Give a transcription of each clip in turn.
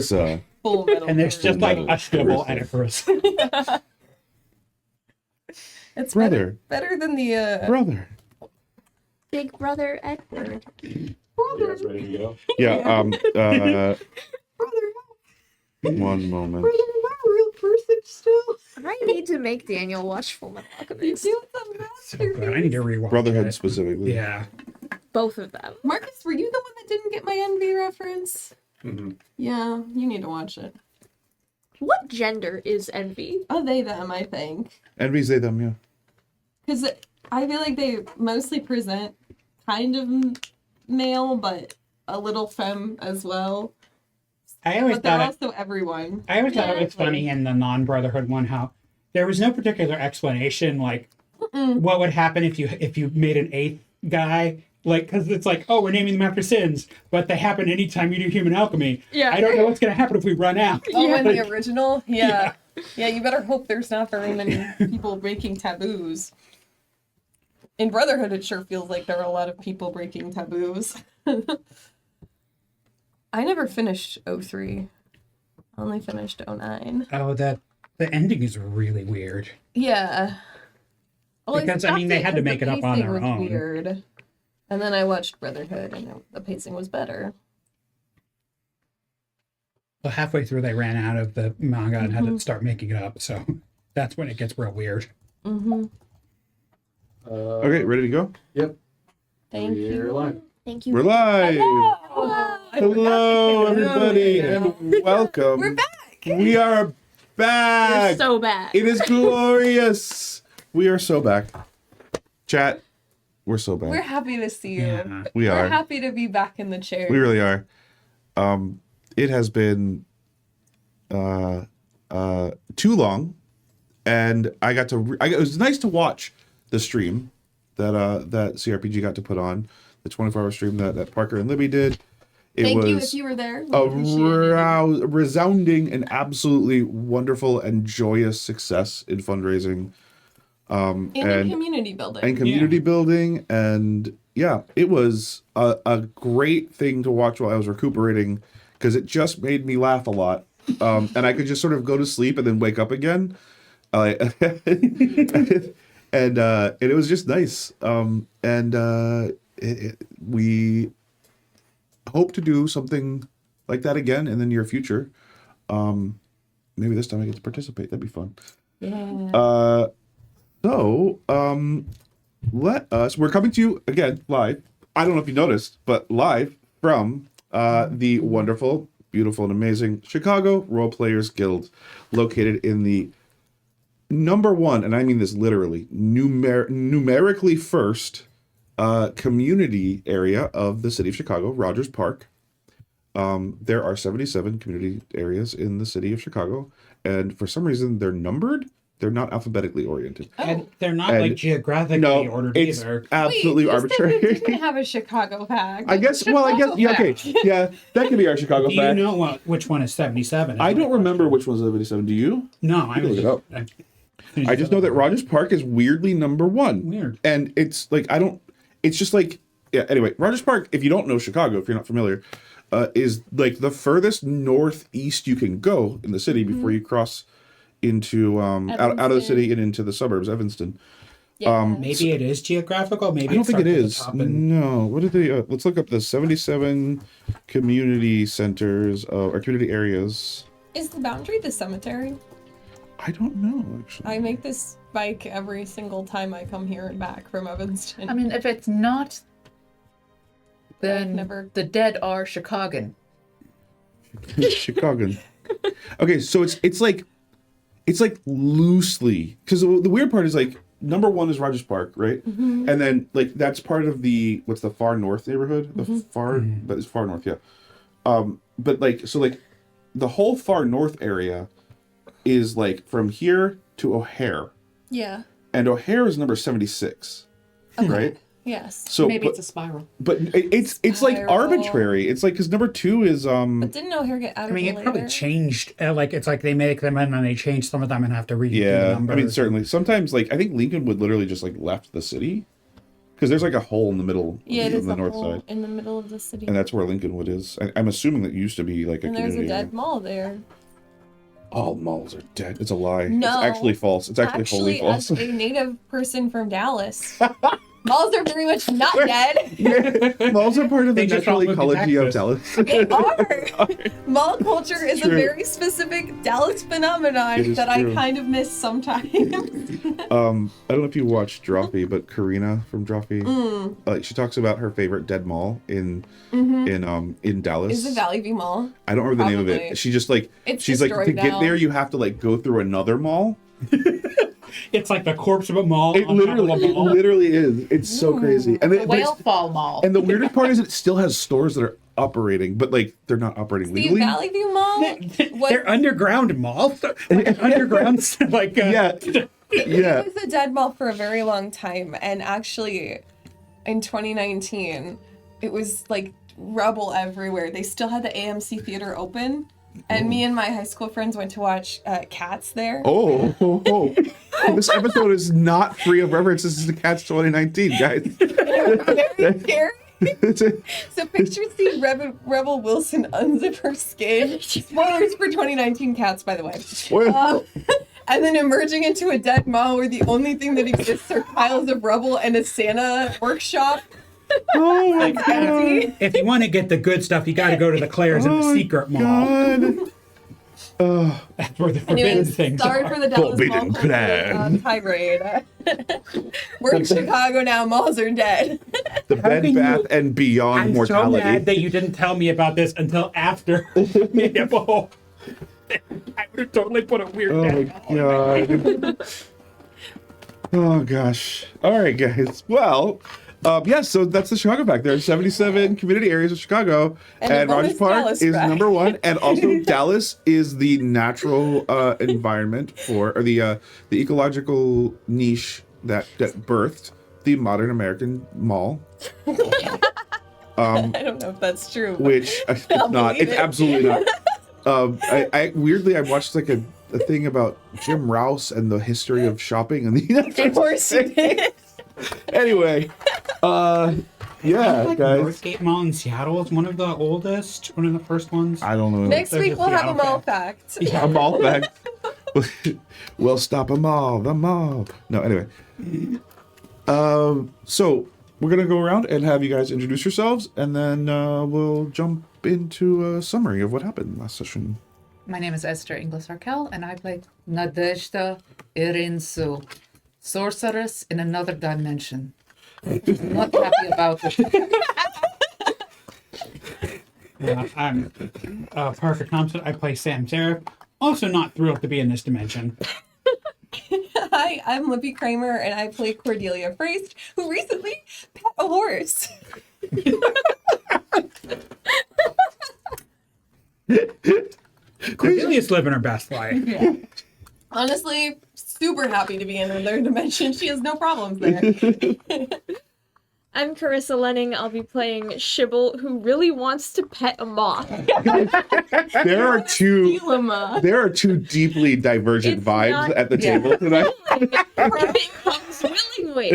Full metal. And there's just like a scribble and a Chris. It's Brother. better than the Brother. Big brother Edward. You guys ready to go? Yeah, brother. one moment. Brother, am I a real person still? I need to make Daniel watch Full Metal You Alchemist. do some So good. I need to rewatch Brotherhood it. specifically. Yeah. Both of them. Marcus, were you the one that didn't get my envy reference? Mm-hmm. Yeah, you need to watch it. What gender is Envy? Oh, they, them, I think. Envy's they, them, yeah. Because I feel like they mostly present kind of male, but a little femme as well. I always But they're thought also everyone. I always thought it was Exactly. funny in the non-brotherhood one how there was no particular explanation like what would happen if you made an eighth guy, like, because it's like, oh, we're naming them after sins, but they happen anytime you do human alchemy. Yeah. I don't know what's going to happen if we run out. Oh, in the original? Yeah. Yeah, you better hope there's not very many people breaking taboos. In Brotherhood, it sure feels like there are a lot of people breaking taboos. I never finished 03. I only finished 09. Oh, the ending is really weird. Yeah. Well, Because, I stopped mean, they had to because make the it up on pacing their was own. Weird. And then I watched Brotherhood, and the pacing was better. So halfway through, they ran out of the manga and had to start making it up. So that's when it gets real weird. Mm-hmm. Okay, ready to go? Yep. Thank We're you. live. Thank you. We're live! Hello, everybody, and welcome. We're back! We are You're back! so bad. It is glorious! We are so back. Chat, we're so back. We're happy to see you. Yeah. We We're are. happy to be back in the chair. We really are. It has been too long, and I got to. It was nice to watch the stream that that CRPG got to put on, the 24-hour stream that Parker and Libby did. It Thank was you if you were there. We a appreciate it. resounding and absolutely wonderful and joyous success in fundraising. And in community building. And community building, and yeah, it was a great thing to watch while I was recuperating, because it just made me laugh a lot, and I could just sort of go to sleep and then wake up again, and it was just nice, we hope to do something like that again in the near future. Maybe this time I get to participate. That'd be fun. Yeah. So, we're coming to you again live. I don't know if you noticed, but live from the wonderful, beautiful, and amazing Chicago Role Players Guild, located in the number one, and I mean this literally, numerically first community area of the city of Chicago, Rogers Park. There are 77 community areas in the city of Chicago, and for some reason they're numbered. They're not alphabetically oriented. And they're not And like geographically ordered it's either. absolutely Wait, arbitrary. You said we didn't have a Chicago fact. I guess. Well, I guess. Yeah. Okay. Yeah, that could be our Chicago Do you fact. know which one is 77? I don't remember which one's 77. Do you? No, I can was look it I just know that Rogers Park is weirdly number one. Weird. And it's like It's just like. Yeah. Anyway, Rogers Park. If you don't know Chicago, if you're not familiar, is like the furthest northeast you can go in the city before you cross into out of the city and into the suburbs, Evanston. Yeah. Maybe it is geographical. Maybe I don't think it is. starts at the top and- No. What did they? Let's look up the 77 community centers or community areas. Is the boundary the cemetery? I don't know, actually. I make this bike every single time I come here and back from Evanston. I mean, if it's not, then never- the dead are Chicagoan. Chicago. Okay, so it's like loosely, because the weird part is like number one is Rogers Park, right? And then like that's part of the what's the far north neighborhood? The but it's far north, yeah. But like so like the whole far north area is like from here to O'Hare, Yeah. and O'Hare is number 76, right? Yes. So Maybe but, it's a spiral. but it's like Spiral. arbitrary. It's like because number two is But didn't O'Hare get added I mean, it later? probably changed. Like it's like they make them and then they change some of them and have to redo the yeah. numbers. I mean, certainly sometimes like I think Lincoln would literally just like left the city Because there's like a hole in the middle Yeah, it on is the a north hole side. in the middle of the city. And that's where Lincolnwood is. I'm assuming that used to be like a And there's a community area. dead mall there. All malls are dead. It's a lie. No. It's actually false. It's actually wholly As false. a native person from Dallas, malls are very much not dead. Malls are part of the They just all natural moved to ecology of Texas. Dallas. They are. Mall culture is a True. very specific Dallas It phenomenon is that true. I kind of miss sometimes. I don't know if you watched Drawfee, but Karina from Drawfee, she talks about her favorite dead mall in Dallas. Is the Valley View Mall? I don't remember the name of Probably. it. She just like It's she's like to destroyed get now. there you have to like go through another mall. It's like the corpse of a mall. It on top of a mall. literally is. It's so crazy. And The Whale Fall Mall. and the weirdest part is it still has stores that are operating, but like they're not operating The legally. Valley View Mall? What? They're underground malls. Like an underground, like Yeah. Yeah. It was a dead mall for a very long time, and actually, in 2019, it was like rubble everywhere. They still had the AMC theater open, and me and my high school friends went to watch Cats there. Oh. This episode is not free of references to Cats 2019, guys. Very scary. It's a- So picture seeing Rebel Wilson unzip her skin. Spoilers for 2019 Cats, by the way. And then emerging into a dead mall where the only thing that exists are piles of rubble and a Santa workshop. oh my Empty. if you want to get the good stuff, you got to go to the Claire's and the Secret Mall. God. That's where the forbidden Anyways, things sorry are. for the Dallas Forbidden mall plan. tirade. We're in Chicago now. Malls are dead. The Bed can Bath you- and Beyond I'm mortality. so mad that you didn't tell me about this until after. Yeah, well, I would have totally put a weird. Oh my dead mall. god. Oh gosh. All right, guys. Well, so that's the Chicago fact. There are 77 community areas of Chicago, And and the Rogers bonus Park Dallas is fact. number one. And also, Dallas is the natural environment or the ecological niche that birthed the modern American mall. I don't know if that's true. Which it's I'll not. believe It's it. absolutely not. I weirdly I watched like a thing about Jim Rouse and the history of shopping and the Of course you did. anyway, yeah, Like guys. Northgate Mall in Seattle is one of the oldest, one of the first ones. I don't know. Next There's week a we'll have a Seattle mall fact. fact. A mall fact. We'll stop them all. The mall. No, anyway. So we're gonna go around and have you guys introduce yourselves, and then we'll jump into a summary of what happened last session. My name is Esther Inglis-Arkel, and I play Nadezhda Irinsu, sorceress in another dimension. Not happy about it. I'm Parker Thompson. I play Sam Seraph. Also not thrilled to be in this dimension. Hi, I'm Libby Kramer, and I play Cordelia Freist, who recently pet a horse. Cordelia's living her best life. Yeah. Honestly, super happy to be in another dimension. She has no problems there. I'm Carissa Lenning. I'll be playing Shibble, who really wants to pet a moth. There are two. Elima. There are two deeply divergent It's vibes not- at the table tonight. It comes willingly.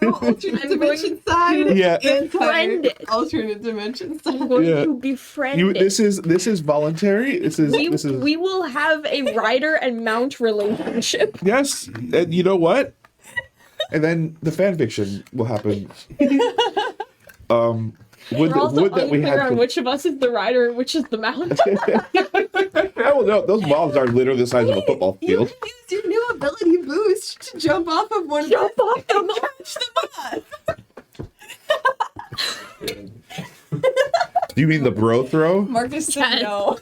Alternate I'm dimension side. Yeah. Befriend it. Alternate dimension side. I'm going Yeah. to befriend You. it. This is voluntary. This is. We will have a rider and mount relationship. Yes, and you know what? And then the fan fiction will happen. Would, We're also would that we unclear had on which of us is the rider and which is the mount. I will know. Those mobs are literally the size of a football You field. can use your new ability boost to jump off of one Jump off the and moth. catch the moth. Do you mean the bro throw? Marcus said Yes. no.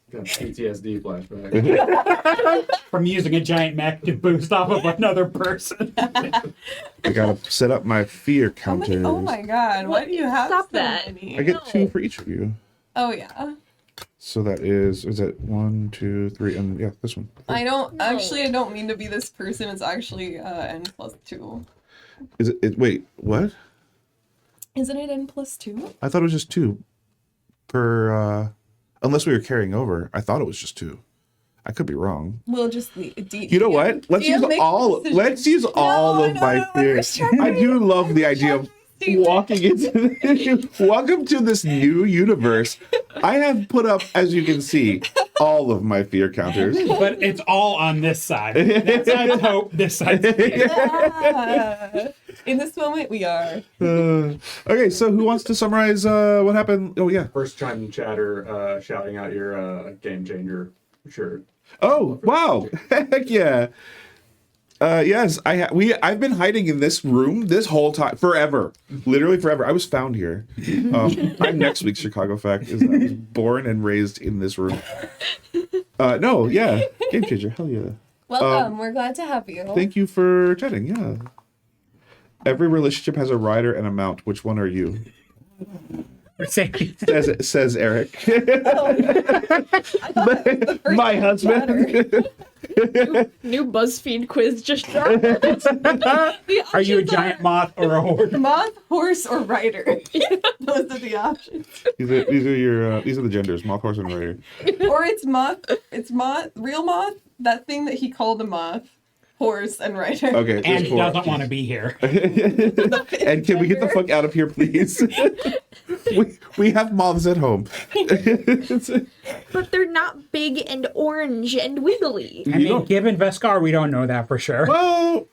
Got PTSD flashback. From using a giant mech to boost off of another person. I gotta set up my fear How many? counters. Oh my god, why do you have Stop so that. many? I get 2 for each of you. Oh yeah. So that is it 1, 2, 3, and yeah, this one. I don't actually. I don't mean to be this person. It's actually n+2. Is it? Wait, what? Isn't it n+2? I thought it was just 2 per. Unless we were carrying over, I thought it was just 2. I could be wrong. We'll just You know what? Let's use all of my fears. I do love the idea of walking into welcome to this new universe. I have put up, as you can see, all of my fear counters. But it's all on this side. That side's hope, this side's fear. Yeah. In this moment, we are. Okay, so who wants to summarize what happened? Oh, yeah. First time chatter shouting out your game changer shirt. Oh, wow. Heck yeah. Yes, I've been hiding in this room this whole time, forever, literally forever. I was found here. I'm next week's Chicago fact. Is I was born and raised in this room. No, yeah, game changer, hell yeah. Welcome. We're glad to have you. Thank you for chatting. Yeah. Every relationship has a rider and a mount. Which one are you? says Eric. My husband. New BuzzFeed quiz just dropped. Are you a giant moth or a horde? Moth, horse, or rider? Those are the options. These are the genders: moth, horse, and rider. Or it's moth. It's moth. Real moth. That thing that he called a moth. Horse and rider. Okay. And he 4 doesn't options. want to be here. And can we get the fuck out of here, please? we have moths at home. But they're not big and orange and wiggly. I mean, given Vescarre, we don't know that for sure. Well,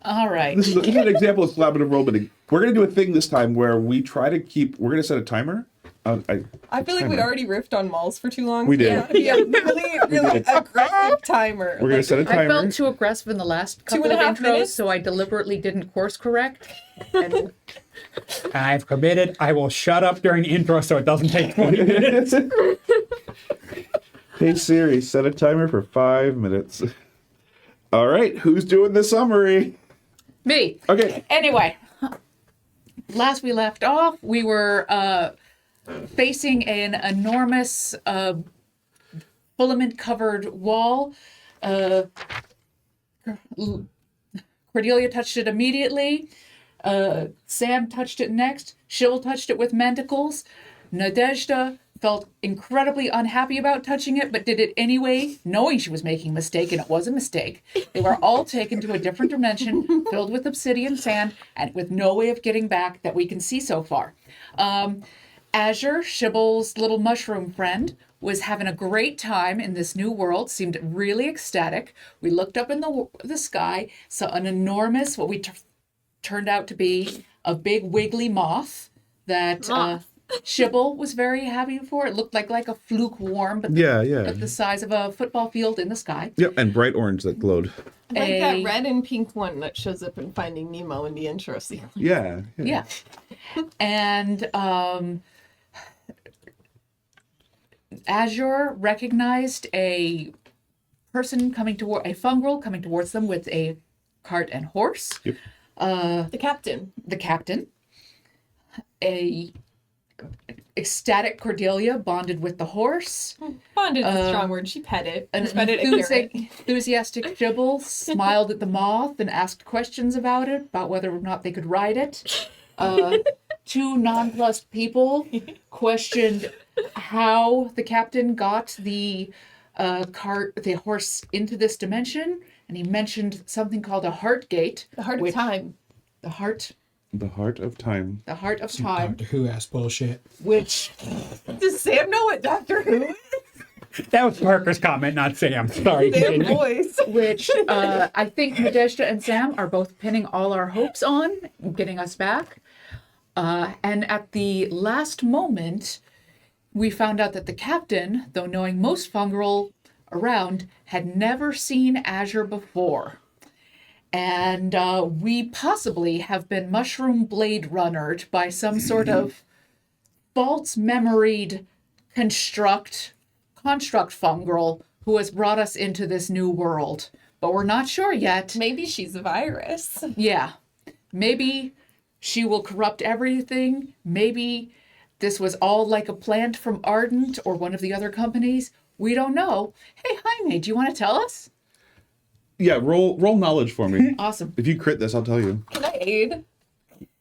All right. this is an example of collaborative role playing. We're going to do a thing this time where we try to keep. We're going to set a timer. I feel like we already riffed on malls for too long. We did. Yeah, really aggressive timer. We're going to set a I timer. felt too aggressive in the last couple of 2.5 intros, minutes? so I deliberately didn't course correct. And I've committed. I will shut up during the intro so it doesn't take 20 minutes. Hey Siri, set a timer for 5 minutes. All right, who's doing the summary? me. Okay. Anyway, last we left off, we were facing an enormous filament-covered wall. Cordelia touched it immediately. Sam touched it next. Shill touched it with manticles. Nadezhda felt incredibly unhappy about touching it, but did it anyway, knowing she was making a mistake, and it was a mistake. They were all taken to a different dimension, filled with obsidian sand, and with no way of getting back that we can see so far. Azure, Shibble's little mushroom friend, was having a great time in this new world, seemed really ecstatic. We looked up in the sky, saw an enormous, what we turned out to be a big wiggly moth that Shibble was very happy for. It looked like a fluke worm, but the size of a football field in the sky. Yep, and bright orange that glowed. Like that red and pink one that shows up in Finding Nemo in the intro sequence. Yeah. And Azure recognized a person a Fungril coming towards them with a cart and horse. Yep. The captain. The captain. A ecstatic Cordelia bonded with the horse. Bonded is a strong word. She pet it. An She petted a carrot. enthusiastic Jibble smiled at the moth and asked questions about it, about whether or not they could ride it. Two nonplussed people questioned how the captain got the horse into this dimension, and he mentioned something called a heart gate. The heart of time. The heart of time. The heart of time. Doctor Who ass bullshit. Which Does Sam know what Doctor Who is? That was Parker's comment, not Sam. Sorry. Sam continue. voice. I think Nadezhda and Sam are both pinning all our hopes on getting us back. And at the last moment, we found out that the captain, though knowing most Fungril around, had never seen Azure before. And we possibly have been mushroom blade runnered by some sort of false memoried construct Fungril who has brought us into this new world. But we're not sure yet. Maybe she's a virus. Yeah. Maybe she will corrupt everything. Maybe this was all like a plant from Ardent or one of the other companies. We don't know. Hey, Jaime, do you want to tell us? Yeah, roll knowledge for me. Awesome. If you crit this, I'll tell you. Can I aid?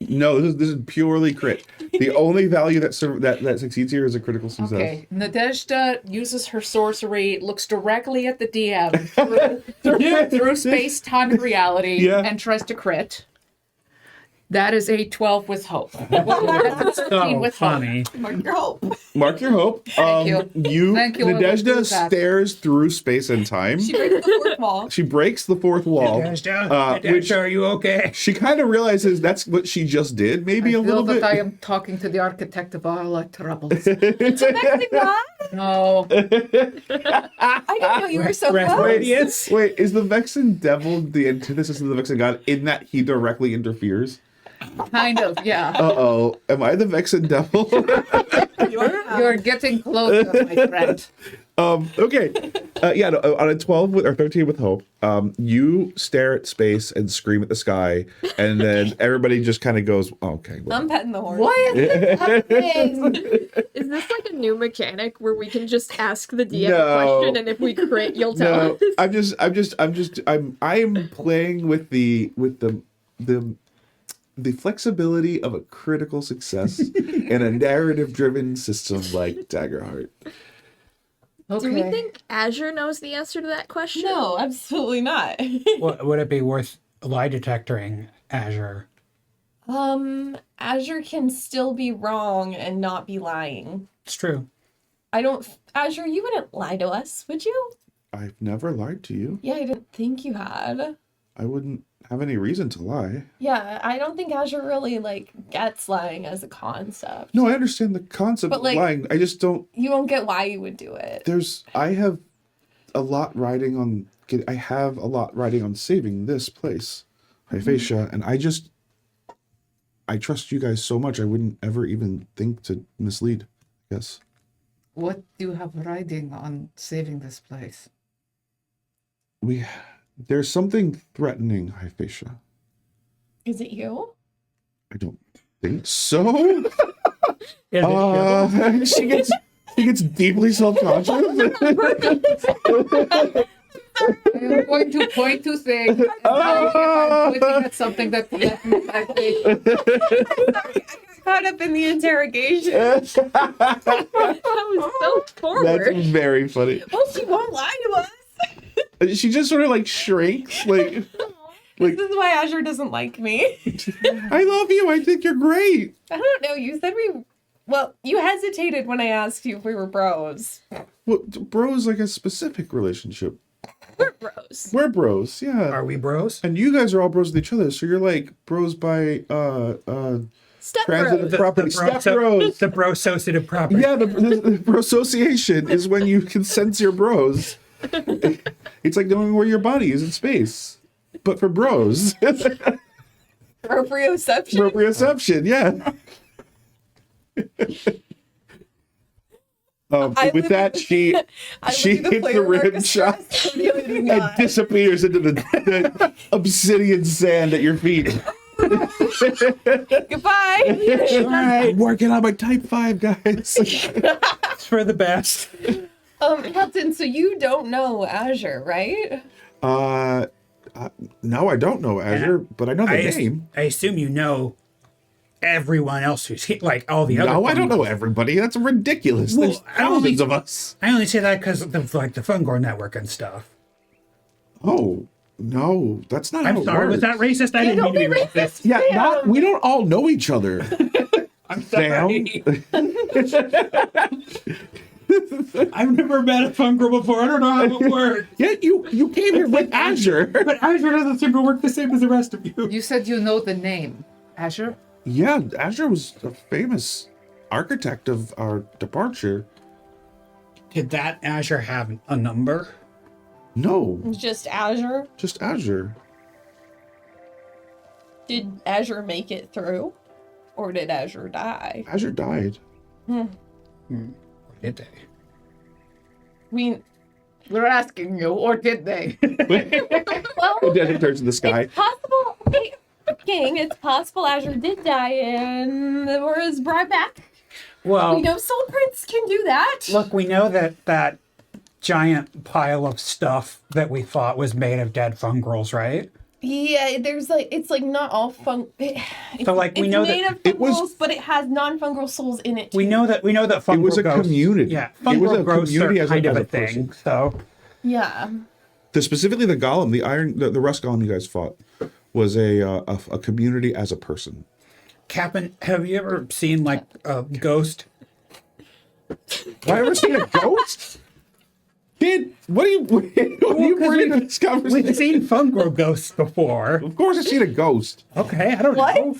No, this is purely crit. The only value that succeeds here is a critical success. Okay, Nadezhda uses her sorcery, looks directly at the DM through space, time, and reality, Yeah. and tries to crit. That is a 12 with hope. That's a 13 So with hope. funny. Mark your hope. Mark your hope. Thank you. Thank you, I will do Nadezhda that. stares through space and time. She breaks the fourth wall. She breaks the fourth wall. Which Are you okay? she kind of realizes that's what she just did, maybe I a feel little that bit. I am talking to the architect of all our troubles. Vexing God? No. I didn't know you were so Rest close. radiance. Wait, is the Vexen Devil the antithesis of the Vexen God in that he directly interferes? Kind of, yeah. Uh-oh. Am I the Vexen Devil? You're getting closer, my friend. Okay. On a 12 or 13 with hope, you stare at space and scream at the sky, and then everybody just kind of goes, oh, okay. Well. I'm petting the horse. What is happening? Is this like a new mechanic where we can just ask the DM No. a question and if we crit, you'll tell No, us? I'm playing with the flexibility of a critical success in a narrative-driven system like Daggerheart. Okay. Do we think Azure knows the answer to that question? No, absolutely not. Would it be worth lie detectoring Azure? Azure can still be wrong and not be lying. It's true. Azure, you wouldn't lie to us, would you? I've never lied to you. Yeah, I didn't think you had. I wouldn't have any reason to lie. Yeah, I don't think Azure really, gets lying as a concept. No, I understand the concept But, of lying. I just don't. You won't get why you would do it. I have a lot riding on. I have a lot riding on saving this place, Hyphatia, and I trust you guys so much. I wouldn't ever even think to mislead. Yes. What do you have riding on saving this place? There's something threatening Hyphatia. Is it you? I don't think so. Is it She gets deeply self-conscious. I'm going to point to things. I'm looking at something that threatens my face. Caught up in the interrogation. That was so forward. That's very funny. Well, she won't lie to us. She just sort of shrinks. Like, This is why Azure doesn't like me. I love you. I think you're great. I don't know. You said you hesitated when I asked you if we were bros. Well, bro is like a specific relationship. We're bros. We're bros, yeah. Are we bros? And you guys are all bros with each other, so you're like bros by Step transitive bros. property. Step bros. The bro-associative property. Yeah, the bro association is when you can sense your bros. It's like knowing where your body is in space, but for bros. Broprioception. Proprioception, yeah. With that, she hits the rim shot and disappears into the obsidian sand at your feet. Goodbye. All right, working on my type 5, guys. It's for the best. Captain, so you don't know Azure, right? No, I don't know Azure, but I know the name. I assume you know everyone else who's here, like all the other. No, I don't know everybody. That's ridiculous. Well, There's thousands of us. I only say that because of the Fungril network and stuff. Oh, no, that's not how I'm it sorry, was works. that racist? I didn't mean to be racist. Yeah, we don't all know each other. I'm sorry. I've never met a Fungril before. I don't know how it works. Yeah, you came here with Azure. But Azure doesn't seem to work the same as the rest of you. You said you know the name. Azure? Yeah, Azure was a famous architect of our departure. Did that Azure have a number? No, Just Azure. just Azure. Did Azure make it through? Or did Azure die? Azure died. Did they? We We're asking you, or did they? well, Desert turns to the sky. it's possible. Hey, King, it's possible Azure did die and was brought back. Well, We know Soul Prince can do that. look, we know that giant pile of stuff that we thought was made of dead Fungrils, right? Yeah, there's like it's like not all it's, So, like, we it's know made that of it was- fungrals, but it has non-fungal souls in it. Too. we know that fungal It was a ghosts, community. Yeah, It was fungal a ghosts community are as kind of a a thing. person. So Yeah. Specifically the golem, the rust golem you guys fought was a community as a person. Captain, have you ever seen like a ghost? Have I ever seen a ghost? Kid, what are you bringing to this conversation? We've seen fungal ghosts before. Of course I've seen a ghost. Okay, I don't What? know.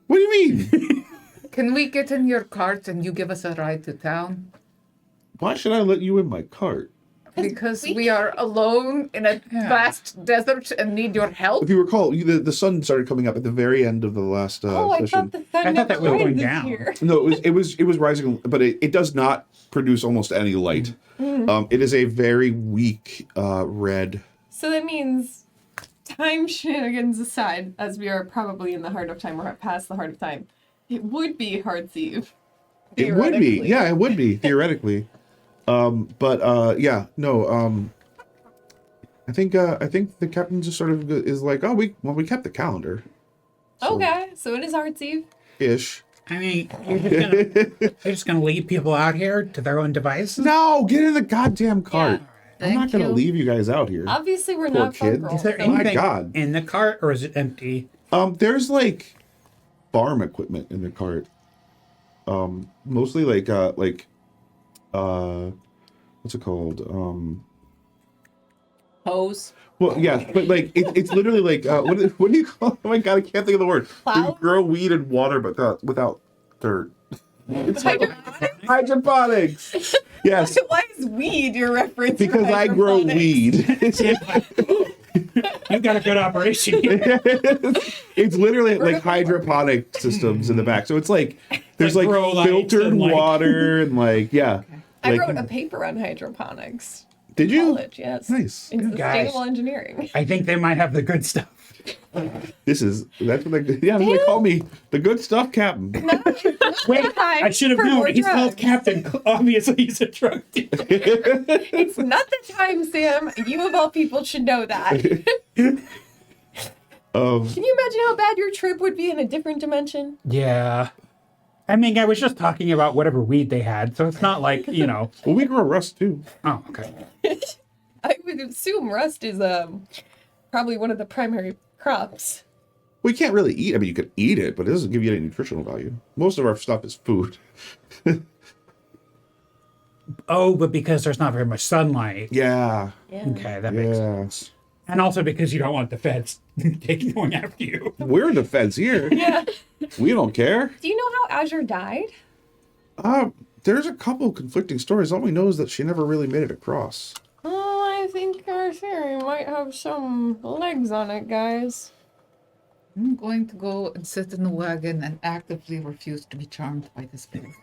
What do you mean? Can we get in your cart and you give us a ride to town? Why should I let you in my cart? Because we are alone in a vast desert and need your help. If you recall, the sun started coming up at the very end of the last Oh, I session. thought the sun I thought never that was going rises down. here. No, it was rising, but it does not produce almost any light. It is a very weak red. So that means, time shenanigans aside, as we are probably in the heart of time or past the heart of time, it would be Heartseeve. It would be, yeah, it would be theoretically. I think the captain just sort of is like, oh, we kept the calendar. So, Okay, so it is Heartseeve. ish. I mean, you're just gonna leave people out here to their own devices? No, get in the goddamn cart. I'm not Thank gonna you. leave you guys out here. Obviously, we're Poor not kid. Fungril. Is there so- my anything God. in the cart, or is it empty? There's like farm equipment in the cart. Mostly like what's it called? Hose. Well, yeah, but like it's literally like what do you call it? Oh my God, I can't think of the word. You Plows? grow weed and water, but without dirt. It's Hydroponics? hydroponics. Yes, Why is weed your reference? for because I grow hydroponics? weed. You got a good operation here. It's literally like hydroponic systems in the back. So it's like there's Like like grow lights filtered and, like- water and like yeah. I Like, wrote a paper on hydroponics. did you? College, yes. Nice. In Guys. sustainable engineering. I think they might have the good stuff. That's what they call me, the good stuff captain. Wait, I should have For more known. He's called drugs. Captain. Obviously, he's a drug dealer. It's not the time, Sam. You of all people should know that. Can you imagine how bad your trip would be in a different dimension? Yeah. I mean, I was just talking about whatever weed they had, so it's not like, Well, we grow rust too. Oh, okay. I would assume rust is probably one of the primary crops. We can't really eat. I mean, you could eat it, but it doesn't give you any nutritional value. Most of our stuff is food. Oh, but because there's not very much sunlight. Yeah. Yeah. Okay, that makes sense. Yeah. And also because you don't want the feds going after you. We're the feds here. Yeah. We don't care. Do you know how Azure died? There's a couple conflicting stories. All we know is that she never really made it across. Oh, I think our theory might have some legs on it, guys. I'm going to go and sit in the wagon and actively refuse to be charmed by this place.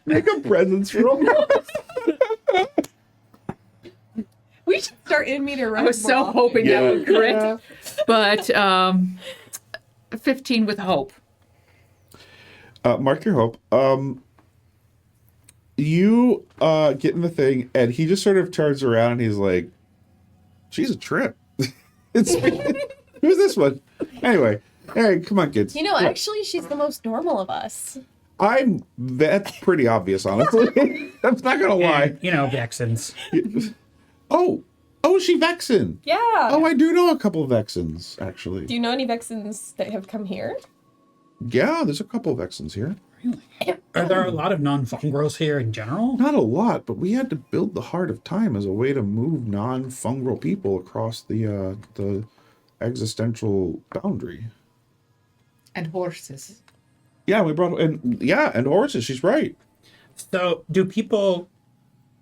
Make a presence roll. We should start in meter I was so hoping that would crit, Yeah. but 15 with hope. Mark your hope. You get in the thing, and he just sort of turns around and he's like, "She's a trip." It's who's this one? Anyway, hey, come on, kids. You know, actually, she's the most normal of us. That's pretty obvious, honestly. I'm not gonna lie. And, Vexens. Oh, is she Vexen? Yeah. Oh, I do know a couple of Vexens, actually. Do you know any Vexens that have come here? Yeah, there's a couple of Vexens here. Are there a lot of non-fungrals here in general? Not a lot, but we had to build the Heart of Time as a way to move non-fungal people across the existential boundary. And horses. Yeah, we brought and horses. She's right. So do people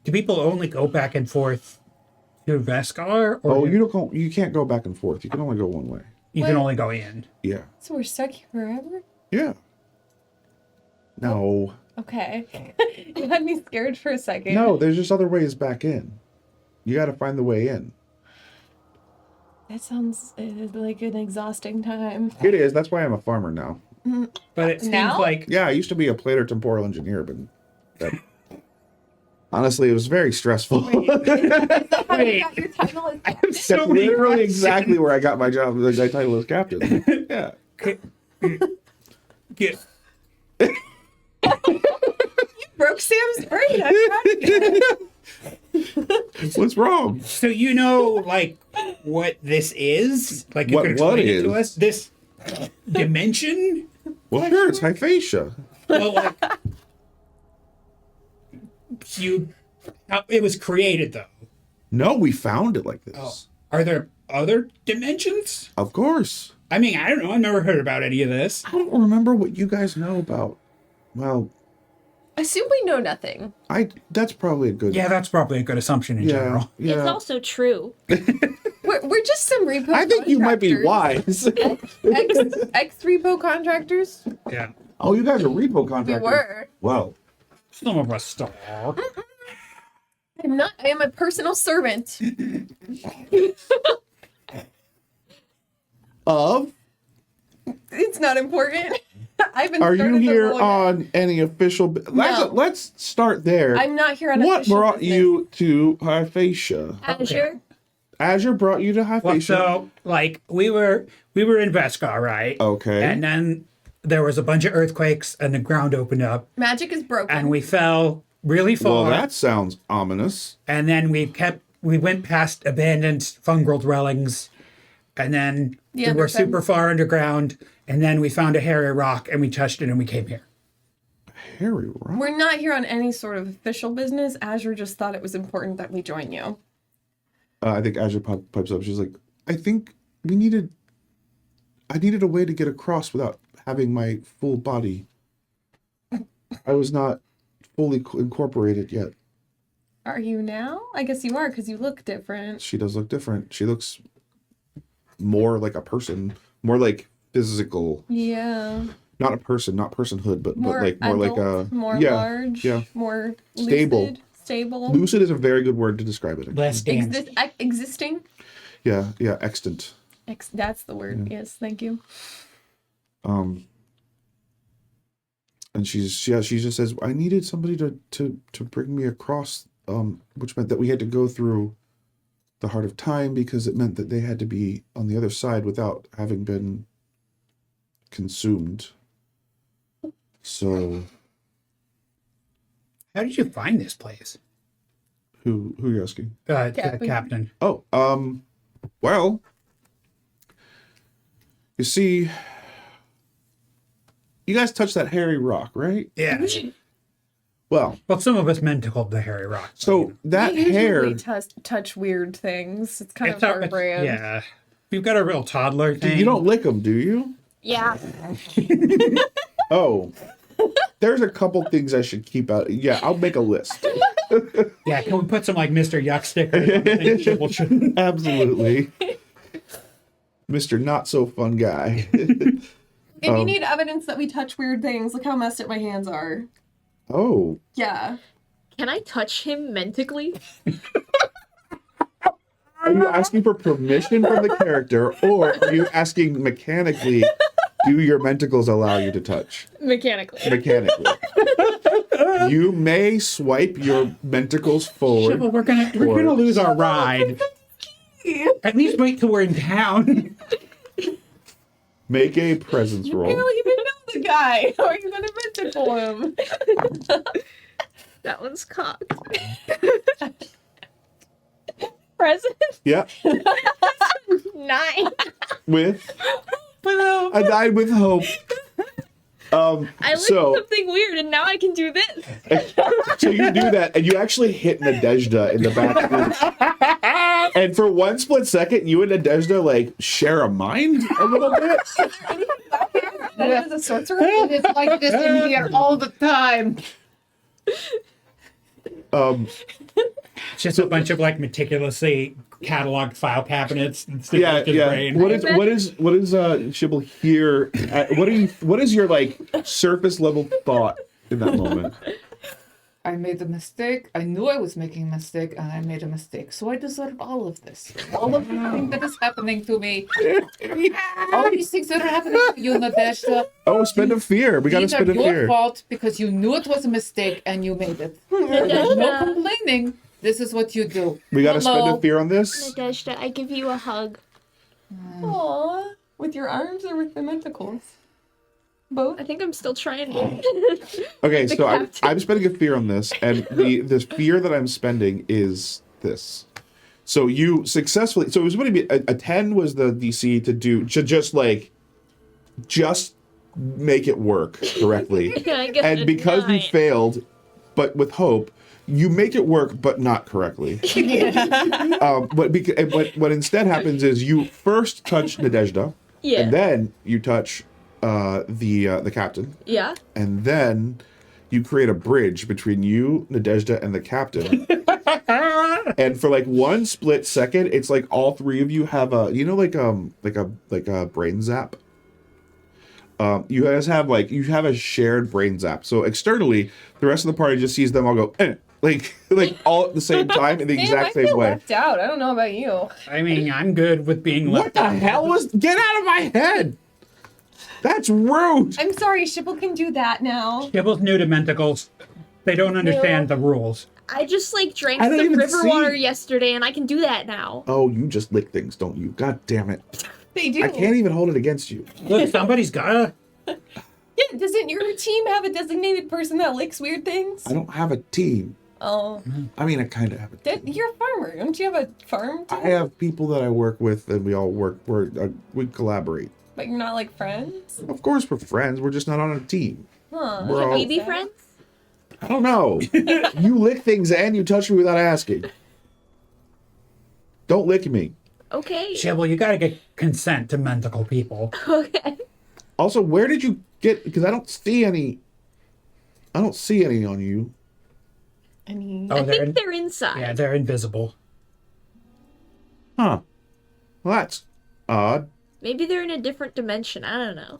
only go back and forth to Vescarre, or You can't go back and forth. You can only go one way. you can only go in? Yeah. So we're stuck here forever? Yeah. No. Okay. You had me scared for a second. No, there's just other ways back in. You got to find the way in. That sounds like an exhausting time. It is. That's why I'm a farmer now. But it seems Now? like Yeah, I used to be a planar temporal engineer, but that, Honestly, it was very stressful. How you Wait. got your title as I have That's so many literally questions. exactly where I got my job. My title as captain. Yeah. Get- broke Sam's brain. I'm proud of you. What's wrong? So you know, like, what this is? Like, you What- could explain what it to is? us? This dimension? Well, sure, it's hyphasia. Well, like, it was created, though. No, we found it like this. Are there other dimensions? Of course. I mean, I don't know. I've never heard about any of this. I don't remember what you guys know about. Well, Assume we know nothing. that's probably a good. Yeah, that's probably a good assumption in Yeah. general. Yeah. It's also true. We're just some repo. I think you might be contractors. wise. Ex repo contractors. Yeah. Oh, you guys are repo We contractors. were. Well, Some of us still are. I'm not. I am a personal servant. of. It's not important. I've been. Are you started the here lawyer. on any official? Let's start there. I'm not here on. What official brought business. you to Hyphatia? Azure. Azure brought you to Well, Hyphatia. so, like, we were in Vescarre, right? Okay. And then there was a bunch of earthquakes, and the ground opened up, Magic is broken. and we fell really Well, far. that sounds ominous. And then we went past abandoned fungal dwellings, and then The we were Underfed. super far underground, and then we found a hairy rock, and we touched it, and we came here. Harry Rock. We're not here on any sort of official business. Azure just thought it was important that we join you. I think Azure pipes up. She's like, I think I needed a way to get across without having my full body. I was not fully incorporated yet. Are you now? I guess you are because you look different. She does look different. She looks more like a person, more like physical, Yeah. not a person, not personhood, but More like more like adult, a more yeah, large, yeah. more Stable. lucid, stable. Lucid is a very good word to describe it. Less damage. Existing. Yeah, extant. That's the word. Yes, thank you. And she just says, I needed somebody to bring me across, which meant that we had to go through the heart of time because it meant that they had to be on the other side without having been consumed. So How did you find this place? who are you asking? Captain. Captain. Oh, well, you see, you guys touched that hairy rock, right? Yeah. Well, Well, some of us menticled the hairy rock. so that We hair, usually touch weird things. It's kind It's of our, our brand. yeah. We've got a real toddler thing. you don't lick them, do you? Yeah. Oh, there's a couple things I should keep out. Yeah, I'll make a list. Yeah, can we put some like Mr. Yuck stickers on the thing? Shibble shouldn't- Absolutely. Mr. Not So Fun Guy. If you need evidence that we touch weird things, look how messed up my hands are. Oh, Yeah. Can I touch him mentally? are you asking for permission from the character, or are you asking mechanically, do your mentacles allow you to touch? Mechanically. Mechanically. You may swipe your mentacles forward. Shibble, we're gonna lose our ride. At least wait till we're in town. Make a presence You roll. don't even know the guy. How are you going to mythical him? That one's cocked. Present? Yeah, 9. with I died with hope. I learned So something weird and now I can do this. so you do that, and you actually hit Nadezhda in the back. And for one split second, you and Nadezhda like share a mind a little bit. That is a sorcerer? It's like this in here all the time. It's just a bunch of like meticulously cataloged file cabinets and stuff Yeah, with his yeah. brain. What is Shibble here? What is your like surface level thought in that moment? I made a mistake. I knew I was making a mistake, and I made a mistake. So I deserve all of this. All of the things that is happening to me. All these things that are happening to you, Nadeshda. Oh, spend a fear. We gotta These are spend a your fear. fault because you knew it was a mistake and you made it. There's no complaining. This is what you do. We gotta spend Hello. a fear on this. Nadeshda, I give you a hug. Aww. With your arms or with the mentacles? Both? I think I'm still trying. Okay, The so captain. I'm spending a fear on this, and the fear that I'm spending is this. So you successfully. So it was going to be a 10 was the DC to just make it work correctly. I guess And it's because you 9. failed, but with hope, you make it work, but not correctly. What instead happens is you first touch Nadezhda, Yeah. and then you touch the captain, Yeah. and then you create a bridge between you, Nadezhda, and the captain. And for like one split second, it's like all three of you have a a brain zap. You guys have a shared brain zap. So externally, the rest of the party just sees them all go like all at the same time in the exact I same feel way. left out. I don't know about you. I mean, I'm good with being What left the out. hell was? Get out of my head! That's rude. I'm sorry, Shibble can do that now. Shibbles new to mentacles. They don't understand the rules. I just drank I don't some even river see. water yesterday, and I can do that now. Oh, you just lick things, don't you? God damn it! They do. I can't even hold it against you. Look, somebody's gotta. Yeah, doesn't your team have a designated person that licks weird things? I don't have a team. Oh, I mean, I kind of have a team. you're a farmer. Don't you have a farm team? I have people that I work with, and we all work. We collaborate. But you're not like friends? Of course, we're friends. We're just not on a team. Huh. We're all- Can we be friends? I don't know. You lick things and you touch me without asking. Don't lick me. Okay. Shibble, you gotta get consent to mentacle people. Okay. Also, where did you get? Because I don't see any. I don't see any on you. I mean, Oh, I they're think they're inside. yeah, they're invisible. Huh. Well, that's odd. Maybe they're in a different dimension. I don't know.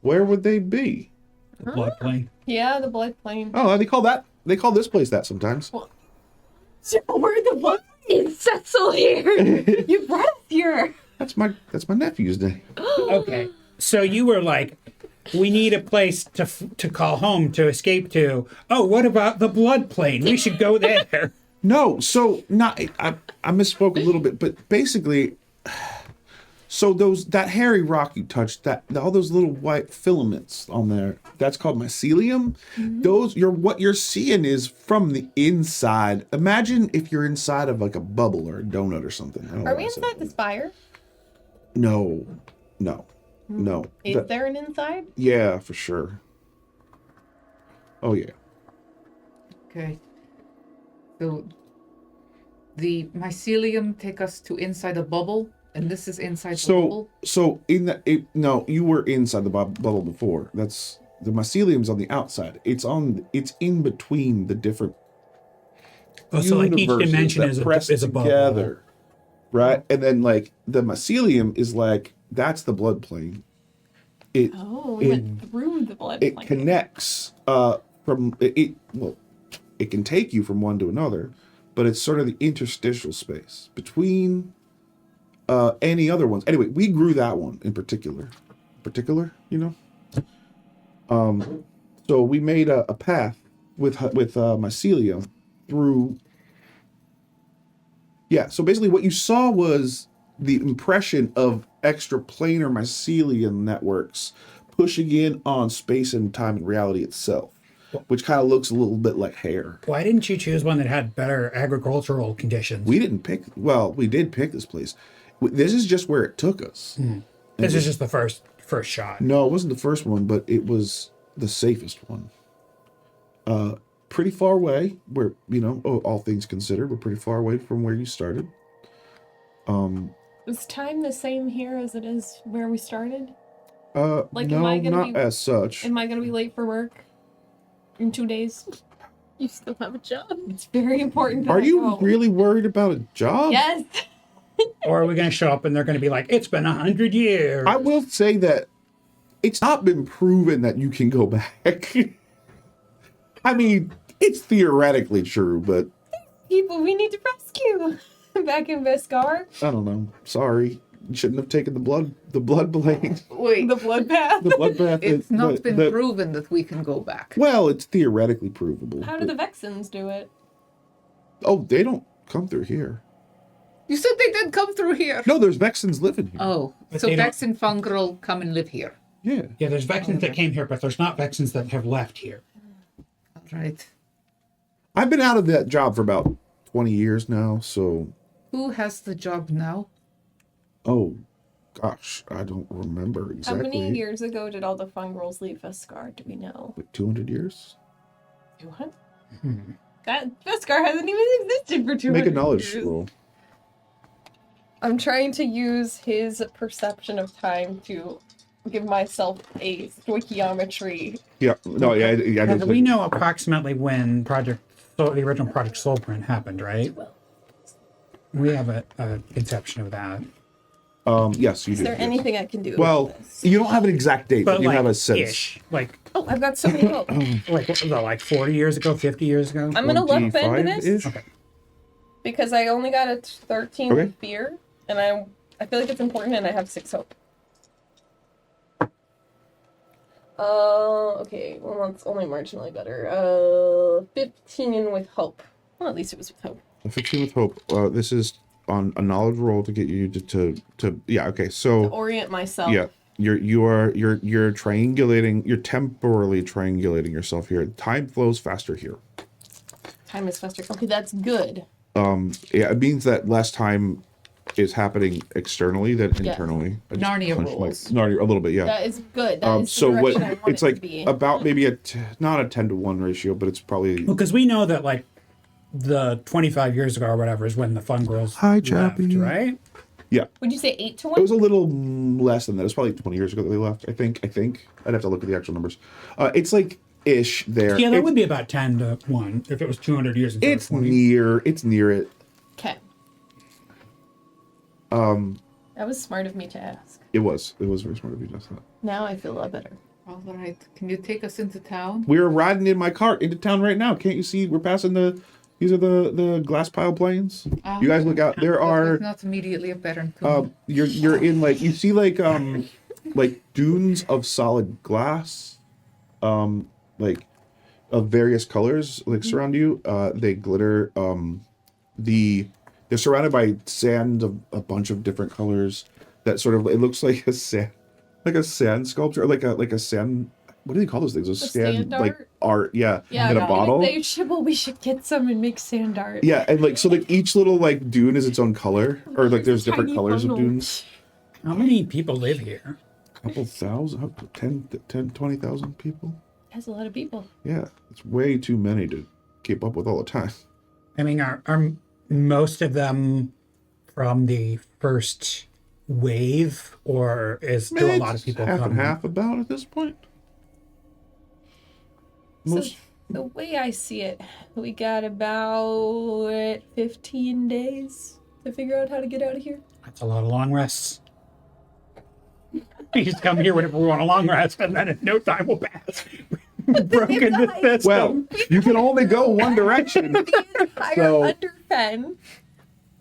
Where would they be? The blood plane. yeah, the blood plane. Oh, they call this place that sometimes. Shibble, where the blood? Is Cecil here? You brought us here. That's my nephew's name. Okay, so you were like, we need a place to call home, to escape to. Oh, what about the blood plane? We should go there. No, so not. I misspoke a little bit, but basically, so that hairy rock you touched, all those little white filaments on there, that's called mycelium. What you're seeing is from the inside. Imagine if you're inside of like a bubble or a donut or something. I don't know Are why we I said inside that. the spire? No. Is That- there an inside? Yeah, for sure. Oh yeah. Okay. So the mycelium take us to inside a bubble, and this is inside the bubble. So no, you were inside the bubble before. That's the mycelium's on the outside. It's in between the different Oh, so like each universes dimension that press is a bubble. together, right? And then like the mycelium is like that's the blood plane. It Oh, we It- went through the blood it plane. connects from it. Well, it can take you from one to another, but it's sort of the interstitial space between any other ones. Anyway, we grew that one in particular, you know. So we made a path with mycelium through. Yeah, so basically what you saw was the impression of extraplanar mycelium networks pushing in on space and time and reality itself, which kind of looks a little bit like hair. Why didn't you choose one that had better agricultural conditions? We didn't pick, well, we did pick this place. This is just where it took us. This is just the first shot. No, it wasn't the first one, but it was the safest one. Pretty far away, where, all things considered, we're pretty far away from where you started. Is time the same here as it is where we started? Like, no, am I gonna not be- as such. Am I going to be late for work in 2 days? You still have a job. It's very important that Are I you go. really worried about a job? Yes. Or are we going to show up and they're going to be like, it's been 100 years? I will say that it's not been proven that you can go back. I mean, It's theoretically true, but People we need to rescue back in Vescarre. I don't know. Sorry. You shouldn't have taken the blood blade. Wait, The blood path. The bloodbath. it's not been the- proven that we can go back. Well, it's theoretically provable. How do but- the Vexens do it? Oh, they don't come through here. You said they did come through here. No, there's Vexens living here. Oh, But so they don't- Vex and Fungril come and live here. Yeah. Yeah, there's Vexens that came here, but there's not Vexens that have left here. All right. I've been out of that job for about 20 years now, so Who has the job now? oh gosh, I don't remember How exactly. many years ago did all the Fungrils leave Vescarre? Do we know? Like 200 years? What? That Vescarre hasn't even existed for 200 Make a knowledge years. roll. I'm trying to use his perception of time to give myself a stoichiometry. Yeah. No, yeah, And we know approximately when the original Project Soulprint happened, right? We have a conception of that. Yes, you Is do. there yes. anything I can do? Well, about this? you don't have an exact date, but, But you like, have a sense. ish. Like, Oh, I've got so many hope. what was that, like 40 years ago, 50 years ago? I'm gonna look bend to this 25-ish? Okay. because I only got a 13 Okay. fear, and I feel like it's important, and I have 6 hope. Okay. Well, that's only marginally better. 15 with hope. Well, at least it was with hope. A 15 with hope. This is on a knowledge roll to get you to yeah. Okay, To so orient myself. yeah, you're triangulating. You're temporarily triangulating yourself here. Time flows faster here. Time is faster. Okay, that's good. Yeah, it means that less time is happening externally than Yes. internally. I just Narnia punched rules. Narnia a little bit, yeah. That is good. That is the So what? direction I want It's it like to be. about maybe not a 10-to-1 ratio, but it's probably Well, because we know that, like, the 25 years ago or whatever is when the Fungrils Hi, left, Chappie. right? yeah. Would you say 8 to 1? It was a little less than that. It was probably 20 years ago that they left. I think. I'd have to look at the actual numbers. It's like ish there. Yeah, that It's- would be about 10 to 1 if it was 200 years ago. It's near. It's near it. Okay. That was smart of me to ask. It was. It was very smart of you just that. Now I feel a lot better. All right. Can you take us into town? We're riding in my cart into town right now. Can't you see? We're passing the. These are the glass pile plains. You guys look out. There That are. was not immediately apparent to me. You're in like you see like dunes of solid glass, like of various colors like surround you. They glitter. They're surrounded by sand of a bunch of different colors. That sort of it looks like a sand sculpture, like a sand. What do they call those things? Those sand like art, yeah, Yeah, in a bottle. They Shibble, we should get some and make sand art. Yeah, and like so, like each little like dune is its own color, or like there's different Tiny colors of funnel. dunes. How many people live here? Couple thousand, up to 10, 20,000 people. That's a lot of people. Yeah, it's way too many to keep up with all the time. I mean, are most of them from the first wave, or is still a lot of people half coming? and half about at this point. Most So the way I see it, we got about 15 days to figure out how to get out of here. That's a lot of long rests. We just come here whenever we want a long rest, and then in no time will pass. We've broken the system. well, you can only go one direction. The entire So- Underfen.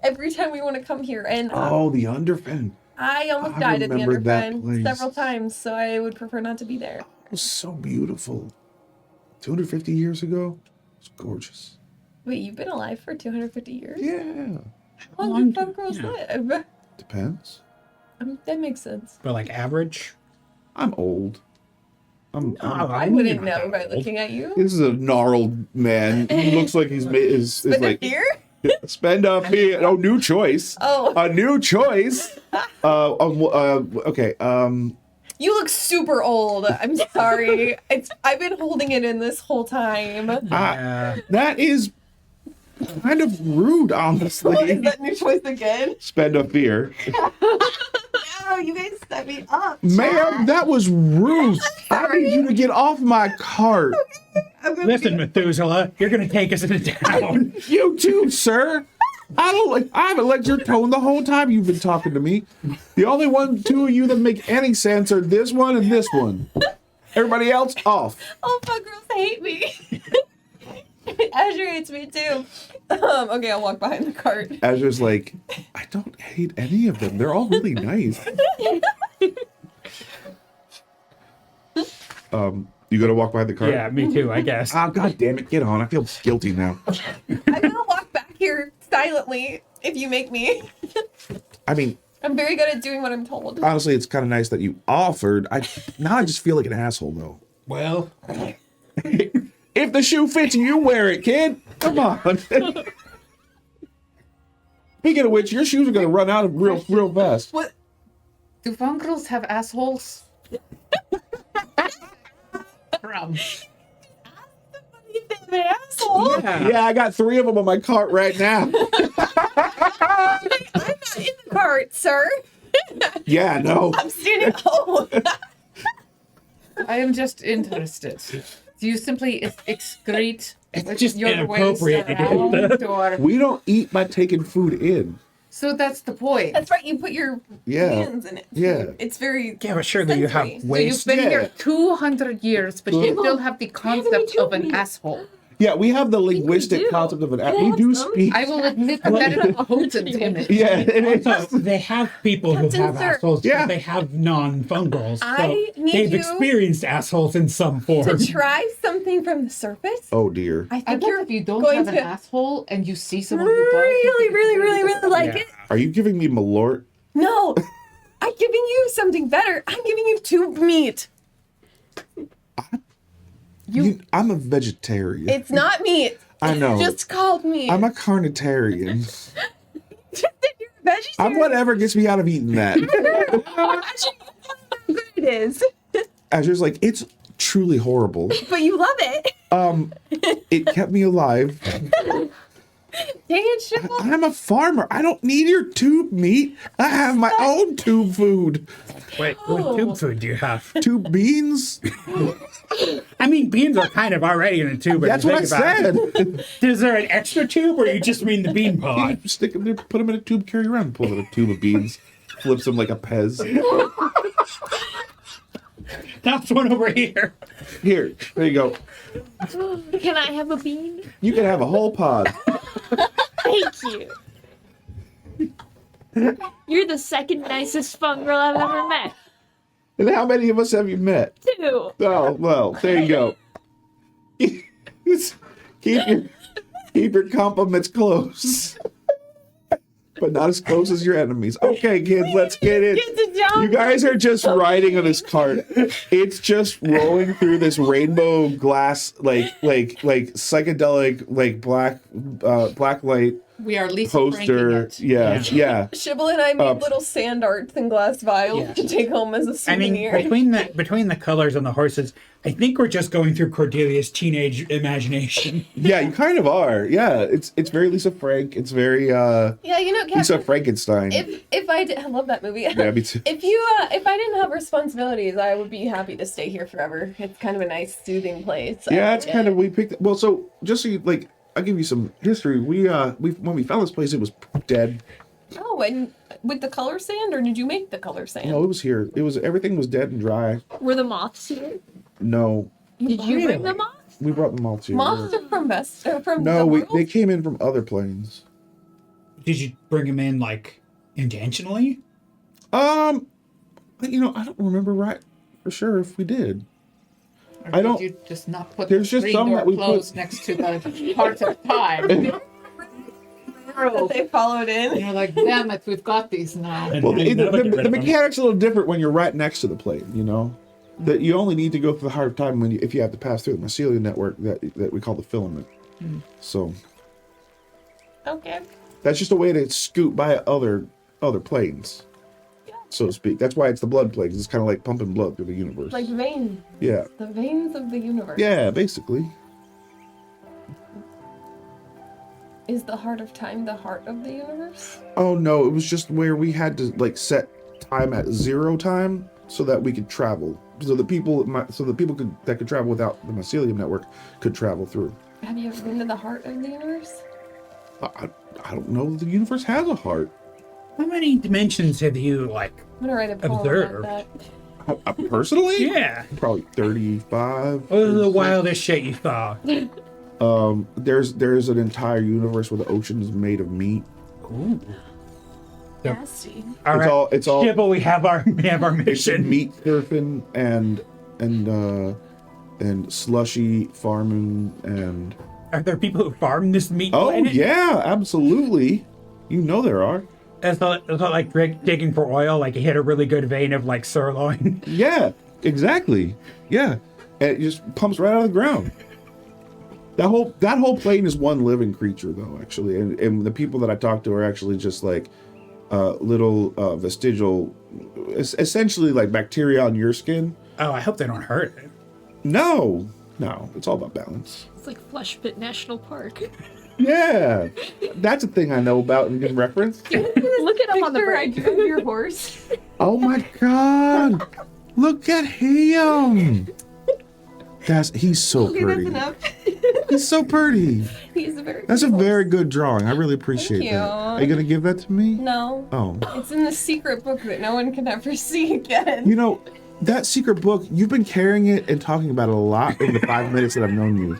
Every time we want to come here, and Oh, the Underfen. I almost I died at the remember that Underfen place. several times, so I would prefer not to be there. It was so beautiful. 250 years ago, it's gorgeous. Wait, you've been alive for 250 years? Yeah, How long long did Fungrils live? depends. That makes sense. But like average? I'm old. I wouldn't know by looking at you. This is a gnarled man. He looks like he's made is But like here? spend up here. Oh, new choice. Oh, A new choice. Okay. you look super old. I'm sorry. I've been holding it in this whole time. Yeah. That is kind of rude, Is honestly. that new choice again? Spend a fear. No, you guys set me up. Ma'am, that was rude. I need you to get off my cart. I'm gonna Listen, Methuselah, you're going to take us into town. You too, sir. I haven't liked your tone the whole time you've been talking to me. The only two of you that make any sense are this one and this one. Everybody else off. Oh, fuck girls hate me. infuriates me too. Okay, I'll walk behind the cart. Azur's like, I don't hate any of them. They're all really nice. You gonna walk behind the cart? Yeah, me too, I guess. Oh, God damn it. Get on. I feel guilty now. I'm gonna walk back here silently if you make me. I mean, I'm very good at doing what I'm told. honestly, it's kind of nice that you offered. Now I just feel like an asshole, though. Well, If the shoe fits you, wear it, kid. Come on. Speaking of which, your shoes are gonna run out of real fast. What? Do fungrils have assholes? From. An asshole. Yeah, I got 3 of them on my cart right now. I'm not in the cart, sir. Yeah, no. I'm standing home. I am just interested. Do you simply excrete it's just your inappropriate to waste do that. around, or... We don't eat by taking food in. So that's the point. That's right. You put your Yeah. hands in it. Yeah. It's very. Yeah, but surely you have sensory. So you've waste. been Yeah. here 200 years, but you still have the concept of an asshole. Yeah, we have the linguistic do. concept of an app. We do speak. I will admit that that is a potent image. Yeah, it is. Also, they have people who Captain have Sir. assholes, Yeah. but they have non-fungals. So I need they've you experienced assholes in some form. To try something from the surface. Oh dear. I I think bet you're if you don't going have an to asshole and you see someone who does, you really, think really, it's really, very really like Yeah. it. Are you giving me malort? No, I'm giving you something better. I'm giving you tube meat. I'm a vegetarian. It's not meat. I know. Just called meat. I'm a carnitarian. You're a vegetarian. I'm whatever gets me out of eating that. Actually, how good it is. Azur's like, it's truly horrible. But you love it. It kept me alive. Dang it, Shivel. I'm a farmer. I don't need your tube meat. I have my own tube food. Wait, what tube food do you have? Tube beans? I mean, beans are kind of already in a tube. if That's you what I think about said. it. Is there an extra tube, or you just mean the bean pod? Stick them there, put them in a tube, carry around, pull out a tube of beans, flips them like a Pez. That's one over here. Here, there you go. Can I have a bean? You can have a whole pod. Thank you. You're the second nicest fungril I've ever met. And how many of us have you met? 2. Oh, well, there you go. keep your compliments close. But not as close as your enemies. Okay, kids, let's get it. Get to jump. You guys are just riding on this cart. It's just rolling through this rainbow glass, like psychedelic, like black light We are Lisa poster. Franking it. Yeah. Shibble and I made little sand arts and glass vials Yeah. to take home as a I mean, souvenir. between the colors on the horses, I think we're just going through Cordelia's teenage imagination. Yeah, you kind of are. Yeah, it's very Lisa Frank. It's very Yeah, you know, Lisa Captain, Frankenstein. if I did, I love that movie. Yeah, me too. If I didn't have responsibilities, I would be happy to stay here forever. It's kind of a nice, soothing place. Yeah, it's kind of we picked. Well, so just so you like, I'll give you some history. We when we found this place, it was dead. Oh, and with the color sand, or did you make the color sand? No, it was here. It was everything was dead and dry. Were the moths here? No, Did you bring the moths? we brought them all to you. Moths are from from No, the world? they came in from other planes. Did you bring him in like intentionally? I don't remember right for sure if we did. Or I don't- Did you just not put There's the just screen some door that we closed next to the parts of time? that they followed in. And you're like, damn it, we've got these now. And Well, now the, you never the, get the rid of them. mechanic's a little different when you're right next to the plane. You know, that you only need to go through the hard time if you have to pass through the mycelium network that we call the filament. So Okay. that's just a way to scoot by other planes, so to speak. That's why it's the blood planes. It's kind of like pumping blood through the universe. Like veins. Yeah, The veins of the universe. yeah, basically. Is the heart of time the heart of the universe? Oh no, it was just where we had to like set time at 0 time so that we could travel, so the people that could travel without the mycelium network could travel through. Have you ever been to the heart of the universe? I don't know. The universe has a heart. How many dimensions have you like? I'm gonna write a poem Observed. about that. Personally, Yeah. probably 35. What was the 36. wildest shit you saw? There's an entire universe where the ocean is made of meat. Ooh. Nasty. All right. It's all Shibble, we have our it's mission. meat surfing and slushy farming and Are there people who farm this meat oh planet? yeah, absolutely. You know there are. It's not like digging for oil, like you hit a really good vein of like sirloin. Yeah, exactly. Yeah, and it just pumps right out of the ground. That whole plane is one living creature, though, actually, and the people that I talk to are actually just like little vestigial, essentially like bacteria on your skin. Oh, I hope they don't hurt it. No, it's all about balance. It's like Flesh Pit National Park. Yeah, that's a thing I know about and can reference. Look it up on the Picture I break. drove your horse. Oh my God, look at him. He's so Okay, that's pretty. enough. He's so pretty. He's a very. That's a pretty horse. very good drawing. I really appreciate Thank that. you. Are you gonna give that to me? No. Oh. It's in the secret book that no one can ever see again. You know, that secret book, you've been carrying it and talking about it a lot in the 5 minutes that I've known you.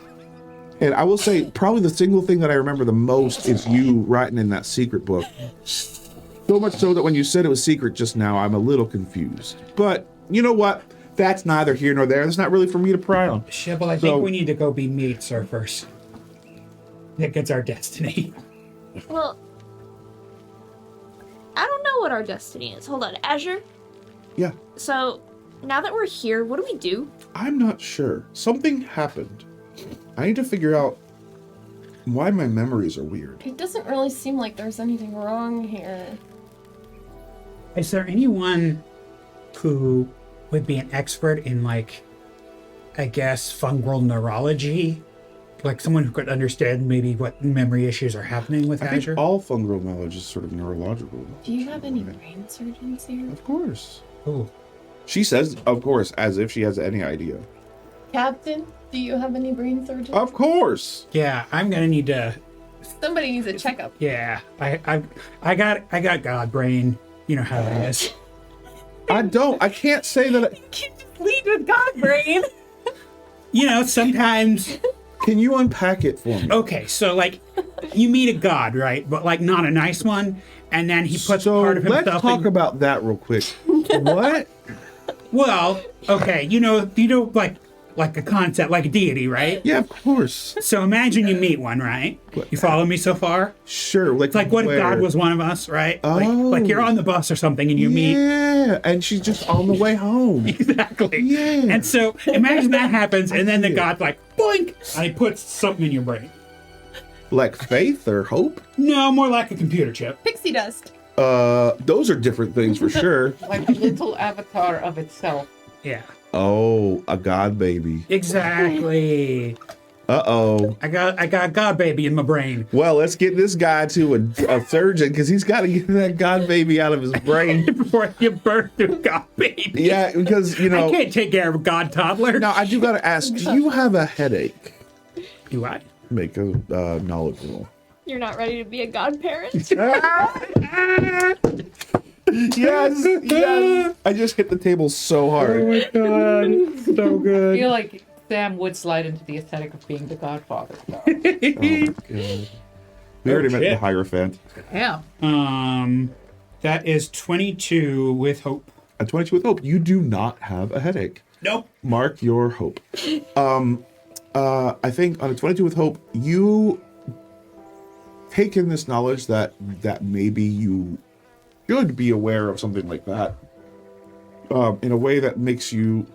And I will say, probably the single thing that I remember the most is you writing in that secret book. So much so that when you said it was secret just now, I'm a little confused. But you know what? That's neither here nor there. That's not really for me to pry on. Shibble, I So- think we need to go be meat surfers. That gets our destiny. Well, I don't know what our destiny is. Hold on, Azure. Yeah, So now that we're here, what do we do? I'm not sure. Something happened. I need to figure out why my memories are weird. It doesn't really seem like there's anything wrong here. Is there anyone who would be an expert in, like, I guess, fungal neurology? Like someone who could understand maybe what memory issues are happening with I Azure? think all fungal knowledge is sort of neurological. Do you have any brain surgeons here? Of course. Ooh. She says, of course, as if she has any idea. Captain, do you have any brain surgeons? Of course. Yeah, I'm gonna need to. Somebody needs a checkup. Yeah, I got God brain. You know how it is. I can't say that. Lead with God brain. You know, sometimes. Can you unpack it for me? Okay, so like, you meet a god, right? But like, not a nice one, and then he puts So part of let's himself. talk about that real quick. What? Well, okay, you know, like a concept, like a deity, right? Yeah, of course. So imagine you meet one, right? You follow me so far? Sure. It's like what if where? God was one of us, right? Oh. Like you're on the bus or something and you meet. Yeah, and she's just on the way home. Exactly. Yeah. And so imagine that happens, and then the God's like, boink, and he puts something in your brain. Like faith or hope? No, more like a computer chip. Pixie dust. Those are different things for sure. Like a little avatar of itself. Yeah. Oh, a god baby. Exactly. Uh-oh. I got God baby in my brain. Well, let's get this guy to a surgeon because he's got to get that god baby out of his brain. Before I give birth to a God baby. Yeah, because, you I know. can't take care of a God toddler. Now, I do got to ask, do you have a headache? Do I? Make a knowledge roll. You're not ready to be a godparent? Yes. I just hit the table so hard. my God. So I good. feel like Sam would slide into the aesthetic of being the godfather. Oh my god. We already met the shit. Hierophant. Yeah. That is 22 with hope. At 22 with hope, you do not have a headache. Nope. Mark your hope. I think on a 22 with hope, you take in this knowledge that maybe you should be aware of something like that in a way that makes you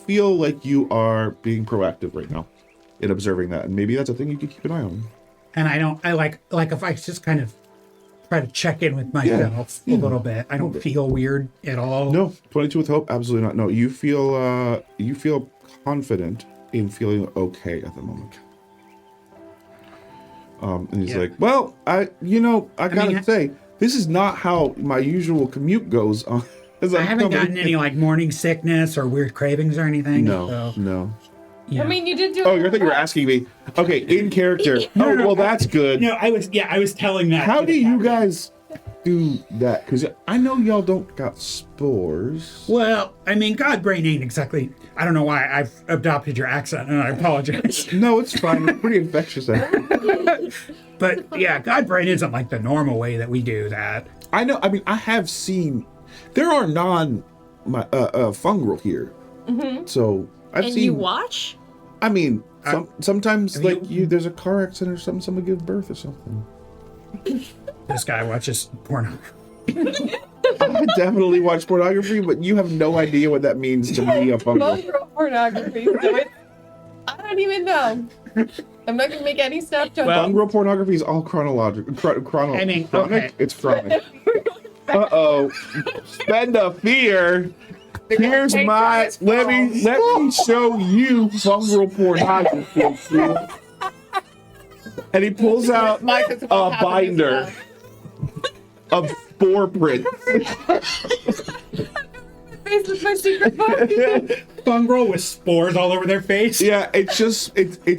feel like you are being proactive right now in observing that. And maybe that's a thing you could keep an eye on. And I like if I just kind of try to check in with myself a little bit. I don't feel weird at all. No, 22 with hope, absolutely not. No, you feel confident in feeling okay at the moment. And he's like, well, I gotta say, this is not how my usual commute goes on. As I I'm haven't coming gotten any like morning sickness or weird cravings or anything. No, so, no. yeah. I mean, you did do. Oh, you're thinking you're asking me. Okay, in character. Oh, well, that's good. No, I was telling that. How to do the you captain. guys do that? Because I know y'all don't got spores. Well, I mean, Godbrain ain't exactly. I don't know why I've adopted your accent, and I apologize. No, it's fine. It's pretty infectious. But yeah, Godbrain isn't like the normal way that we do that. I know. I mean, I have seen there are fungril here, so I've And seen. you watch? I mean, sometimes have like you- there's a car accident or something. Someone gives birth or something. This guy watches porno. I definitely watch pornography, but you have no idea what that means to me. A fungril. Fungril pornography. So I don't even know. I'm not gonna make any Snapchat. Well- Fungril pornography is all chronological. I mean, chronic. okay. It's chronic. Uh-oh. Spend a fear. Here's take my his let me show you fungril pornography. And he pulls out Mike is a about half of his binder life. of spore prints. Face with my secret book. Fungril with spores all over their face. Yeah, it's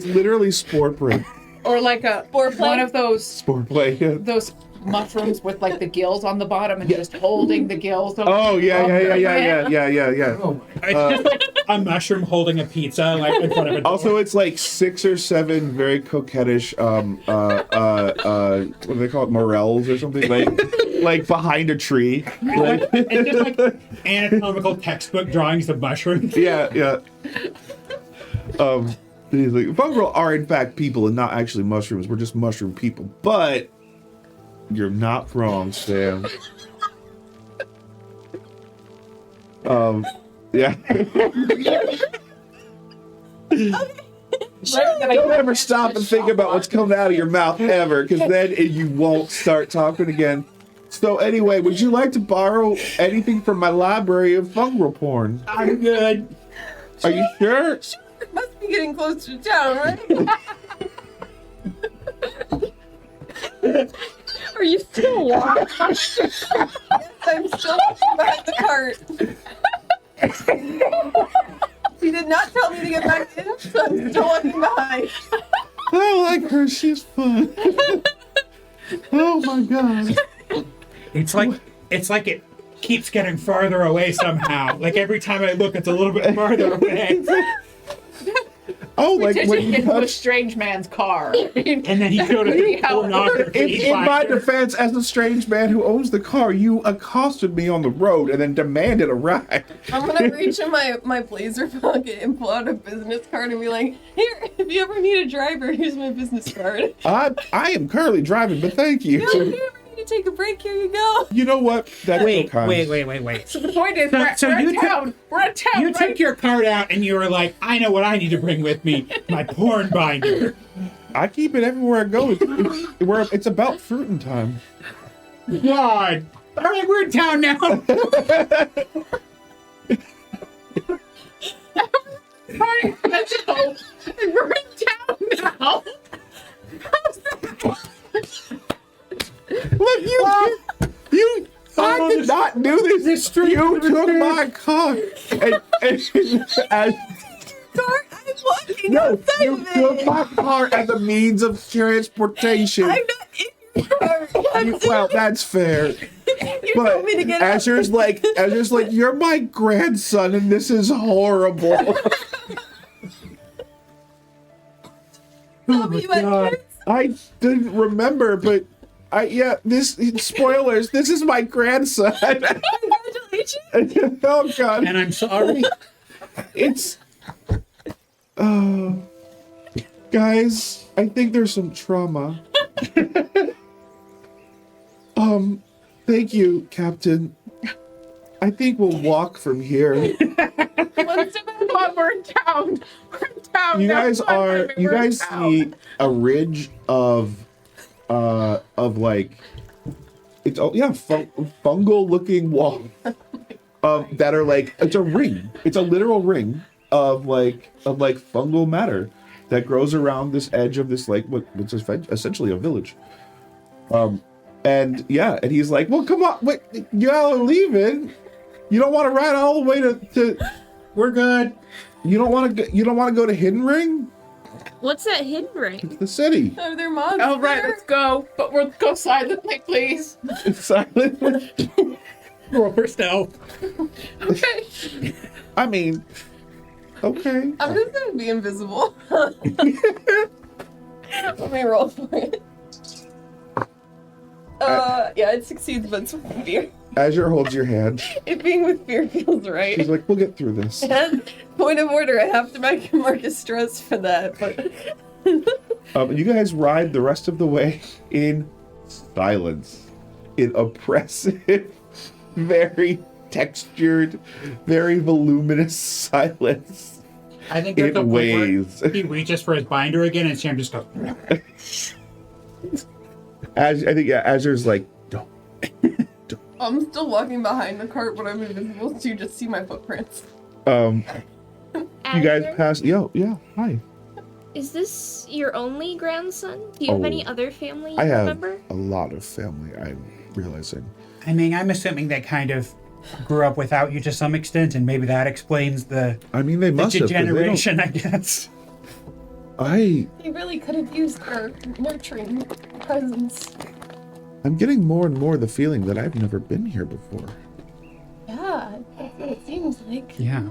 literally spore print. Or like Foreplay? one of those Spore play. those mushrooms with like the gills on the bottom and just holding the gills. Oh yeah. It's just like a mushroom holding a pizza, like in front of a door. Also, it's like 6 or 7 very coquettish, what do they call it, morels or something, like behind a tree. Like, it's just like anatomical textbook drawings of mushrooms. yeah. He's like, fungril are in fact people and not actually mushrooms. We're just mushroom people. But you're not wrong, Sam. Yeah. Don't ever stop and think about what's coming out of your mouth ever, because then you won't start talking again. So anyway, would you like to borrow anything from my library of fungril porn? I'm good. Are you sure? Must be getting close to town, right? Are you still walking? I'm still behind the cart. She did not tell me to get back in, so I'm still walking behind. I like her. She's fun. Oh my god. It's like it keeps getting farther away somehow. Like every time I look, it's a little bit farther away. Oh, like Did when you you get into a touch. strange man's car? And then he showed us the pornography. In my binder. defense, as a strange man who owns the car, you accosted me on the road and then demanded a ride. I'm gonna reach in my blazer pocket and pull out a business card and be like, here, if you ever need a driver, here's my business card. I am currently driving, but thank you. If you ever need to take a break, here you go. You know what? That's Wait. so kind. So The point is, So we're you in town. We're in town. you right? took your card out and you were like, I know what I need to bring with me. My porn binder. I keep it everywhere I go. It's about fruiting time. God. All right, we're in town now. Sorry, let's go. And we're in town now. Look, I did not do this. You took my car. And I'm walking no, outside you of took it. my car as a means of transportation. I'm not in your car. Well, that's fair. You But told me to get out. Azur's like, you're my grandson, and this is horrible. Tell me you had God. kids. I didn't remember, but spoilers. This is my grandson. Congratulations. Oh God, And I'm sorry. it's. Guys, I think there's some trauma. Thank you, Captain. I think we'll walk from here. We're in town. We're in town. You now. guys We're in town. see a ridge of like, it's fungal looking wall that are like, it's a ring. It's a literal ring of fungal matter that grows around this edge of this what's essentially a village. And he's like, well, come on, wait, y'all are leaving. You don't want to ride all the way to We're good. you don't want to go to Hiddenring? What's that hidden ring? The city. Are there mobs All right, there? let's go. But we'll go silently, please. It's silent. Roll for stealth. Okay. I mean, okay. I'm just gonna be invisible. Let me roll for it. Yeah, it succeeds, but it's with fear. Azure holds your hand. It being with fear feels right. She's like, we'll get through this. Point of order, I have to make a Marcus stress for that, but You guys ride the rest of the way in silence, in oppressive, very textured, very voluminous silence. I think there's It a point where weighs. he reaches for his binder again, and Sam just goes. Azure's like, don't. I'm still walking behind the cart, but I'm invisible, so you just see my footprints. You guys Azure, pass. Yeah, hi. Is this your only grandson? Do you have Oh, any other family you I have remember? a lot of family, I'm realizing. I mean, I'm assuming they kind of grew up without you to some extent, and maybe that explains the I mean, they must have. 'Cause degeneration, I guess. He He really could have used her nurturing presence. I'm getting more and more the feeling that I've never been here before. Yeah, that's what it seems like. Yeah.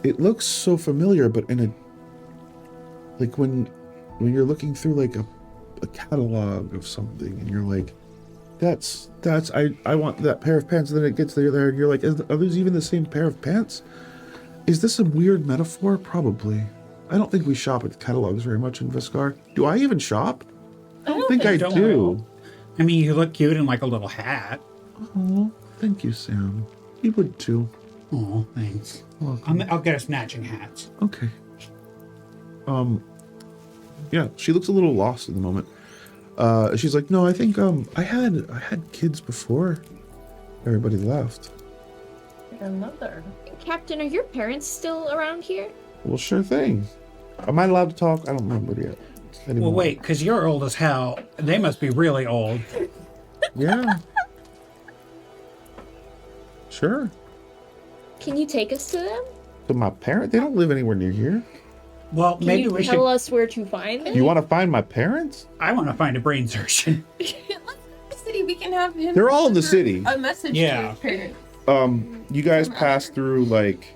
It looks so familiar, but in a, like when you're looking through like a catalog of something, and you're like, that's I want that pair of pants, and then it gets there, and you're like, are those even the same pair of pants? Is this a weird metaphor? Probably. I don't think we shop at catalogs very much in Vescarre. Do I even shop? I don't think I so. do. I mean, you look cute in like a little hat. Oh, thank you, Sam. You would too. Oh, thanks. Welcome. I'll get us matching hats. Okay. Yeah, she looks a little lost in the moment. She's like, no, I think I had kids before everybody left. Another. Captain, are your parents still around here? Well, sure thing. Am I allowed to talk? I don't remember yet. Anymore. Well, wait, because you're old as hell. They must be really old. Yeah. Sure. Can you take us to them? But my parents, they don't live anywhere near here. Well, Can maybe you we should. tell us where to find them? You want to find my parents? I want to find a brain surgeon. Let's go to the city. We can have him. They're all in the deliver city. A message Yeah. to his parents. You guys pass through like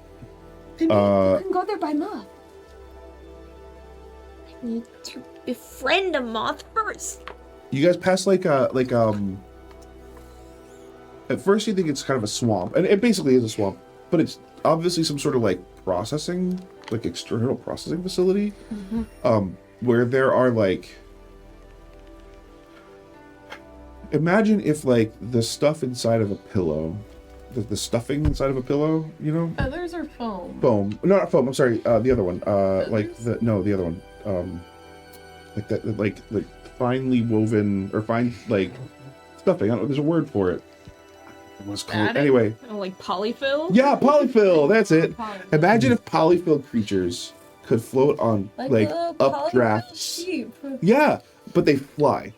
Then we can go there by mob. I need to befriend a moth first. you guys pass like at first you think it's kind of a swamp, and it basically is a swamp, but it's obviously some sort of like processing, like external processing facility, where there are like, imagine if like the stuff inside of a pillow, the stuffing inside of a pillow, you know, Others are foam. foam, no, not foam, I'm sorry, the other one, like the other one, like that, like finely woven or fine like stuffing. I don't know. There's a word for it. What's called Static? anyway? Oh, like polyfill? Yeah, polyfill. That's it. Polyfill. Imagine if polyfill creatures could float on like little polyfill updrafts. sheep. Yeah, but they fly,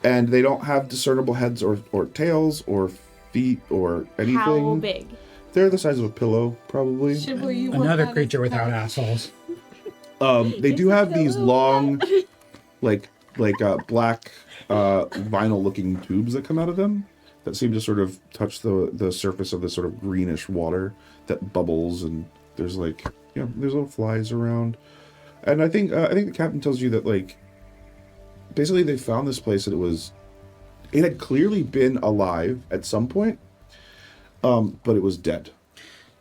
and they don't have discernible heads or tails or feet or anything. How big? They're the size of a pillow, probably. Shibuya, you want Another that creature as a without pet? assholes. They do It's a have these pillow. long, like black vinyl-looking tubes that come out of them that seem to sort of touch the surface of this sort of greenish water that bubbles, and there's like there's little flies around. And I think the captain tells you that like basically they found this place and it had clearly been alive at some point, but it was dead.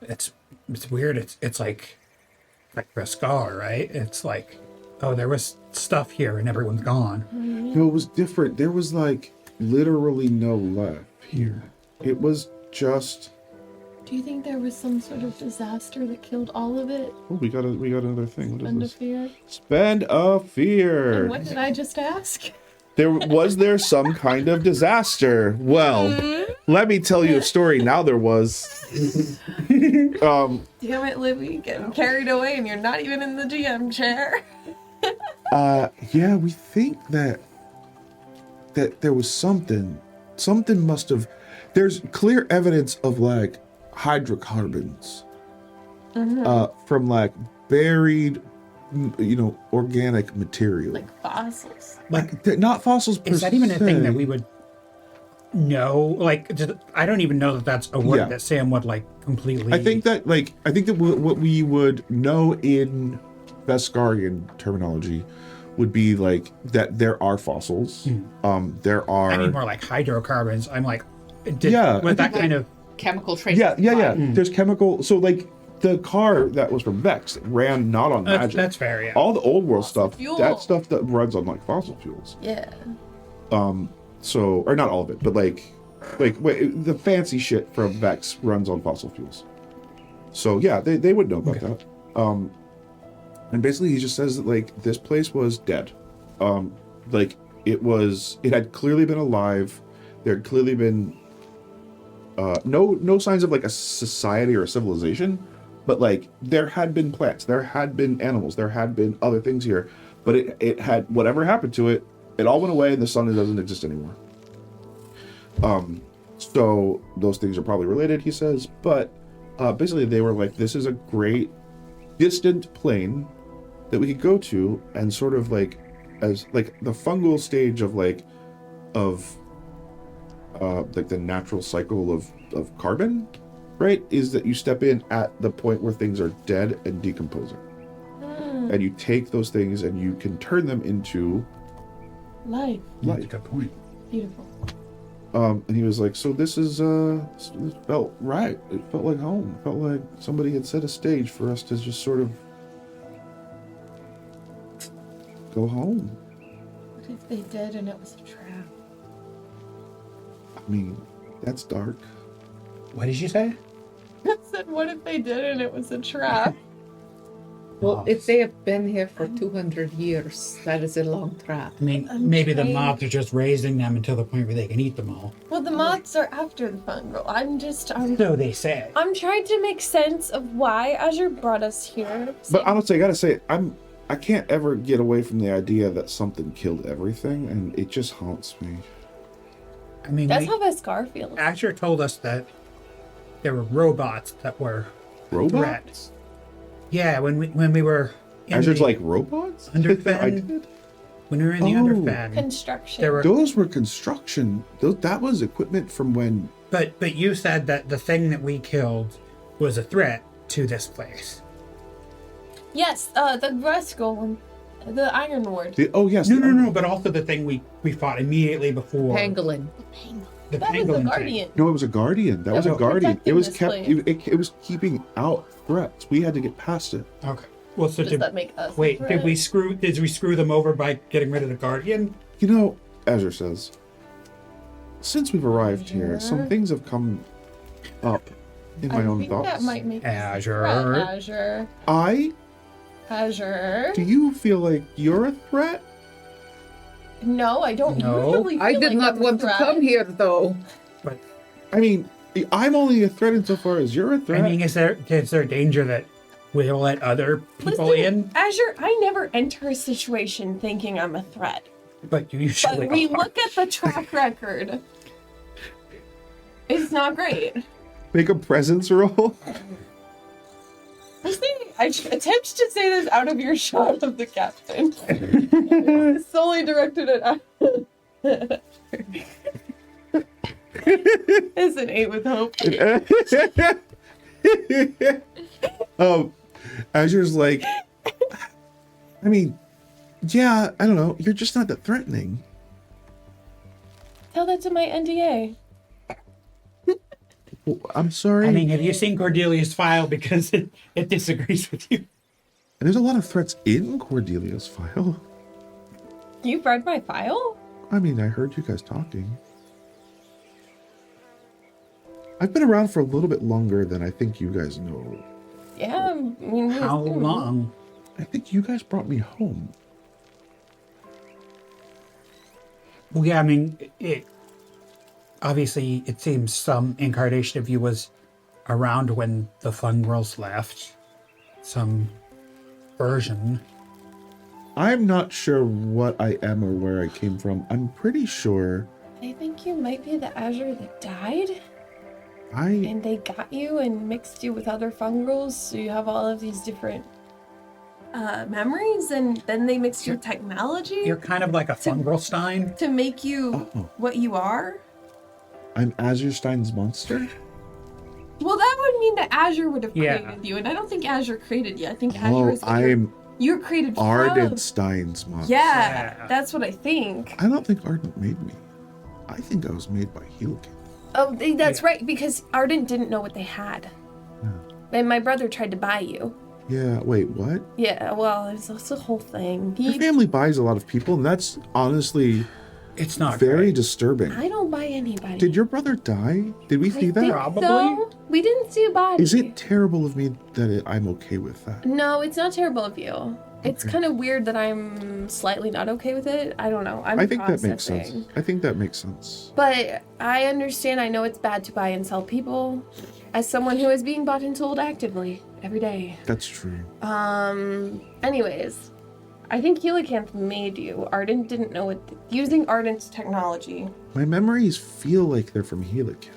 It's weird. It's like Vescarre, right? It's like, oh, there was stuff here and everyone's gone. No, it was different. There was like literally no life here. It was just. Do you think there was some sort of disaster that killed all of it? Oh, we got another thing. What is Spend a this? fear. Spend a fear. And what did I just ask? Was there some kind of disaster? Well, let me tell you a story. Now there was. Damn it, Libby, getting carried away and you're not even in the GM chair. Yeah, we think that there was something. Something must have. There's clear evidence of like hydrocarbons from like buried organic material. Like fossils. Like, They're not fossils. is that even a thing that we would know? Like, I don't even know that that's a word Yeah. that Sam would like completely. I think that what we would know in Vescarrian terminology would be like that there are fossils. There are. I mean, more like hydrocarbons. I'm like, Yeah, with I that think kind of. Chemical traces. Yeah. There's chemical. So like the car that was from Vex ran not on magic. That's fair, yeah. All the old world stuff. fuel. That stuff that runs on like fossil fuels. Yeah. So or not all of it, but like wait, the fancy shit from Vex runs on fossil fuels. So yeah, they would know about that. And basically he just says that like this place was dead. Like it had clearly been alive. There had clearly been no signs of like a society or a civilization, but like there had been plants, there had been animals, there had been other things here, but it had whatever happened to it, it all went away and the sun doesn't exist anymore. So those things are probably related, he says, but basically they were like, this is a great distant plane that we could go to and sort of like as like the fungal stage of like the natural cycle of carbon, right, is that you step in at the point where things are dead and decomposing. And you take those things and you can turn them into Life. That's a good point. Beautiful. And he was like, so this felt right. It felt like home. It felt like somebody had set a stage for us to just sort of go home. What if they did and it was a trap? I mean, that's dark. What did you say? I said, what if they did and it was a trap? Well, if they have been here for 200 years, that is a long trap. I mean, I'm maybe the trying- moths are just raising them until the point where they can eat them all. Well, the moths are after the fungal. I'm So they say. I'm trying to make sense of why Azure brought us here. But honestly, I gotta say, I can't ever get away from the idea that something killed everything, and it just haunts me. I mean, That's how Vescarre feels. Asher told us that there were robots that were Robots? Yeah, when we were in Azure's the like robots? Underfed? I did. when we were in the Oh. underfed, Construction. there were. Those were construction. That was equipment from when. But you said that the thing that we killed was a threat to this place. Yes, the grass golem. The Iron Ward. Yes. No. But also the thing we fought immediately before. Pangolin. The That was pangolin the thing. Guardian. No, it was a guardian. That was a was guardian. It protecting was this kept. place. It was keeping out threats. We had to get past it. Okay. Well, so Does that make us a wait? threat? Did we screw them over by getting rid of the guardian? You know, Azure says, since we've arrived here, some things have come up in my I own think thoughts. that might make us a Azure. threat, Azure. Azure. Do you feel like you're a threat? No, I don't No. really feel I did like not I'm a want to threat. come here, though. But I mean, I'm only a threat insofar as you're a threat. I mean, is there danger that we'll let other people Listen, in? Azure, I never enter a situation thinking I'm a threat. But you usually But we are. look at the track record. It's not great. Make a presence roll. I attempt to say this out of your shot of the captain. Solely directed at. It's an 8 with hope. Azure's like, I mean, yeah, I don't know. You're just not that threatening. Tell that to my NDA. Well, I'm sorry. I mean, have you seen Cordelia's file? Because it disagrees with you. And there's a lot of threats in Cordelia's file. You've read my file? I mean, I heard you guys talking. I've been around for a little bit longer than I think you guys know. Yeah, I mean, How long? I think you guys brought me home. Well, yeah, I mean, obviously, it seems some incarnation of you was around when the Fungrils left. Some version. I'm not sure what I am or where I came from. I'm pretty sure I think you might be the Azure that died, I... and they got you and mixed you with other fungrils, so you have all of these different memories, and then they mixed your technology You're kind of like a Fungril Stein. to make you what you are. I'm Azure Stein's monster? Well, that would mean that Azure would have Yeah. created you, and I don't think Azure created you. I think Azure is what I'm you're created from. Ardent Stein's monster. Yeah, Yeah. that's what I think. I don't think Ardent made me. I think I was made by Helican. Oh, that's right, because Ardent didn't know what they had. And my brother tried to buy you. Yeah, wait, what? Yeah, well, it's a whole thing. Your family buys a lot of people, and that's honestly It's not very great. disturbing. I don't buy anybody. Did your brother die? Did we see that? think Probably. so. We didn't see a body. Is it terrible of me that I'm okay with that? No, it's not terrible of you. It's kind of weird that I'm slightly not okay with it. I don't know. I think that makes sense. processing. I think that makes sense. But I understand. I know it's bad to buy and sell people. As someone who is being bought and sold actively every day. That's true. Anyways, I think Helicanth made you. Ardent didn't know it. Using Ardent's technology. My memories feel like they're from Helican.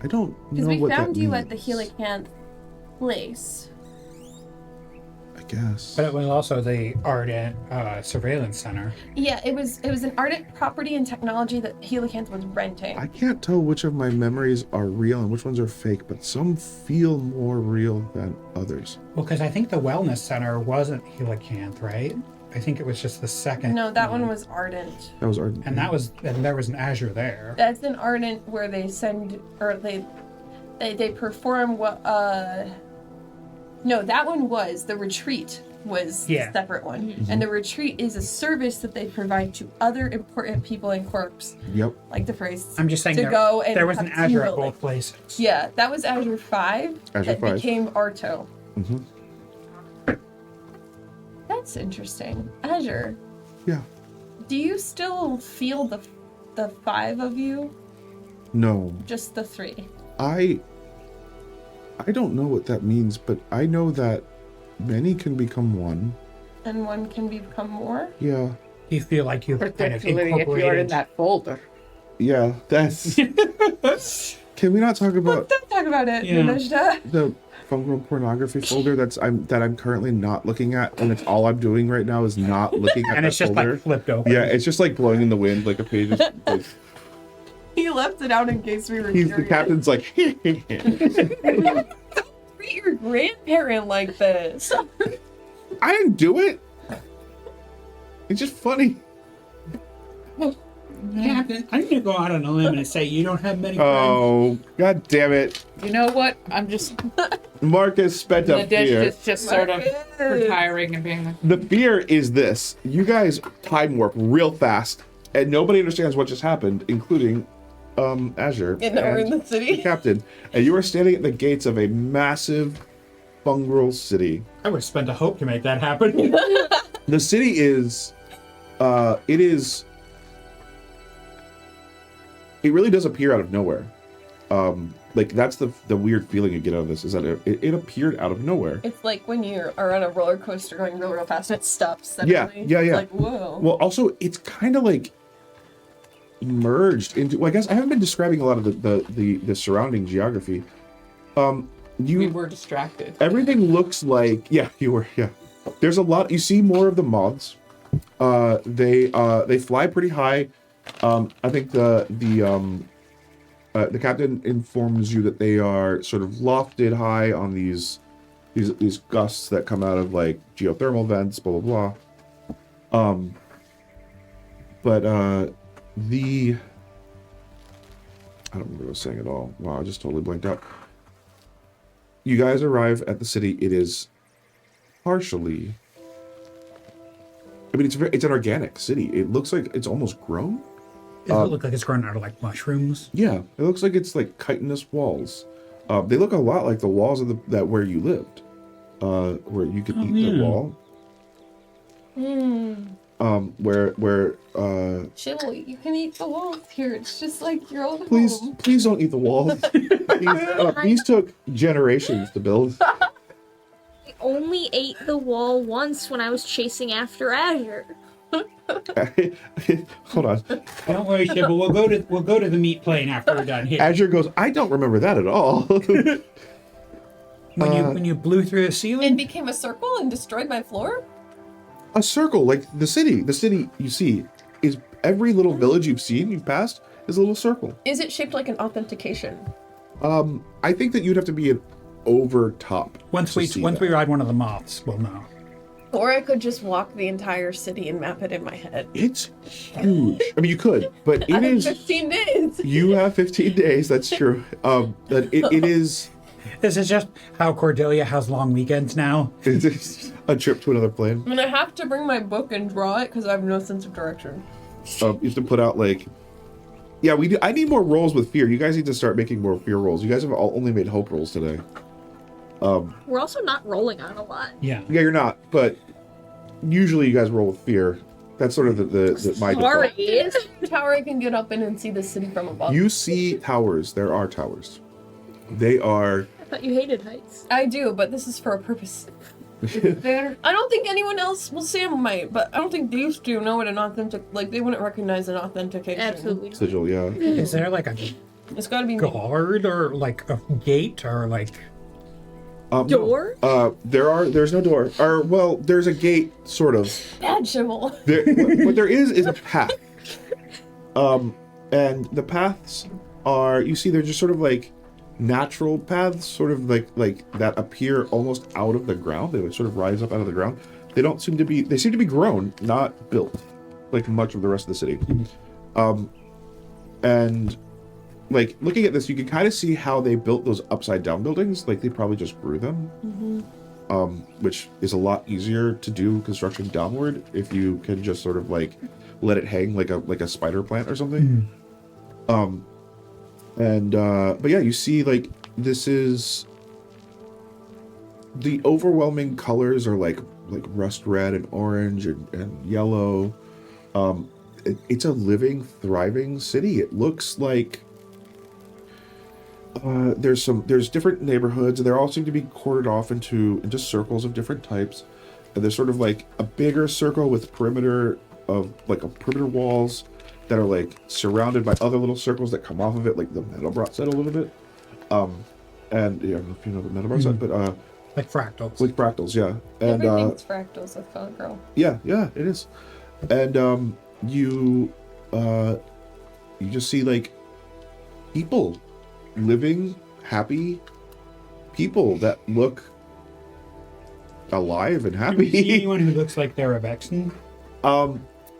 I don't Because know we what found that you means. at the Helicanth place. I guess. But it was also the Ardent Surveillance Center. Yeah, it was an Ardent property and technology that Helicanth was renting. I can't tell which of my memories are real and which ones are fake, but some feel more real than others. Well, because I think the Wellness Center wasn't Helicanth, right? I think it was just the second. No, that one was Ardent. That was Ardent. And there was an Azure there. That's an Ardent where they send or they perform what no, that one was the retreat was the Yeah. separate one. And the retreat is a service that they provide to other important people in Corps, Yep. like the phrase. I'm just saying to go and there was have an team Azure at building. both places. Yeah, that was Azure 5 Azure that 5. became Arto. Mm-hmm. That's interesting. Azure, Yeah. do you still feel the 5 of you? No. Just the 3? I don't know what that means, but I know that many can become one. And one can become more? Yeah. Do you feel like you've kind of Particularly if you're in incorporated? that folder. Yeah, that's... Can we not talk about Don't talk about it, Yeah. Nadezhda. the fungal pornography folder that I'm currently not looking at, and it's all I'm doing right now is not looking at And that it's just folder. like flipped open. Yeah, it's just like blowing in the wind, like a page is like, He left it out in case we were he's the curious. captain's like Treat your grandparent like this. I didn't do it. It's just funny. Captain, I'm going to go out on a limb and say you don't have many friends. Oh, god damn it. You know what? I'm just Marcus spent a fear. Nadesh just sort of retiring and being like, The fear is this. You guys time warp real fast, and nobody understands what just happened, including Azure. And now we're in the city. Captain. And you are standing at the gates of a massive fungal city. I would have spent a hope to make that happen. The city is it really does appear out of nowhere. Like that's the weird feeling you get out of this is that it appeared out of nowhere. It's like when you are on a roller coaster going real, real fast and it stops Yeah, suddenly. yeah, yeah. It's like, whoa. Well, also it's kind of like merged into. Well, I guess I haven't been describing a lot of the surrounding geography. we were distracted. Everything looks like you were. There's a lot. You see more of the moths. They fly pretty high. I think the captain informs you that they are sort of lofted high on these gusts that come out of like geothermal vents, blah blah blah. But I don't remember what I was saying at all. Wow, I just totally blanked out. You guys arrive at the city. It is partially. I mean, it's an organic city. It looks like it's almost grown. Does it look like it's grown out of like mushrooms? Yeah, it looks like it's like chitinous walls. They look a lot like the walls of that where you lived, where you could eat the wall. Where Chill, you can eat the walls here. It's just like your old please home. don't eat the walls. These took generations to build. I only ate the wall once when I was chasing after Azure. Hold on. Don't worry, Shibble. We'll go to the meat plane after we're done here. Azure goes, I don't remember that at all. When you blew through the And ceiling? became a circle and destroyed my floor? A circle, like the city you see is every little village you've passed is a little circle. Is it shaped like an authentication? I think that you'd have to be an over top. Once to we see once that. we ride one of the moths, we'll know. Or I could just walk the entire city and map it in my head. It's huge. I mean, you could, but I it have is. 15 days. You have 15 days. That's true. That it is. This is just how Cordelia has long weekends now. It's a trip to another plane. I'm gonna have to bring my book and draw it because I have no sense of direction. You have to put out like. Yeah, we do. I need more rolls with fear. You guys need to start making more fear rolls. You guys have only made hope rolls today. We're also not rolling on a lot. Yeah. Yeah, you're not. But usually you guys roll with fear. That's sort of the my default. Is there a tower I can get up in and see the city from above? You see towers. There are towers. They are. I thought you hated heights. I do, but this is for a purpose. I don't think anyone else, well, Sam might, but I don't think these two know what an authentic, like, they wouldn't recognize an authentication. Absolutely. Sigil, yeah. Is there like a It's gotta be me. guard or like a gate or like Door? There's no door. Or, well, there's a gate, sort of. Bad Shivel. There, what there is a path. And the paths are, you see, they're just sort of like natural paths, sort of like that appear almost out of the ground. They would sort of rise up out of the ground. They don't seem to be, they seem to be grown, not built, like much of the rest of the city. And like looking at this, you can kind of see how they built those upside down buildings. Like they probably just grew them, which is a lot easier to do construction downward if you can just sort of like let it hang like a spider plant or something. But yeah, you see like this is the overwhelming colors are like rust red and orange and yellow. It's a living, thriving city. It looks like there's different neighborhoods, and they all seem to be quartered off into circles of different types. And there's sort of like a bigger circle with perimeter walls that are like surrounded by other little circles that come off of it, like the Metalbrot set a little bit. And yeah, I don't know if you know the Metalbrot set, but like fractals. like fractals, yeah. And Everything's fractals with Fungril. yeah, it is. And you just see like people, living, happy people that look alive and Do you see happy. anyone who looks like they're a Vexen?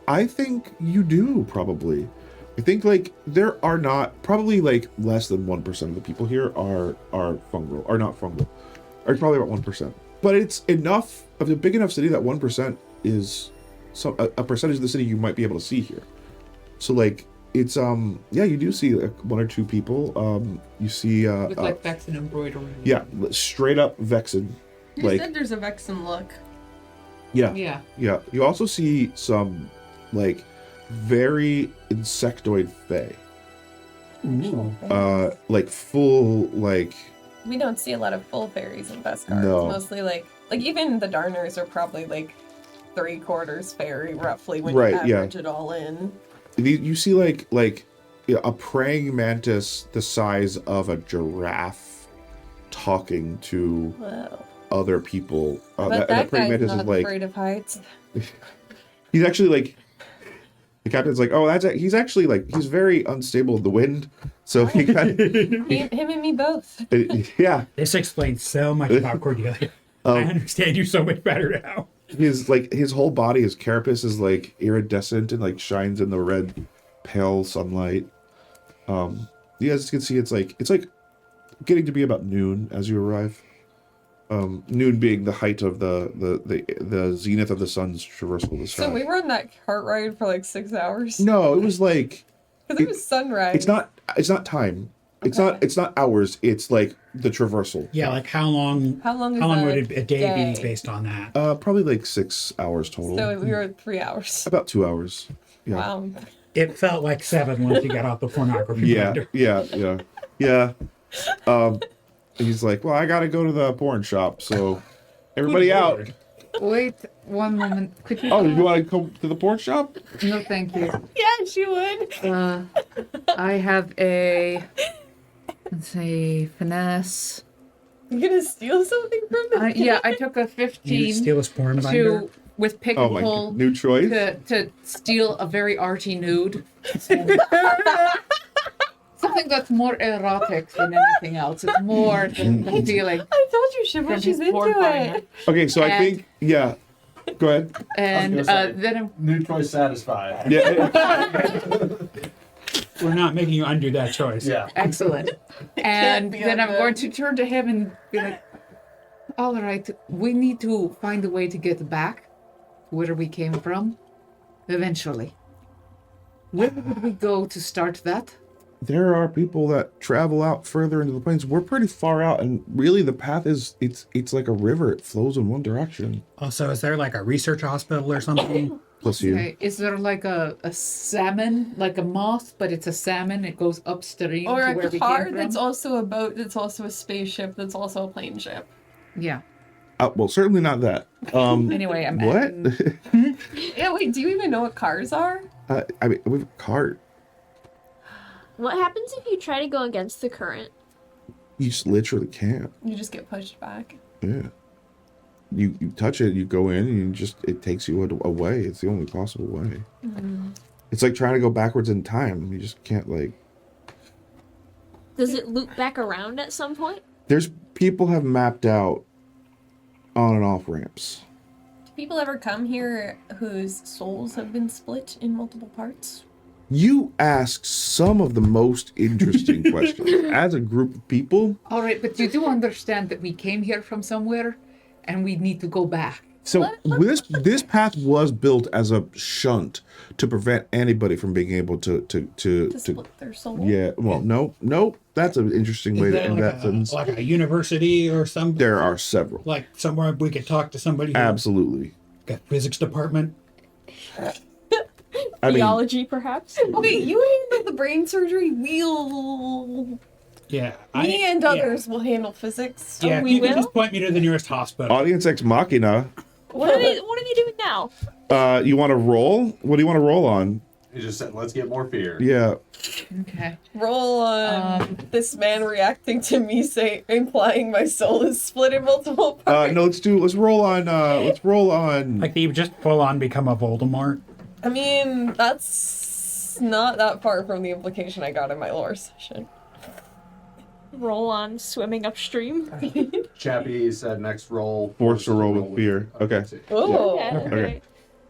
I think you do, probably. I think like there are not, probably like less than 1% of the people here are fungal, are not fungal. Or probably about 1%. But it's enough of a big enough city that 1% is a percentage of the city you might be able to see here. So like it's yeah, you do see like one or two people. You see With like Vexen embroidery. yeah, straight up Vexen. You Like said there's a Vexen look. yeah. Yeah. You also see some like very insectoid fae. Ooh. Like full like We don't see a lot of full fairies in Vescarre. No. It's mostly like even the Darners are probably like 3/4 fairy roughly when Right, you yeah. average it all in. you see like a praying mantis the size of a giraffe talking to Wow. other people. But that praying guy's mantis not is like afraid of heights. he's actually like the captain's like, oh, he's actually like he's very unstable in the wind, so he kind of Him and me both. yeah. This explains so much about Cordelia. I understand you so much better now. His whole body, his carapace is like iridescent and like shines in the red pale sunlight. You guys can see it's like getting to be about noon as you arrive. Noon being the height of the zenith of the sun's traversal of the sky. So we were on that cart ride for like 6 hours. No, it was like Because it was sunrise. it's not time. It's not hours. It's like the traversal. Yeah, like how long would a day be based on that? Probably like 6 hours total. So we were 3 hours. About 2 hours. Yeah. Wow. It felt like 7 once you got off the pornography blender. Yeah. He's like, well, I gotta go to the porn shop, so everybody out. Wait one moment. Could you? Oh, you want to come to the porn shop? No, thank you. Yeah, she would. I have a, let's see, finesse, You gonna steal something from them? Yeah, I took a You 15 steal a sporn binder. with pick Oh and my pull god. New choice? to steal a very arty nude. Something that's more erotic than anything else. It's more the feeling. I told you, Shiva, From she's his into porn binder. it. Okay, so I And- think, yeah. Go ahead. And gonna say- then I'm New choice satisfied. Yeah. We're not making you undo that choice. Yeah. excellent. And be then I'm undone. going to turn to him and be like, all right, we need to find a way to get back to where we came from eventually. Where would we go to start that? There are people that travel out further into the plains. We're pretty far out, and really the path is it's like a river. It flows in one direction. Also, is there like a research hospital or something? Plus you. Okay, is there like a salmon, like a moth, but it's a salmon? It goes upstream Or to a where we car came that's from? also a boat, that's also a spaceship, that's also a plane ship. Yeah. Well, certainly not that. Anyway, I'm What? Yeah, wait, do you even know what cars are? I mean, we have a cart. What happens if you try to go against the current? You just literally can't. You just get pushed back. Yeah. You touch it, you go in, and you just it takes you away. It's the only possible way. It's like trying to go backwards in time. You just can't like. Does it loop back around at some point? There's people have mapped out on and off ramps. Do people ever come here whose souls have been split in multiple parts? You ask some of the most interesting questions as a group of people. all right, but you do understand that we came here from somewhere and we need to go back. So this path was built as a shunt to prevent anybody from being able to To split their soul? yeah. Well, no, that's an interesting way Is to there end like that sentence. like a university or some There are several. like somewhere we could talk to somebody who Absolutely. got physics department? I mean, Theology, perhaps? Wait, you handle the brain surgery? We'll... Yeah. Me and others will handle physics. Yeah, we you can will? just point me to the nearest hospital. audience ex machina. What are they doing now? You want to roll? What do you want to roll on? He just said, let's get more fear. Yeah. Okay. Roll on this man reacting to me implying my soul is split in multiple parts. No, let's roll on. Like you just full on become a Voldemort. I mean, that's not that far from the implication I got in my lore session. Roll on swimming upstream. Chappie said next roll. Force to roll with fear. Okay. Oh, Okay. Okay.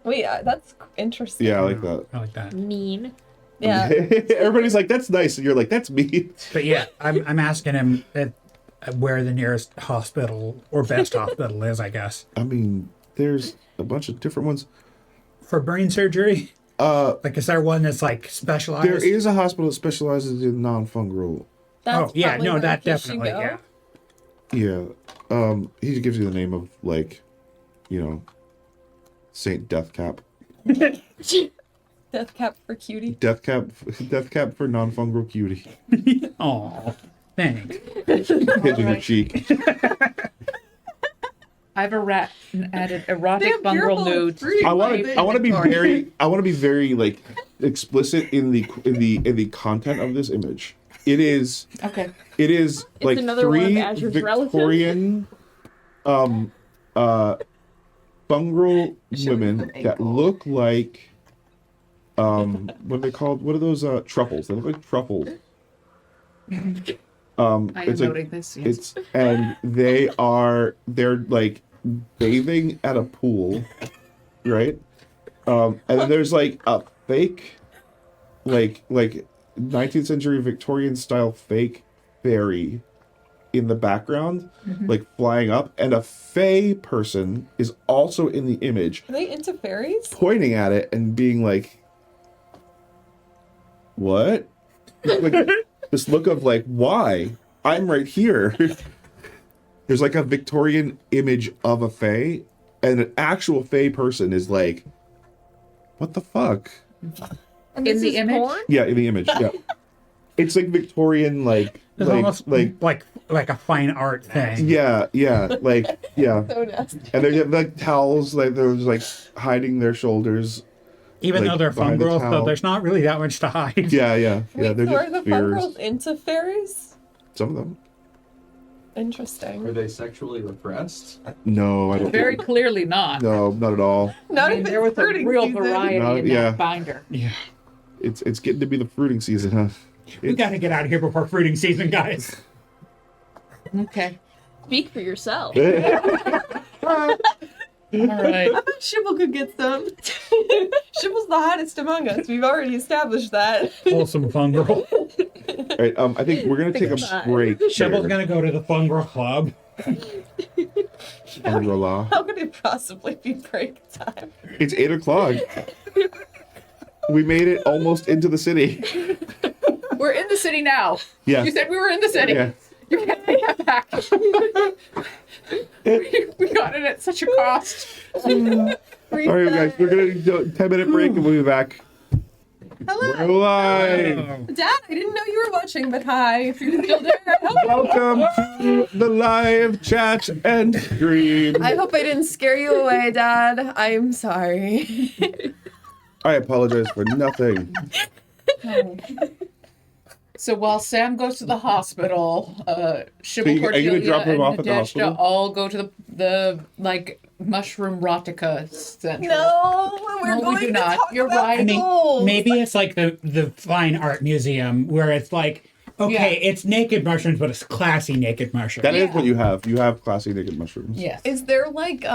wait, that's interesting. Yeah, I like that. I like that. Mean. Yeah. Everybody's like, that's nice. And you're like, that's me. But yeah, I'm asking him where the nearest hospital or best hospital is, I guess. I mean, there's a bunch of different ones. For brain surgery? Like, is there one that's like specialized? There is a hospital that specializes in non-fungal. That's Oh, yeah, probably no, where that he should definitely, go. yeah. Yeah. He gives you the name of, like, you know, Saint Deathcap. Death cap for cutie. Deathcap for non-fungal cutie. Oh, thanks. Hitting your cheek. I've added erotic Damn, you're Fungril full of nudes. fruit. I want to be very like explicit in the content of this image. It is Okay. like another one of 3 Azur's Victorian Fungril women that look like what are they called? What are those truffles? They look like truffles. I am It's like noting this. Yes. it's and they're like bathing at a pool, right? And then there's like a fake, like 19th century Victorian style fake fairy in the background, like flying up, and a fae person is also in the image, Are they into fairies? pointing at it and being like, "What?" Like this look of like, "Why? I'm right here." There's like a Victorian image of a fae, and an actual fae person is like, "What the fuck?" And In this the is image? porn? Yeah, in the image. Yeah, it's like Victorian, like It's almost like like a fine art thing. yeah, like yeah. So nasty. And they have like towels, like they're just like hiding their shoulders. Even like, though they're behind the fungal, so towel. there's not really that much to hide. Yeah. Wait, They're so are just the spheres. Fungrils into fairies? Some of them. Interesting. Are they sexually repressed? No, I don't. Very clearly not. No, not at all. Not I mean, if there was it's a fruiting real season. variety No, in yeah. that binder. Yeah. It's getting to be the fruiting season, huh? We got to get out of here before fruiting season, guys. Okay. Speak for yourself. All right. I thought Shibble could get some. Shibble's the hottest among us. We've already established that. Wholesome Fungril. All right, I think we're gonna take a break. Shibble's going to go to the Fungril Club. Fungril. How could it possibly be break time? It's 8:00. We made it almost into the city. We're in the city now. Yeah. You said we were in the city. Yeah. You can't take that back. We got it at such a cost. All right, guys, we're gonna do a 10-minute break and we'll be back. We're Hello. live. Dad, I didn't know you were watching, but hi. If you're still there, Welcome to the live chat and stream. I hope I didn't scare you away, Dad. I'm sorry. I apologize for nothing. So while Sam goes to the hospital, Shibble, are you gonna Cordelia, drop him and off at the Nadezhda hospital? all go to the like mushroom Rotica central. No, we're No, we going do to not. talk You're about right. I mean, goals. maybe it's like the fine art museum where it's like, okay, it's naked mushrooms, but it's classy naked mushrooms. That is Yeah. what you have. You have classy naked mushrooms. Yes. Is there like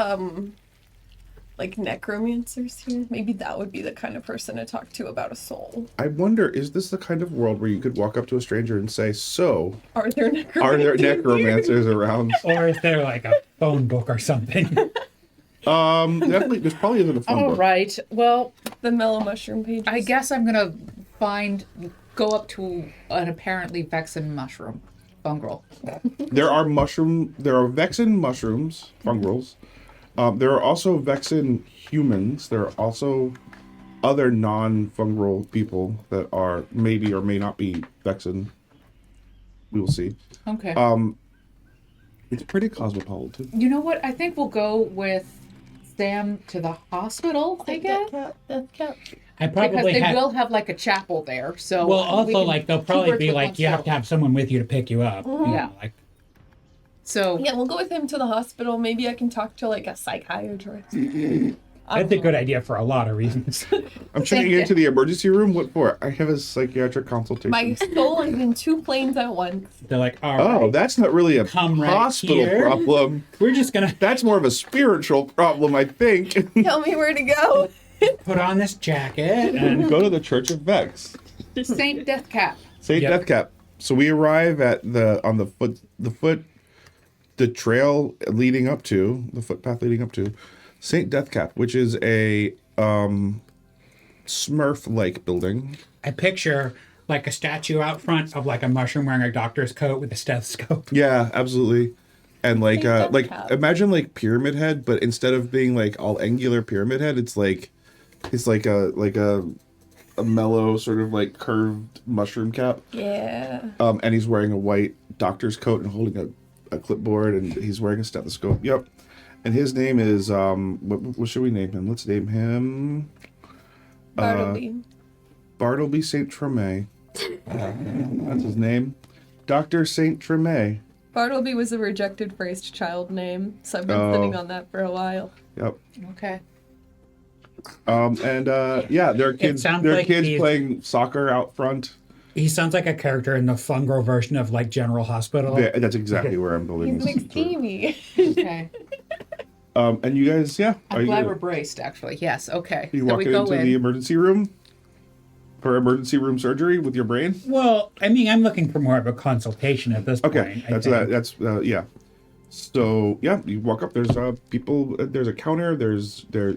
necromancers here? Maybe that would be the kind of person to talk to about a soul. I wonder, is this the kind of world where you could walk up to a stranger and say, "So, Are there necromancers? are there here? necromancers around?" Or is there like a phone book or something? Definitely. There's probably isn't a phone All book. right. Well, The mellow mushroom pages. I guess I'm gonna go up to an apparently Vexen mushroom, Fungril. There are Vexen mushrooms, fungrils. There are also Vexen humans. There are also other non-fungal people that are maybe or may not be Vexen. We will see. Okay. It's pretty cosmopolitan. You know what? I think we'll go with Sam to the hospital, I guess. Death cap. I Because probably they have. will have like a chapel there. So Well, we also can like they'll two probably birds be with like one you have stone. to have someone with you to pick you up. You know, Yeah. like So Yeah, we'll go with him to the hospital. Maybe I can talk to like a psychiatrist. that's a good idea for a lot of reasons. I'm checking you. into the emergency room. What for? I have a psychiatric consultation. My soul is in 2 planes at once. They're like, all Oh, right, that's not really a Come right hospital here. problem. we're just gonna That's more of a spiritual problem, I think. Tell me where to go. put on this jacket and Go to the Church of Vex. Saint Deathcap. Saint Yep. Deathcap. So we arrive at the trail leading up to the footpath leading up to Saint Deathcap, which is a Smurf-like building. I picture like a statue out front of like a mushroom wearing a doctor's coat with a stethoscope. Yeah, absolutely. And like Saint like Deathcap. imagine like Pyramid Head, but instead of being like all angular Pyramid Head, it's like a mellow sort of like curved mushroom cap. Yeah. And he's wearing a white doctor's coat and holding a clipboard, and he's wearing a stethoscope. Yep. And his name is what should we name him? Let's name him Bartleby. Bartleby Saint Treme. That's his name. Dr. Saint Treme. Bartleby was a rejected first child name, so I've been Oh. sitting on that for a while. Yep. Okay. Yeah, there are kids sounds like he's- playing soccer out front. He sounds like a character in the Fungril version of like General Hospital. Yeah, that's exactly where I'm building He's this. McSteamy. Okay. And you guys, yeah. I'm glad we're braced, actually. Yes. Okay. You So walk we go into in. the emergency room for emergency room surgery with your brain. Well, I mean, I'm looking for more of a consultation at this Okay, point. I that's think. that. That's yeah. So yeah, you walk up. There's people. There's a counter. There.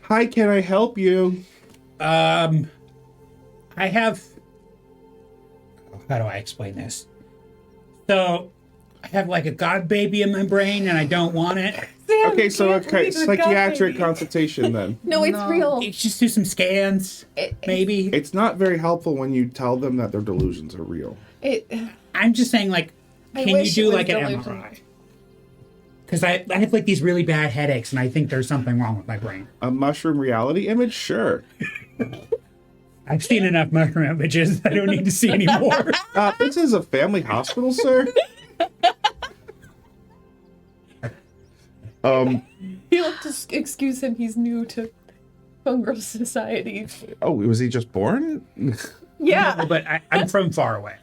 Hi, can I help you? I have. How do I explain this? So, I have like a god baby in my brain, and I don't want it. Sam, Okay, so can't okay, read the psychiatric guide. consultation then. No, it's real. Let's just do some scans, maybe. It's not very helpful when you tell them that their delusions are real. I'm just saying, like, I can you wish it do was like an delusion. MRI? Because I have like these really bad headaches, and I think there's something wrong with my brain. A mushroom reality image, sure. I've seen enough mushroom images. I don't need to see any more. This is a family hospital, sir. You'll have to excuse him. He's new to Fungril society. Oh, was he just born? Yeah. But I'm from far away.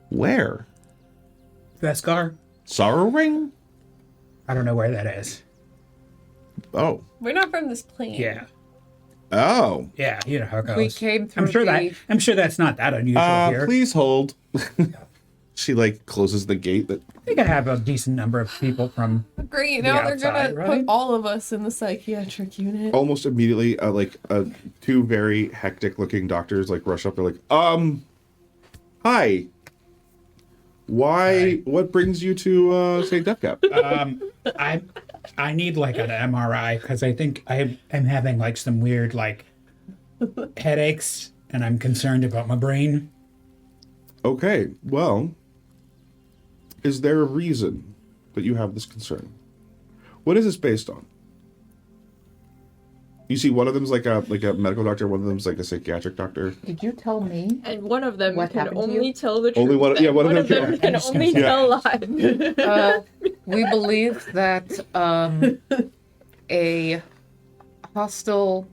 Where? Vescarre? Sorrow Ring? I don't know where that is. Oh. We're not from this plane. Yeah. Oh. Yeah, you know how it goes. We came through I'm sure that's not that unusual here. Please hold. She like closes the gate that I think I have a decent number of people from Great. The Now they're outside, gonna right? put all of us in the psychiatric unit. almost immediately two very hectic looking doctors like rush up. They're like, hi. Why? Hi. What brings you to St. Death Cap? I need like an MRI because I think I'm having like some weird like headaches and I'm concerned about my brain. Okay, well, is there a reason that you have this concern? What is this based on? You see, one of them's like a medical doctor, one of them's like a psychiatric doctor. Did you tell me? And one of them What can happened to only you? tell the truth. Only one- yeah, and one of one them of them can- can only Yeah. tell lies. We believe that a hostile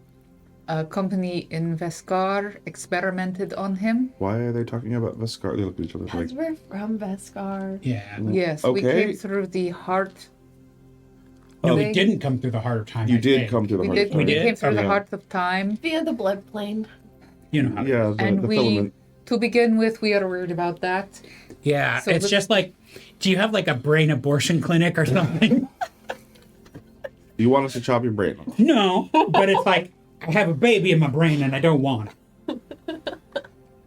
company in Vescar experimented on him. Why are they talking about Vescar? They look at each other like, Because we're from Vescar. Yeah. Yes, we Okay. came through the heart. No, we They- didn't come through the heart of time. you I did think. come to the We heart did. of We time. did? came through the Okay. heart of time, Via the blood plane. You know how it Yeah, is. and the we. filament. To begin with, we are worried about that. Yeah, So it's let's- just like, do you have like a brain abortion clinic or something? You want us to chop your brain off? No, but it's like I have a baby in my brain and I don't want it.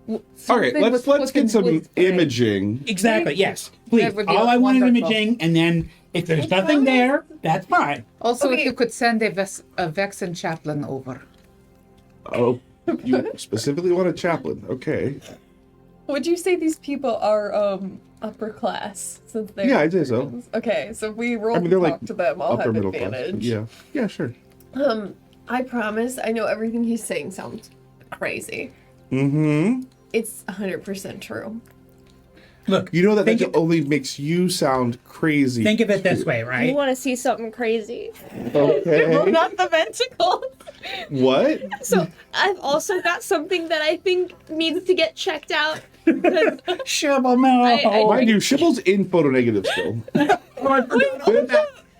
All right, Something let's was get put some in his brain. imaging. Exactly. Yes, please. That would be All I want is wonderful. imaging, and then if there's nothing there, that's fine. Also, Okay. if you could send a Vexen chaplain over. Oh, you specifically want a chaplain? Okay. Would you say these people are upper class since they're Yeah, I'd say so. Americans? Okay, so if we roll I mean, they're to like talk to them, I'll upper have middle class. advantage. Yeah, yeah, sure. I promise, I know everything he's saying sounds crazy. Mm-hmm. It's 100% true. Look, You know that think, that only makes you sound crazy. think of it this way, You right? want to see something crazy? Okay. Well, not the ventricle. What? So I've also got something that I think needs to get checked out. Because Sure, but no. I- Mind you, Shibble's in photo negative still.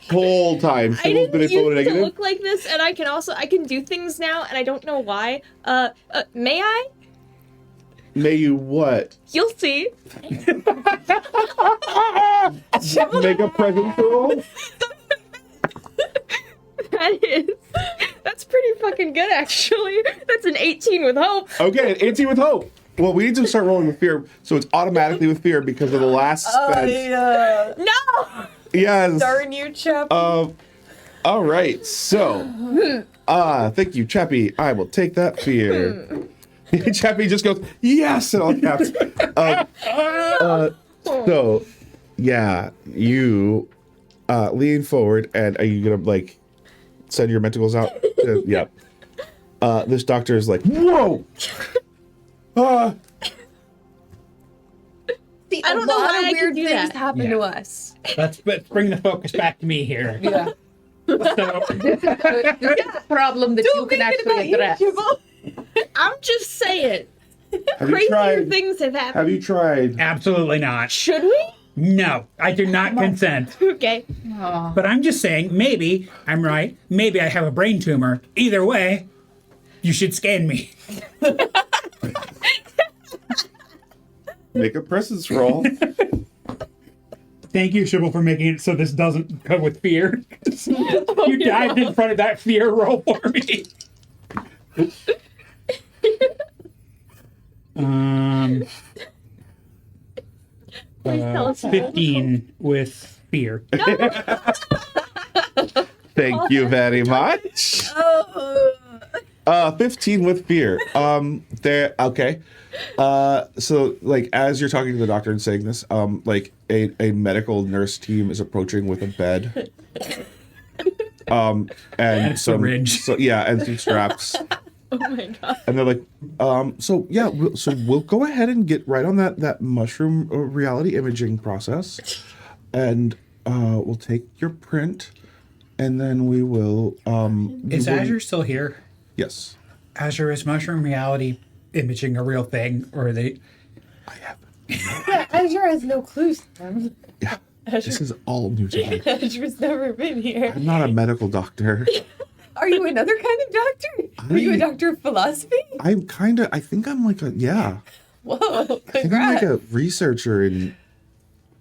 Whole time, I Shibble's didn't been in used photo to negative. look like this, and I can do things now, and I don't know why. May I? May you what? You'll see. Make a present roll? That's pretty fucking good, actually. That's an 18 with hope. Okay, 18 with hope. Well, we need to start rolling with fear, so it's automatically with fear because of the last suspense. Yeah. No! Yes. Darn you, Chap. All right. So, thank you, Chappie. I will take that fear. Chappie just goes, yes, in all caps. So, yeah, you lean forward, and are you gonna like send your mentacles out? Yeah. This doctor is like, whoa. See, I don't know lot why of I weird can do things that. happen Yeah. to us. Let's bring the focus back to me here. Yeah. So, This is a problem that you can actually address. I'm just saying. Have you Crazier tried? things have happened. Have you tried? absolutely not. Should we? No, I do not consent. Okay. But I'm just saying, maybe I'm right. Maybe I have a brain tumor. Either way, you should scan me. Make a presence roll. Thank you, Shibble, for making it so this doesn't go with fear. You dived in front of that fear roll for me. Please tell us. 15 with fear. Thank you very much. 15 with fear. There. Okay. So like as you're talking to the doctor and saying this, like a medical nurse team is approaching with a bed. And And a some syringe. so yeah, and some straps. Oh my god. And they're like, so yeah, we'll go ahead and get right on that mushroom reality imaging process, and we'll take your print, and then we will. Is we will- Azure still here? Yes. Azure, is mushroom reality imaging a real thing, or are they? I have. Yeah, Azure has no clues. Yeah. This is all new to me. Azure's never been here. I'm not a medical doctor. Are you another kind of doctor? Are you a doctor of philosophy? I'm I think I'm like a, yeah. Whoa, I think I'm congrats. like a researcher in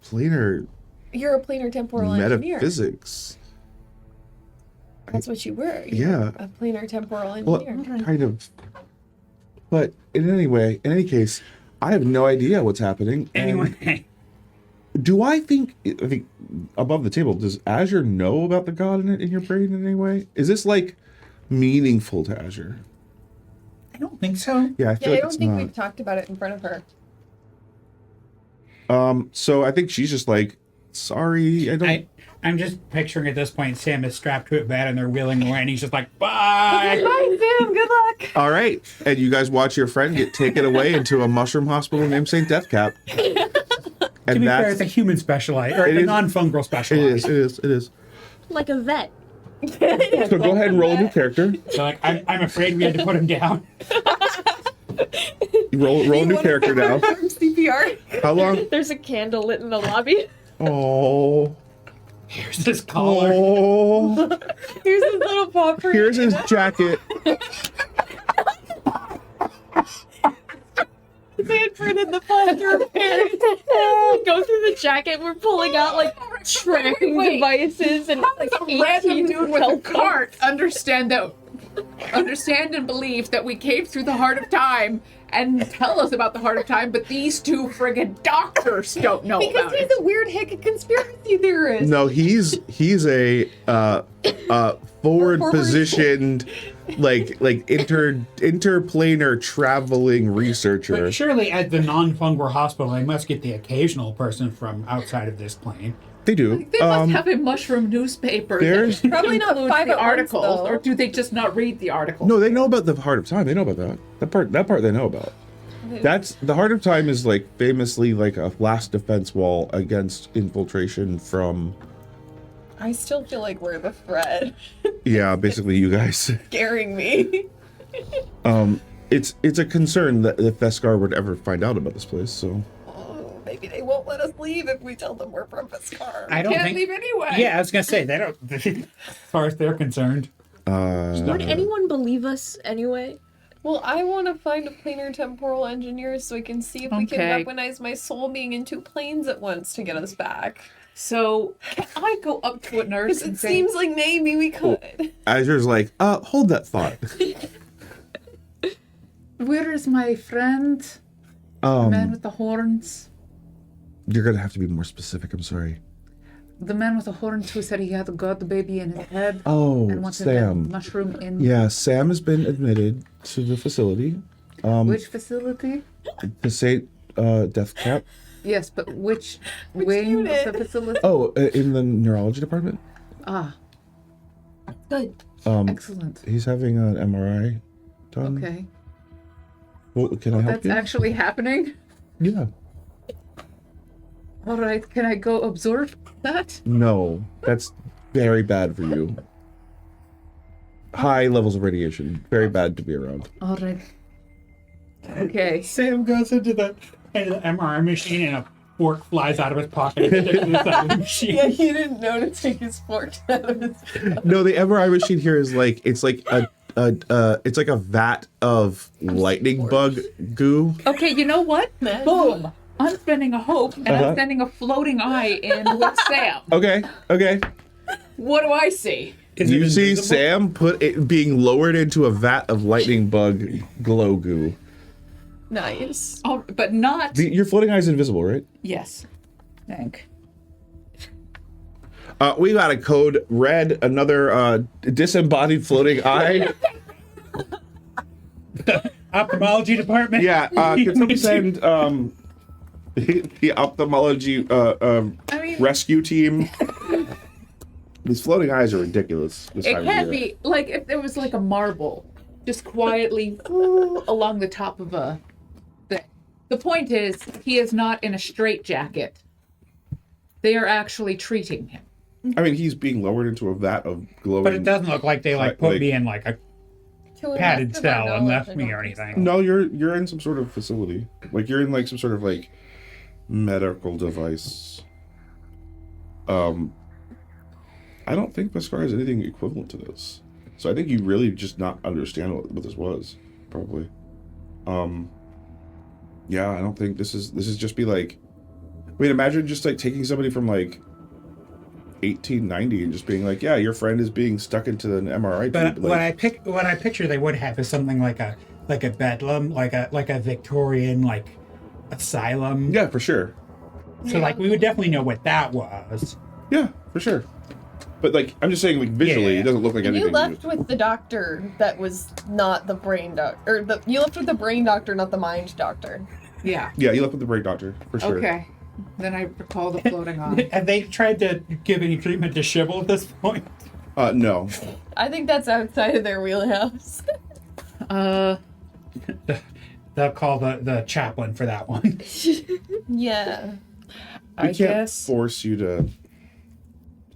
planar You're a planar temporal engineer. metaphysics. That's what you were. You Yeah. were a planar temporal Well, engineer. kind of. But in any case, I have no idea what's happening. and Anyway, do I think above the table, does Azure know about the god in your brain in any way? Is this like meaningful to Azure? I don't think so. Yeah, I Yeah, feel I like don't it's think not. we've talked about it in front of her. So I think she's just like, sorry, I don't. I'm just picturing at this point Sam is strapped to a bed and they're wheeling away, and he's just like, bye. Bye, Sam. Good luck. All right, and you guys watch your friend get taken away into a mushroom hospital named Saint Deathcap. To And be fair, that's it's a human specialized, or It a is- non-fungal it specialized. is. It is. Like a vet. So go ahead and roll a new character. So like, I'm afraid we had to put him down. You roll a new character now. CPR. How long? There's a candle lit in the lobby. Oh. Here's this collar. Oh. Here's his little paw print. Here's his jacket. Man printed the plaster of Paris. We go through the jacket. We're pulling out like tracking Wait. devices and like A random 18 dude with cell a phones. cart understand and believe that we came through the heart of time and tell us about the heart of time, but these two friggin' doctors don't know Because about he's it. a weird hick conspiracy theorist. No, he's a forward positioned like interplanar traveling researcher. But surely at the non-fungal hospital, they must get the occasional person from outside of this plane. They do. They must have a mushroom newspaper. there's- that Probably not includes 5 the at once, articles, though. or do they just not read the articles? No, they know about the heart of time. They know about that. That part they know about. That's the heart of time is like famously like a last defense wall against infiltration from I still feel like we're the threat. yeah, basically you guys. Scaring me. It's a concern that if Vescarre would ever find out about this place, so Oh, maybe they won't let us leave if we tell them we're from Vescarre. I don't Can't think. leave anyway. Yeah, I was gonna say they don't. As far as they're concerned, Would anyone believe us anyway? Well, I want to find a planar temporal engineer so I can see if we can Okay. weaponize my soul being in 2 planes at once to get us back. So can I go up to a nurse Because and it say, seems like maybe we could. Azure's like, hold that thought. "Where is my friend, the man Um, with the horns? you're gonna have to be more specific. I'm sorry. The man with the horns who said he had got the baby in his head Oh, and wanted Sam. a mushroom in Yeah, Sam has been admitted to the facility. which facility? The Saint Deathcap. Yes, but which wing unit? of the facility? Oh, in the neurology department. Ah, Good. excellent. He's having an MRI done. Okay. Well, can I help That's you? actually happening? Yeah. All right, can I go absorb that? No, that's very bad for you. High levels of radiation, very bad to be around. All right. Okay. Sam goes into the MRI machine and a fork flies out of his pocket and sticks to the side of the machine. Yeah, he didn't know to take his fork out of his No, the MRI machine here is like it's like a vat of lightning bug goo. Okay, you know what? Man. Boom! I'm spending a hope and Uh-huh. I'm sending a floating eye in with Sam. Okay. What do I see? Is it You see invisible? Sam put it being lowered into a vat of lightning bug glow goo. Nice. Oh, but not. Your floating eye is invisible, right? Yes. Thank. We got a code red, another disembodied floating eye. Ophthalmology department. Yeah, can someone send the ophthalmology I mean, rescue team? These floating eyes are ridiculous. This it time of can't year. be like if there was like a marble just quietly along the top of a thing. The point is, he is not in a straitjacket. They are actually treating him. I mean, he's being lowered into a vat of glowing. But it doesn't look like they put like- me in like a To a padded best of our cell and knowledge, left I me don't or think so. anything. No, you're in some sort of facility. Like you're in like some sort of like medical device. I don't think Vescarre has anything equivalent to this. So I think you really just not understand what this was, probably. Yeah, I don't think this is just be like, I mean, imagine just like taking somebody from like 1890 and just being like, yeah, your friend is being stuck into an MRI But tube. what I picture they would have is something like a bedlam, like a Victorian like asylum. Yeah, for sure. So like we would definitely know what that was. Yeah, for sure. But like, I'm just saying, like visually, Yeah. it doesn't look like anything. You left with the doctor that was not the brain doctor, or you left with the brain doctor, not the mind doctor. Yeah. Yeah, you left with the brain doctor for sure. Okay. Then I recall the floating on. Have they tried to give any treatment to Shibble at this point? No. I think that's outside of their wheelhouse. They'll call the chaplain for that one. Yeah. I We can't guess. force you to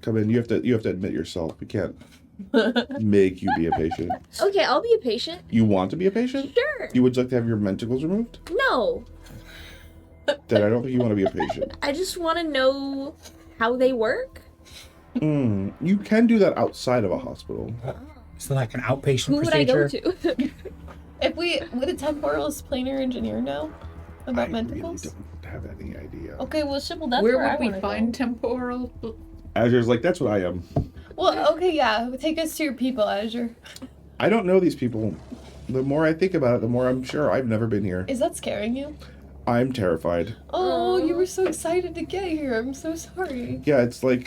come in. You have to admit yourself. We can't make you be a patient. Okay, I'll be a patient. You want to be a patient? Sure. You would like to have your menticles removed? No, Then I don't think you want to be a patient. I just want to know how they work. You can do that outside of a hospital. So like an outpatient Who would I procedure. go to? Would a temporalist planar engineer know about I really mentacles? don't have any idea. Okay, well, Shibble, that's Where where I would we wanna find go. temporal? Azure's like, that's what I am. Well, okay, yeah. Take us to your people, Azure. I don't know these people. The more I think about it, the more I'm sure I've never been here. Is that scaring you? I'm terrified. Oh, you were so excited to get here. I'm so sorry. Yeah, it's like,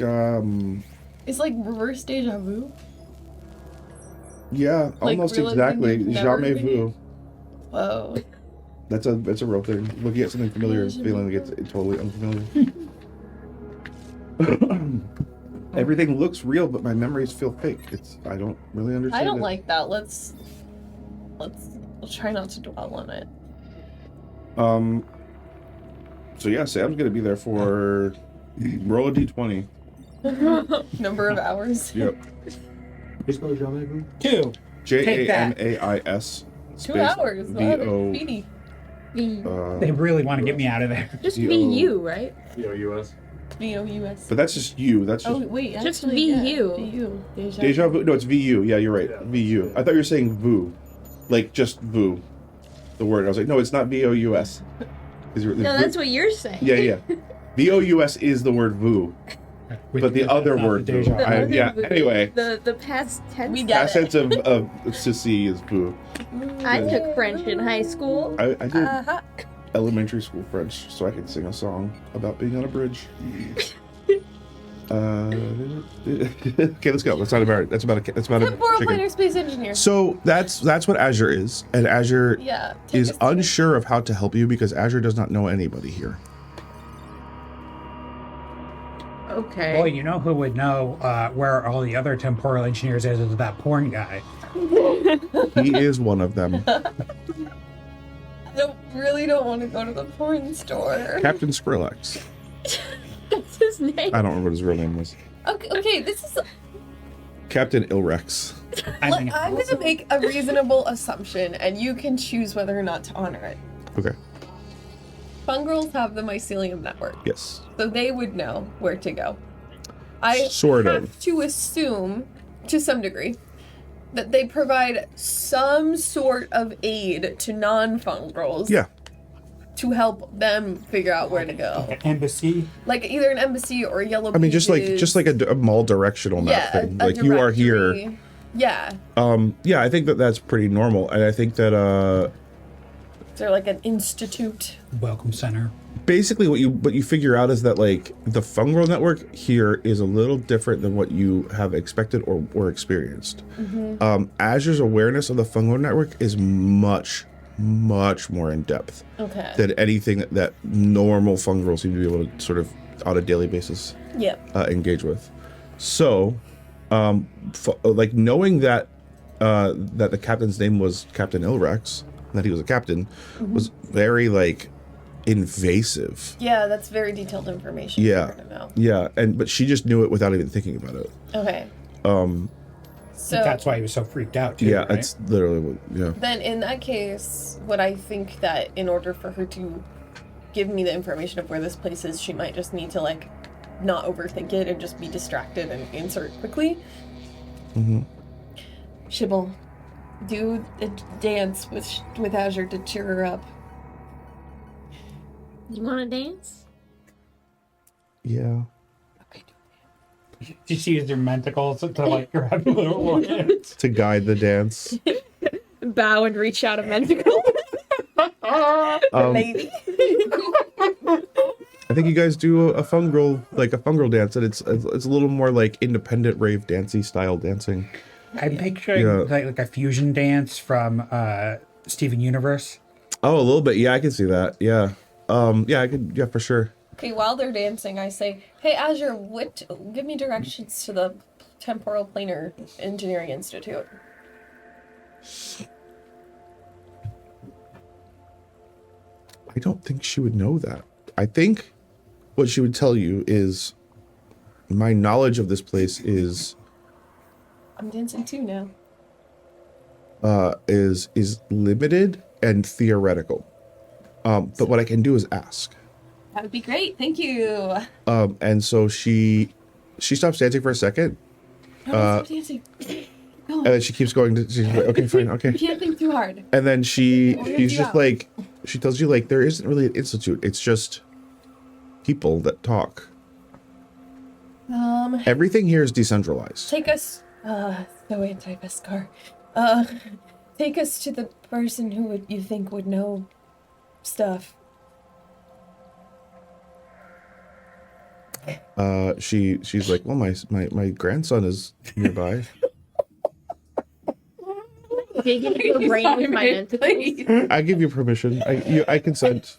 It's like reverse deja vu. yeah, Like, almost realizing exactly. you've never Jamais been here? vu. Whoa. That's a real thing. Looking at something familiar and feeling like it's totally unfamiliar. Everything looks real, but my memories feel fake. I don't really understand. I don't it. like that. Let's try not to dwell on it. So yeah, Sam's gonna be there for roll a d20. Number of hours. Yep. Just go Jamais vu. 2. JAMAIS. 2 hours. Wow, they're speedy. They really want to get me out of there. Just VO. VU, right? VOUS. VOUS. But that's just you. That's just Oh wait, Just actually, yeah, VU. VU. deja vu. No, it's VU. Yeah, you're right. Yeah. VU. I thought you were saying VU, like just VU, the word. I was like, no, it's not VOUS. No, that's what you're saying. Yeah, yeah. VOUS is the word VU, but the other word VU. Deja. Yeah. Anyway, The past tense. We get past it. sense of to see is VU. I took French in high school. I did Uh-huh. elementary school French, so I could sing a song about being on a bridge. Okay, let's go. That's not about it. That's about a Temporal chicken. planar space engineer. So that's what Azure is, and Azure Yeah. take is us to it. unsure of how to help you because Azure does not know anybody here. Okay. Boy, you know who would know where all the other temporal engineers is that porn guy. He is one of them. I really don't want to go to the porn store. Captain Skrillex. That's his name. I don't remember what his real name was. Okay, this is. Captain Ilrex. I mean, I'm going to make a reasonable assumption, and you can choose whether or not to honor it. Okay. Fungrils have the mycelium network, Yes. so they would know where to go. I Sort have of. to assume, to some degree, that they provide some sort of aid to non-fungrils Yeah. to help them figure out where to go. embassy. Like either an embassy or a yellow I mean, just pages. like a mall directional map yeah, thing. a Like you are here. directory. Yeah. Yeah, I think that's pretty normal, and I think that They're like an institute. Welcome center. basically what you figure out is that like the fungal network here is a little different than what you have expected or experienced. Azure's awareness of the fungal network is much more in depth Okay. than anything that normal fungal seem to be able to sort of on a daily basis Yep. engage with. So, like knowing that the captain's name was Captain Ilrex, that he was a captain, was very like invasive. Yeah, that's very detailed information. Yeah. For her to know. Yeah, but she just knew it without even thinking about it. Okay. So That's why he was so freaked out too. Yeah, right? that's literally what. Yeah. then in that case, would I think that in order for her to give me the information of where this place is, she might just need to like not overthink it and just be distracted and answer it quickly? Mm-hmm. Shibble, do a dance with Azure to cheer her up. You want to dance? Yeah. Just use their mentacles to like grab a little more. To guide the dance. Bow and reach out a mentacle. Lady. I think you guys do a fungril dance, and it's a little more like independent rave dancey style dancing. I'm picturing like a fusion dance from Steven Universe. Oh, a little bit. Yeah, I can see that. Yeah. Yeah, I could. Yeah, for sure. Okay, while they're dancing, I say, "Hey, Azure, give me directions to the Temporal Planar Engineering Institute." I don't think she would know that. I think what she would tell you is my knowledge of this place is I'm dancing too now. is limited and theoretical. But what I can do is ask. That would be great. Thank you. And so she stops dancing for a second, Stop dancing. Go and then she keeps going. She's like, okay, fine, okay. You can't think too hard. And then she's you just out. like, she tells you like there isn't really an institute. It's just people that talk. Everything here is decentralized. Take us. So anti-Vescarre. Take us to the person who you think would know stuff. She's like, well, my grandson is nearby. Digging into her brain with my tentacles. I give you permission. I consent.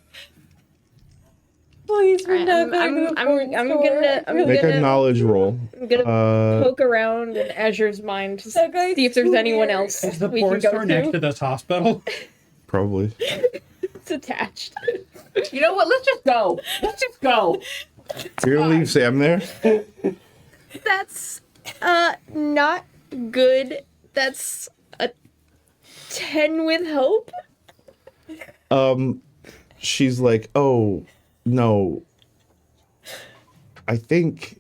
Please, Alright, I'm Make a gonna knowledge roll. poke around in Azure's mind to That guy's see if there's too anyone weird. else Is the we porn can go store next to to. this hospital? Probably. It's attached. You know what? Let's just go. Let's just go. You're gonna leave Sam there? That's not good. That's a 10 with hope. She's like, oh no.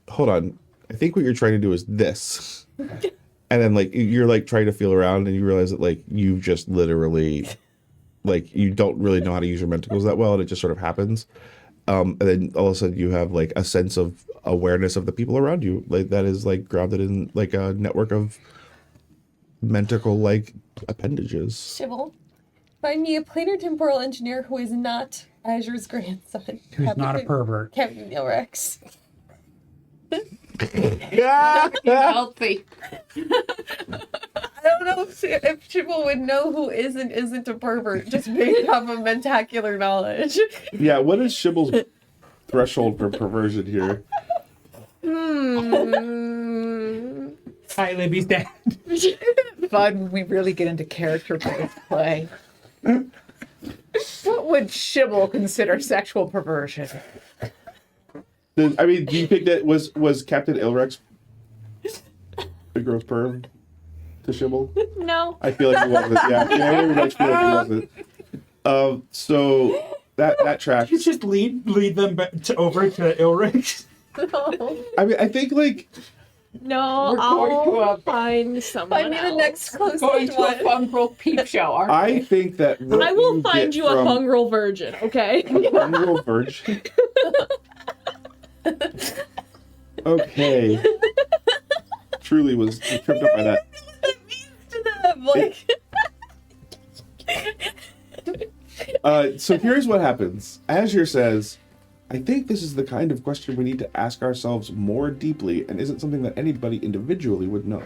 Hold on. I think what you're trying to do is this. And then like you're like trying to feel around and you realize that like you just literally like you don't really know how to use your mentacles that well and it just sort of happens. And then all of a sudden you have like a sense of awareness of the people around you, like that is like grounded in like a network of mentacle like appendages. Shibble, find me a planar temporal engineer who is not Azure's grandson. Who's not a pervert? Captain Ilrex. Healthy. I don't know if Shibble would know who isn't a pervert just based off of mentacular knowledge. Yeah, what is Shibble's threshold for perversion here? Hi, Libby's dad. Fun when we really get into character-based play. What would Shibble consider sexual perversion? Do you think that was Captain Ilrex the gross perv to Shibble? No. I feel like he wasn't. Yeah, I very much feel like he wasn't. So that tracks. You just lead them over to Ilrix. No. I think like No, We're going to I'll find someone Find me the else. next Going closest to a one. Fungril peep show, aren't I we? think that what I will find get you a from fungal virgin, okay? Fungril virgin. Okay. Truly was tripped up by that. To them, like. So here's what happens. Azure says, I think this is the kind of question we need to ask ourselves more deeply and isn't something that anybody individually would know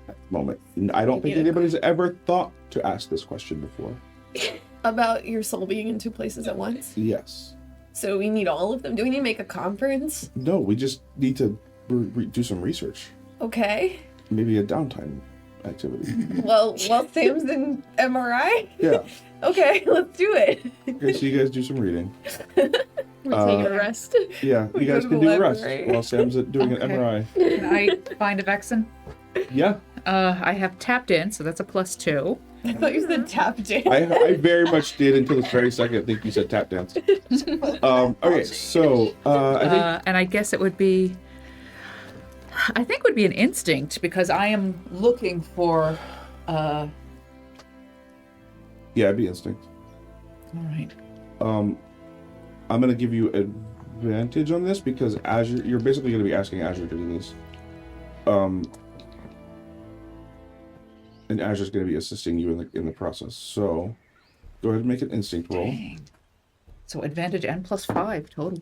at the moment. I don't think anybody's ever thought to ask this question before. About your soul being in two places at once. Yes. So we need all of them. Do we need to make a conference? No, we just need to do some research. Okay. Maybe a downtime. activity. Well, while Sam's in MRI? Yeah. Okay, let's do it. Okay, so you guys do some reading. We take a rest. Yeah, We you go guys to can the do a rest library. while Sam's doing an Okay. MRI. Can I find a Vexen? Yeah, I have tapped in, so that's a +2. I thought you said tap dance. I very much did until this very second. I think you said tap dance. Okay, so I think And I guess it would be. I think it would be an instinct because I am looking for. All yeah, it'd be instinct. right. I'm gonna give you advantage on this because Azure, you're basically gonna be asking Azure to do this. And Azure's gonna be assisting you in the process. So go ahead and make an instinct roll. Dang. So advantage and +5 total.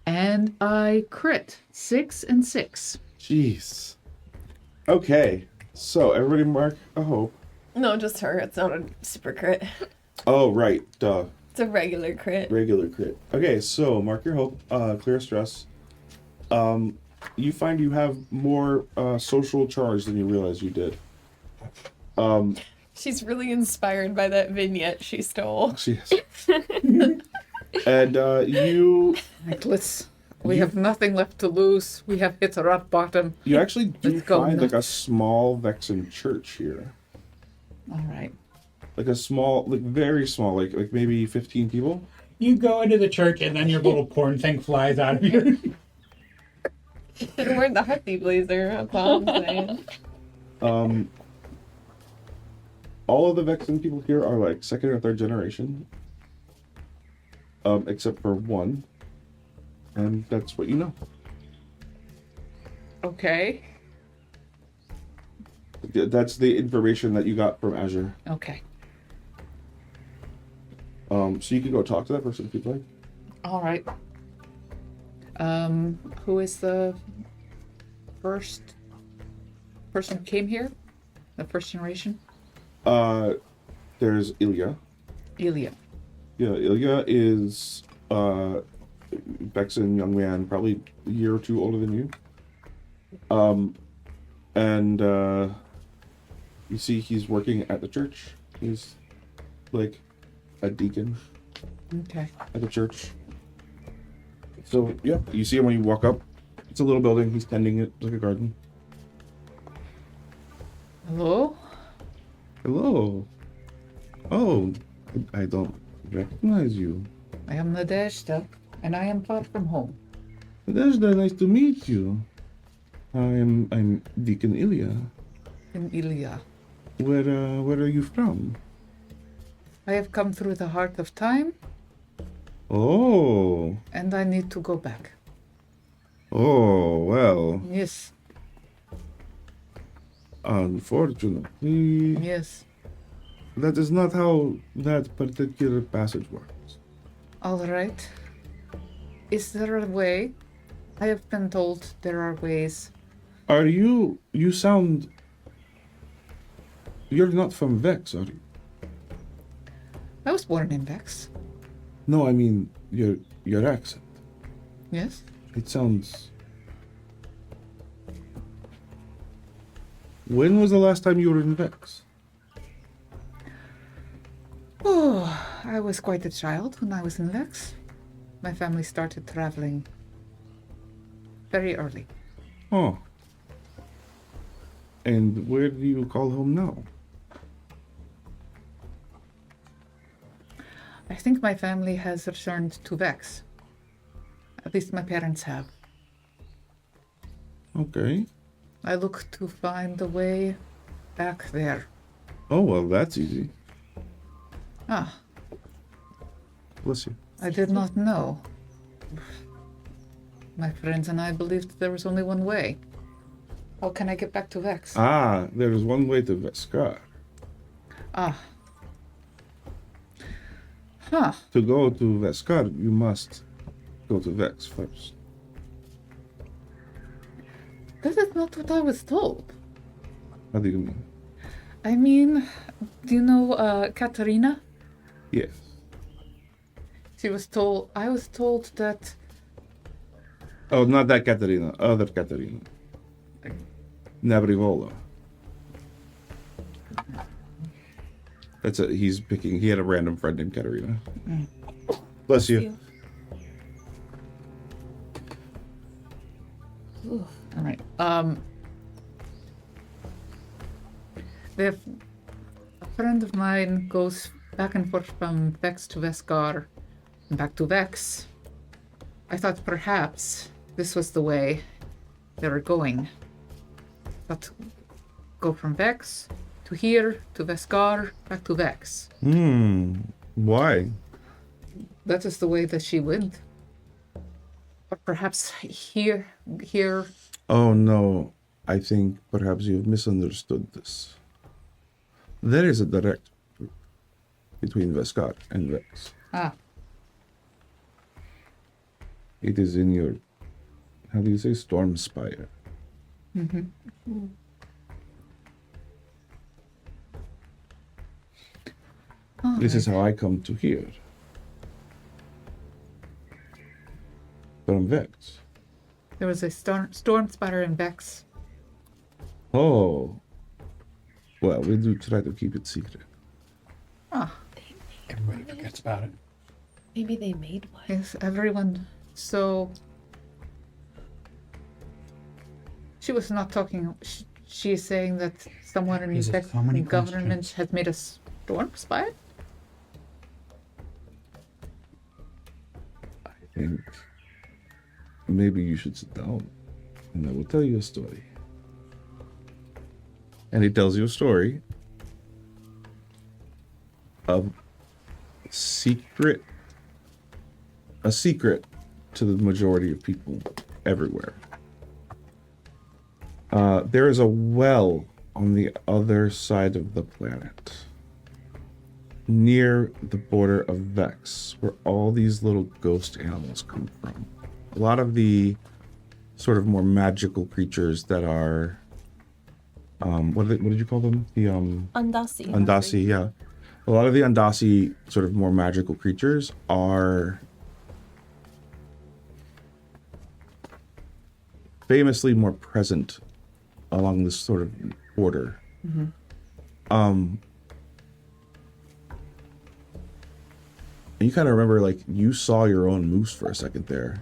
And I crit 6 and 6. Jeez. Okay, so everybody mark a hope. No, just her. It's not a super crit. Oh right, duh. It's a regular crit. Regular crit. Okay, so mark your hope. Clear stress. You find you have more social charge than you realize you did. She's really inspired by that vignette she stole. She is. And you Nicholas, we have nothing left to lose. We have hit rock bottom. actually do Let's go find like a nuts. small Vexen church here. All right. Like a small, like very small, like maybe 15 people. You go into the church and then your little porn thing flies out of you. Should have worn the Hussy blazer. That's all I'm saying. All of the Vexen people here are like second or third generation. Except for one. And that's what you know. Okay. That's the information that you got from Azure. Okay. So you can go talk to that person if you'd like. All right. Who is the first person who came here? The first generation? There's Ilya. Ilya. Yeah, Ilya is Vexen young man, probably a year or two older than you. And you see he's working at the church. He's like a deacon Okay. at the church. So yeah, you see him when you walk up. It's a little building. He's tending it like a garden. Hello? Hello. Oh, I don't recognize you. I am Nadezhda, and I am far from home. That's nice to meet you. I'm Deacon Ilya. In Ilya. Where are you from? I have come through the heart of time, Oh, and I need to go back. oh, well, Yes, unfortunately, yes. that is not how that particular passage works. All right. Is there a way? I have been told there are ways. You sound, you're not from Vex, are you? I was born in Vex. No, I mean, your accent. Yes? It sounds... When was the last time you were in Vex? Oh, I was quite a child when I was in Vex. My family started traveling very early. Oh. And where do you call home now? I think my family has returned to Vex. At least my parents have. Okay. I look to find a way back there. Oh, well, that's easy. Ah, Bless you. I did not know. My friends and I believed there was only one way. How can I get back to Vex? Ah, there is one way to Vescarre. Ah. Huh. To go to Vescarre, you must go to Vex first. That is not what I was told. How do you mean? I mean, do you know Katarina? Yes. I was told that Oh, not that Katarina. Other Katarina. Navrivola. That's it. He's picking. He had a random friend named Katerina. Bless you. All right. A friend of mine goes back and forth from Vex to Vescarre, and back to Vex. I thought perhaps this was the way they were going. But go from Vex to here to Vescarre, back to Vex. Why? That is the way that she went. Or perhaps here. Oh no, I think perhaps you've misunderstood this. There is a direct route between Vescar and Vex. Ah, It is in your, how do you say, Storm Spire. This is how I come to here. From Vex. there was a storm spider in Vex. Oh. Well, we do try to keep it secret. Ah, Everybody forgets about it. Maybe they made one. yes, everyone. So she was not talking. She is saying that someone in These are Vex so many government questions. has made a storm spider. I think maybe you should sit down and I will tell you a story. And he tells you a story of a secret to the majority of people everywhere. There is a well on the other side of the planet, near the border of Vex, where all these little ghost animals come from. A lot of the sort of more magical creatures that are, what did you call them? The Undasi. Undasi, yeah. A lot of the Undasi sort of more magical creatures are famously more present along this sort of border. And you kind of remember, like, you saw your own moose for a second there.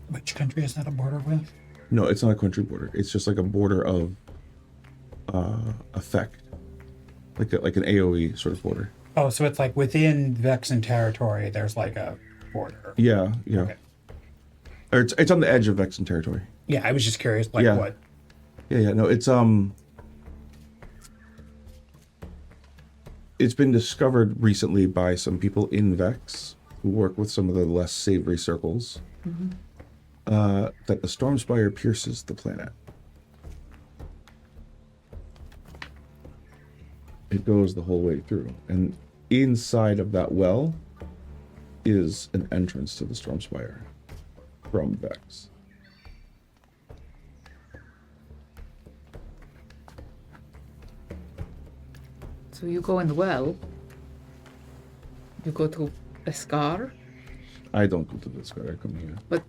Which country is that a border with? No, it's not a country border. It's just like a border of effect, like an AOE sort of border. Oh, so it's like within Vexen territory, there's like a border. Yeah. Okay. Or it's on the edge of Vexen territory. Yeah, I was just curious, like Yeah. what? Yeah. No, it's been discovered recently by some people in Vex who work with some of the less savory circles. That the storm spire pierces the planet. It goes the whole way through, and inside of that well is an entrance to the storm spire from Vex. So you go in the well. You go to Vescarre, I don't go to this guy. I come here. but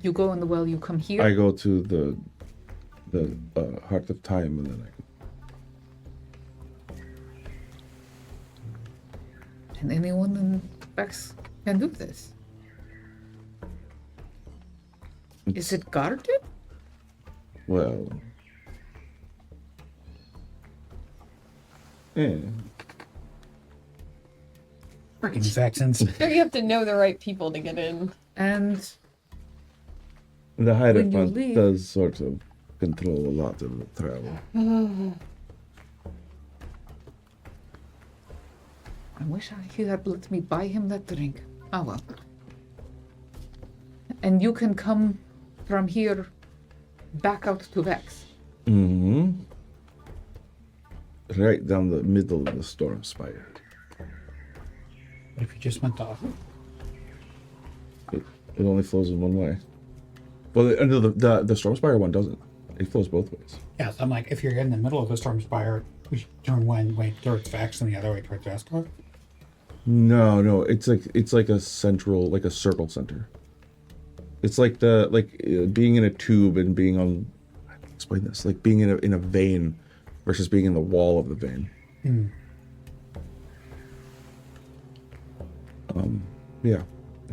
you go in the well. You come here. I go to the Heart of Time, and then And anyone in Vex can do this. Is it guarded? well, yeah. Freaking Vexens. You have to know the right people to get in. And The When you Hierophant leave- does sort of control a lot of the travel. I wish he had let me buy him that drink. Oh well. And you can come from here back out to Vex. Right down the middle of the storm spire. What if you just went off? It only flows in one way. Well, the storm spire one doesn't. It flows both ways. Yeah, so I'm like, if you're in the middle of the storm spire, we should turn one way towards Vex and the other way towards Vescar. No, it's like a central, like a circle center. It's like being in a tube and being on. How do I explain this? Like being in a vein versus being in the wall of the vein. Yeah.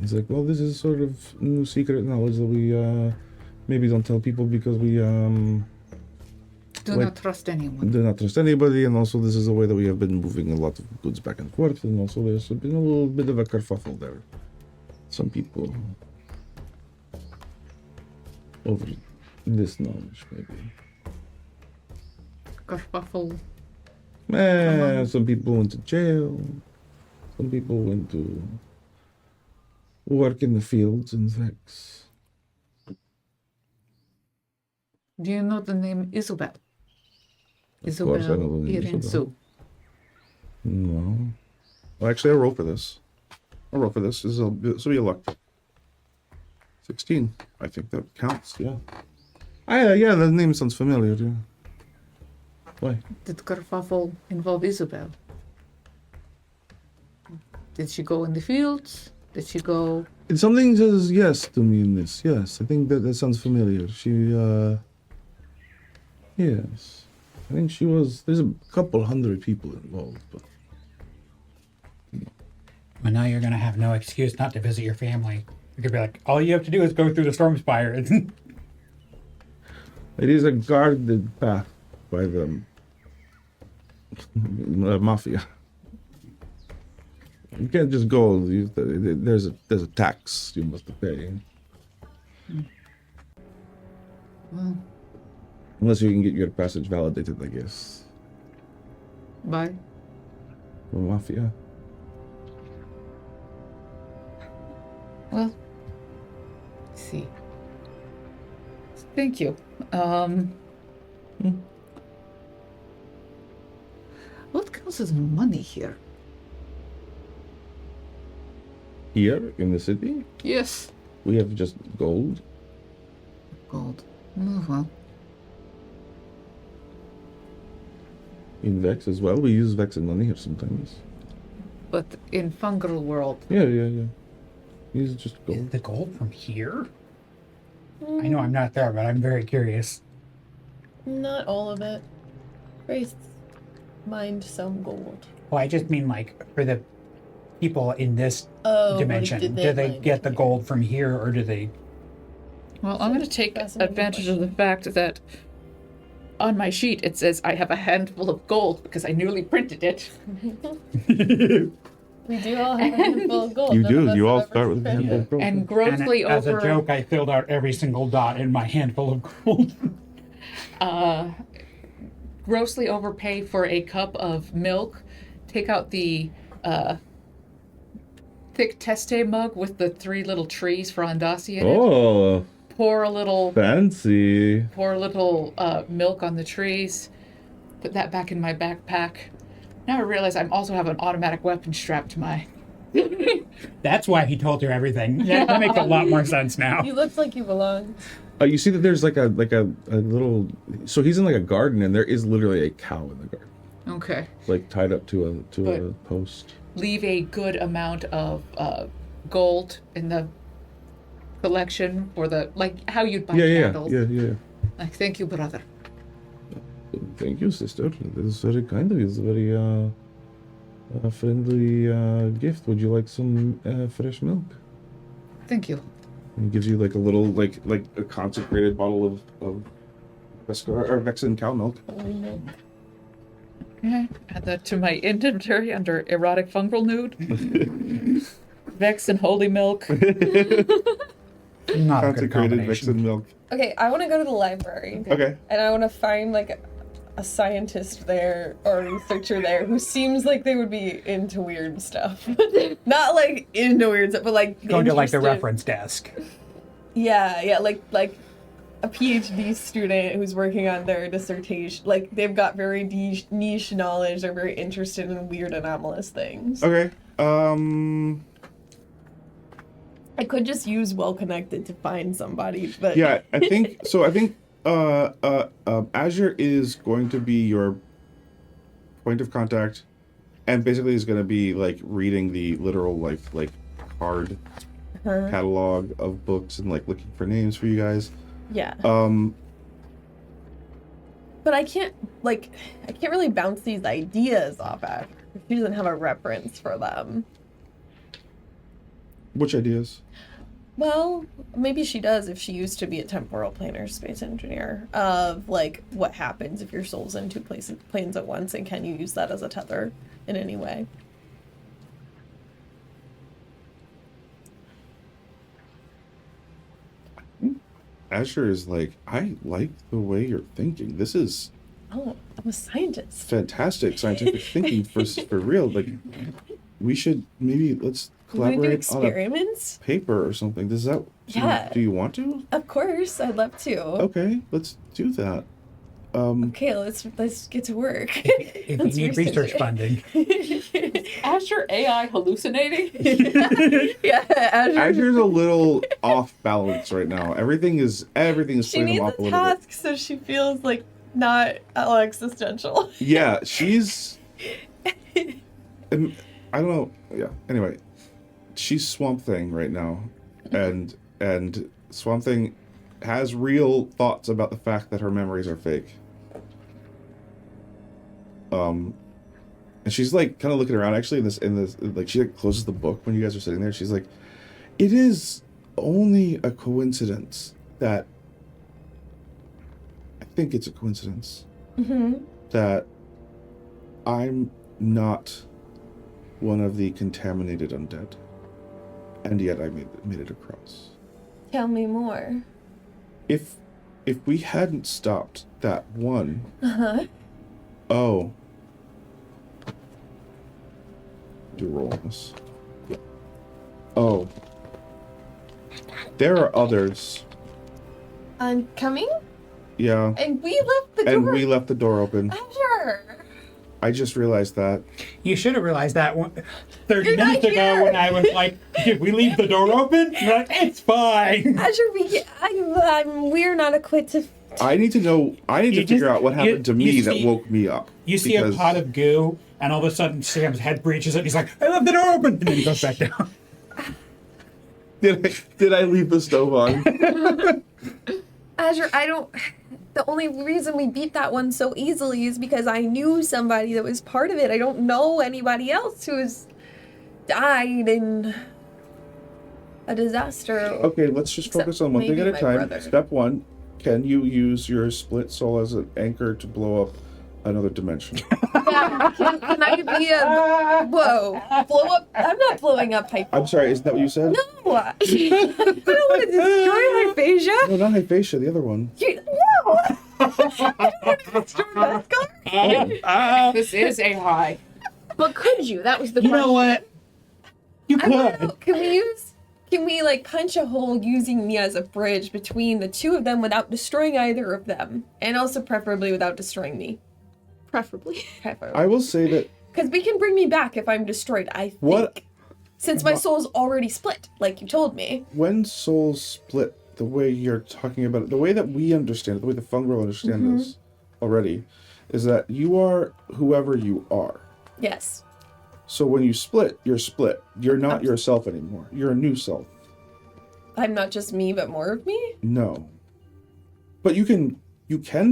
He's like, well, this is sort of new secret knowledge that we maybe don't tell people because we Do not trust anyone. do not trust anybody, and also this is a way that we have been moving a lot of goods back and forth, and also there's been a little bit of a kerfuffle there. Some people over this knowledge, maybe. Kerfuffle. Some people went to jail. Some people went to work in the fields in Vex. Do you know the name Isabel? Of course, I know the name Isabel. Irinsu. No. Well, actually, I'll roll for this. This will be a luck. 16. I think that counts, yeah. Yeah, the name sounds familiar, yeah. Why? Did kerfuffle involve Isabel? Did she go in the fields? Did she go... Something says yes to me in this, yes. I think that sounds familiar. She, yes. I think she was... There's a couple hundred people involved, but... Well, now you're going to have no excuse not to visit your family. You could be like, all you have to do is go through the Stormspire. It is a guarded path by the mafia. You can't just go. There's a tax you must pay. Well, Unless you can get your passage validated, I guess. by? The mafia. Well, let's see. Thank you. What counts as money here? Here in the city, Yes. we have just gold. Gold. Oh, well. In Vex as well. We use Vex and money here sometimes. But in Fungril world, Yeah. Use just Is gold. the gold from here? I know I'm not there, but I'm very curious. Not all of it. Grace mined some gold. Well, I just mean like for the people in this Oh, dimension. Do they mine get the here? gold from here, or do they? well, I'm going to take Fascinating advantage of the fact that on my sheet it says I have a handful of gold because I newly printed it. We do all have a handful of gold. You None of do. us You all have ever start with a spent handful it. of gold. And grossly And as a over joke, I filled out every single dot in my handful of gold. grossly overpay for a cup of milk. Take out the thick teste mug with the 3 little trees for Andasi in it. Oh, Pour a little fancy. milk on the trees. Put that back in my backpack. Now I realize I also have an automatic weapon strapped to my... That's why he told you everything. Yeah, that makes a lot more sense now. You look like you belong. You see that there's like a little. So he's in like a garden, and there is literally a cow in the garden, Okay. like tied up to a post. Leave a good amount of gold in the collection for the... Like, how you'd buy candles. Yeah. Like, thank you, brother. Thank you, sister. That is very kind of you. It's a very friendly gift. Would you like some fresh milk? Thank you. And he gives you like a little like a consecrated bottle of Vescarre or Vexen cow milk. Okay. Add that to my inventory under erotic fungal nude. Vex and holy milk. Not a good Consecrated combination. Vexen milk. Okay, I want to go to the library. Okay. And I want to find like a scientist there or a researcher there who seems like they would be into weird stuff. Not like into weird stuff, but like Going to like the interested. reference desk. Yeah, like a PhD student who's working on their dissertation. Like they've got very niche knowledge. They're very interested in weird anomalous things. Okay. I could just use well connected to find somebody, but Yeah, I think so. I think Azure is going to be your point of contact, and basically is going to be like reading the literal like card catalog of books and like looking for names for you guys. yeah. But I can't really bounce these ideas off at her. She doesn't have a reference for them. Which ideas? Well, maybe she does if she used to be a temporal planar space engineer. Of like what happens if your soul's in two planes at once, and can you use that as a tether in any way? Azure is like, I like the way you're thinking. This is Oh, I'm a scientist. fantastic scientific thinking for real. Like, we should maybe let's You want to do collaborate on a experiments? paper or something. Does that? Yeah. Do you want to? Of course, I'd love to. Okay, let's do that. Okay, let's get to work. If you Let's need research funding. Azure AI hallucinating? Yeah, Azure's a little off balance right now. Everything is She putting needs them off a a little bit. task so she feels like not existential. Yeah, she's. I don't know. Yeah. Anyway, she's Swamp Thing right now, and Swamp Thing has real thoughts about the fact that her memories are fake. And she's like kind of looking around. Actually, in this, like she like closes the book when you guys are sitting there. She's like, "It is only a coincidence that I think it's a coincidence that I'm not one of the contaminated undead, and yet I made it across. Tell me more. If we hadn't stopped that one, oh, do roll on this. Oh, there are others. I'm coming, Yeah, and we left the door. and we left the door open. Azure. I just realized that. You should have realized that 30 You're not minutes ago here. when I was like, did we leave the door open? You're like, it's fine. Azure, we're not equipped to. I need to know. I need You to figure just- out what happened to you me see- that woke me up. You see a because- pot of goo, and all of a sudden Sam's head breaches it. He's like, I left the door open. And then he goes back down. Did I leave the stove on? Azure, the only reason we beat that one so easily is because I knew somebody that was part of it. I don't know anybody else who has died in a disaster. Okay, let's just Except focus on one thing maybe at a my time. brother. Step one, can you use your split soul as an anchor to blow up another dimension? Yeah, can I be a... Whoa. Blow up... I'm not blowing up Hyphasia. I'm sorry, isn't that what you said? No! I don't want to destroy Hyphasia. No, not Hyphasia, the other one. No! I don't want to destroy Vescarre. This is a high. But could you? That was the You question. know what? You I don't could. know. Can we like punch a hole using me as a bridge between the two of them without destroying either of them? And also preferably without destroying me. Preferably. I will say that Because we can bring me back if I'm destroyed, I think. What- Since my soul's already split, like you told me. when souls split, the way you're talking about it, the way that we understand it, the way the Fungril understand this already, is that you are whoever you are. Yes. So when you split, you're split. You're not yourself anymore. You're a new self. I'm not just me, but more of me? No. But you can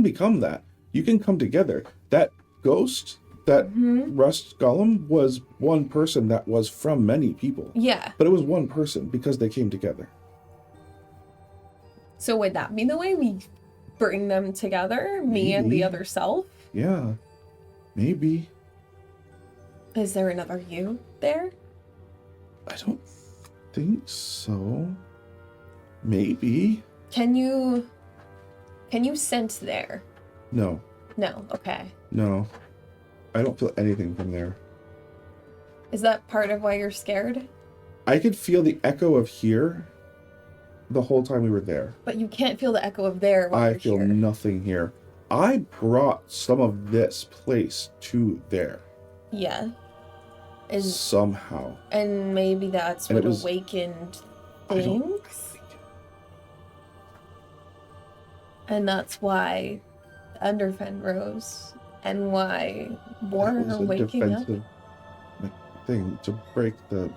become that. You can come together. That ghost, that rust golem was one person that was from many people. Yeah. But it was one person because they came together. So would that be the way we bring them together? Me and the Maybe. other self? Yeah. Maybe. Is there another you there? I don't think so. Maybe. Can you sense there? No. No, okay. No. I don't feel anything from there. Is that part of why you're scared? I could feel the echo of here the whole time we were there. But you can't feel the echo of there while I you're feel here. nothing here. I brought some of this place to there. Yeah. And Somehow. and maybe that's And what it was- awakened I don't things. think it- And that's why Underfen rose. And why more That was are a waking up. defensive thing to break the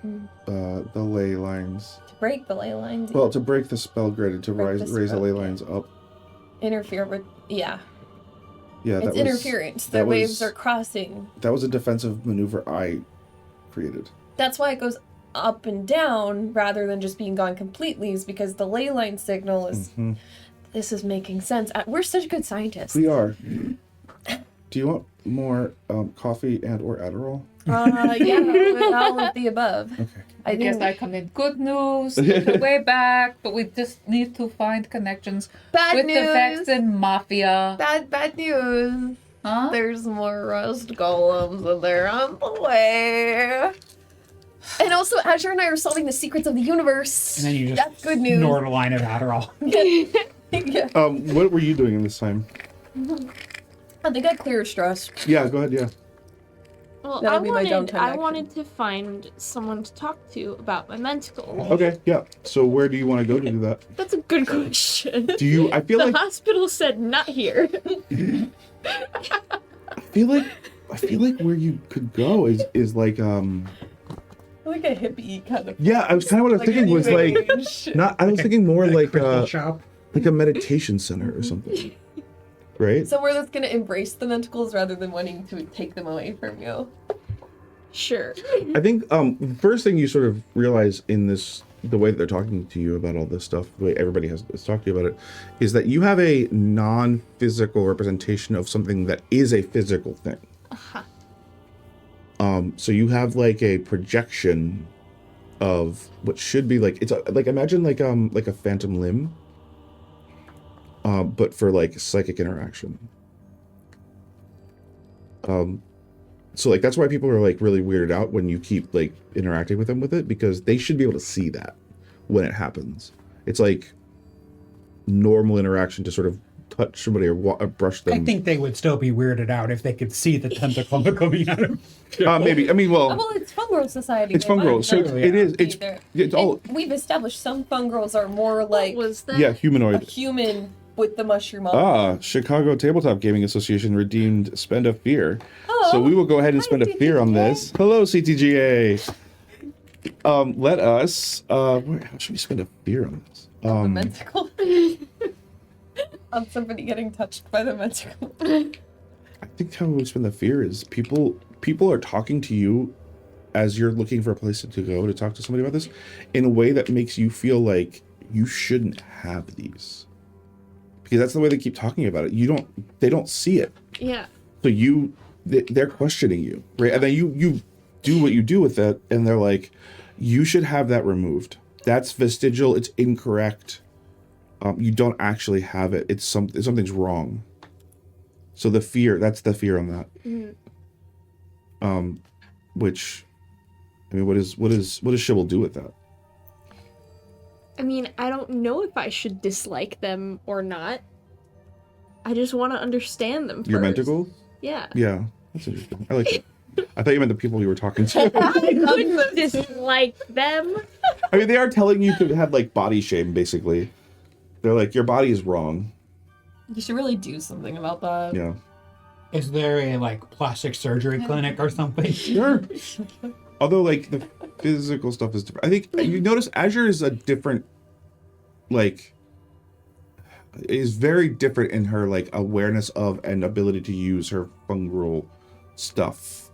the ley lines. To break the ley lines. Well, to break the spell grid and to Break raise the the ley spell, lines up. Interfere with. Yeah. Yeah, It's interference. The that waves was- are crossing. That was a defensive maneuver I created. That's why it goes up and down rather than just being gone completely, is because the ley line signal is. Mhm. This is making sense. We're such good scientists. We are. Do you want more coffee and or Adderall? Yeah, with all of the above. Okay. I guess think- I come in good news, the way back, but we just need to find connections Bad with news. the Vexen Mafia. Bad news. Huh? There's more rust golems and they're on the way. And also, Azure and I are solving the secrets of the universe. And then you just That's good news. snort a line of Adderall. Yeah. What were you doing in this time? I think I clear stress. Yeah, go ahead. Yeah. Well, That'll be my downtime I action. wanted to find someone to talk to about my mentacle. Okay. Yeah. So where do you want to go to do that? That's a good question. Do you? I feel The like. hospital said not here. I feel like where you could go is like Like a hippie kind of. Yeah, I was kind of what I was thinking was like not. I was thinking more like crystal shop. like a meditation center or something, right? Somewhere that's gonna embrace the mentacles rather than wanting to take them away from you. Sure. I think the first thing you sort of realize in this, the way that they're talking to you about all this stuff, the way everybody has talked to you about it, is that you have a non-physical representation of something that is a physical thing. So you have like a projection of what should be like, it's like, imagine like a phantom limb, but for like psychic interaction. So like that's why people are like really weirded out when you keep like interacting with them with it, because they should be able to see that when it happens. It's like normal interaction to sort of touch somebody or brush them. I think they would still be weirded out if they could see the tentacle coming out of. Maybe. I mean, well, Well, it's Fungril Society. it's They might Fungril, so not it is. be It's there. it's all And we've established some Fungrils are more like What was that? yeah a humanoid. human with the mushroom on. Chicago Tabletop Gaming Association redeemed Spend a Fear. Hello. So we will go ahead and spend a fear on CTGA. this. Hello, CTGA. Let us. How should we spend a fear on this? The mentacle. On somebody getting touched by the mentacle. I think how we spend the fear is people are talking to you as you're looking for a place to go to talk to somebody about this in a way that makes you feel like you shouldn't have these. Because that's the way they keep talking about it. They don't see it. Yeah. So they're questioning you, right? And then you do what you do with it, and they're like, you should have that removed. That's vestigial. It's incorrect. You don't actually have it. Something's wrong. So that's the fear on that. Mm-hmm. Which, I mean, what does Shibble do with that? I mean, I don't know if I should dislike them or not. I just want to understand them first. Your mentacles? Yeah. Yeah, that's interesting. I like that. I thought you meant the people you were talking to. I couldn't dislike them. I mean, they are telling you to have like body shame, basically. They're like, your body is wrong. You should really do something about that. Yeah. Is there a like plastic surgery clinic or something? Sure. Although, like, the physical stuff is different. I think you notice Azure is a different, like, is very different in her, like, awareness of and ability to use her fungal stuff.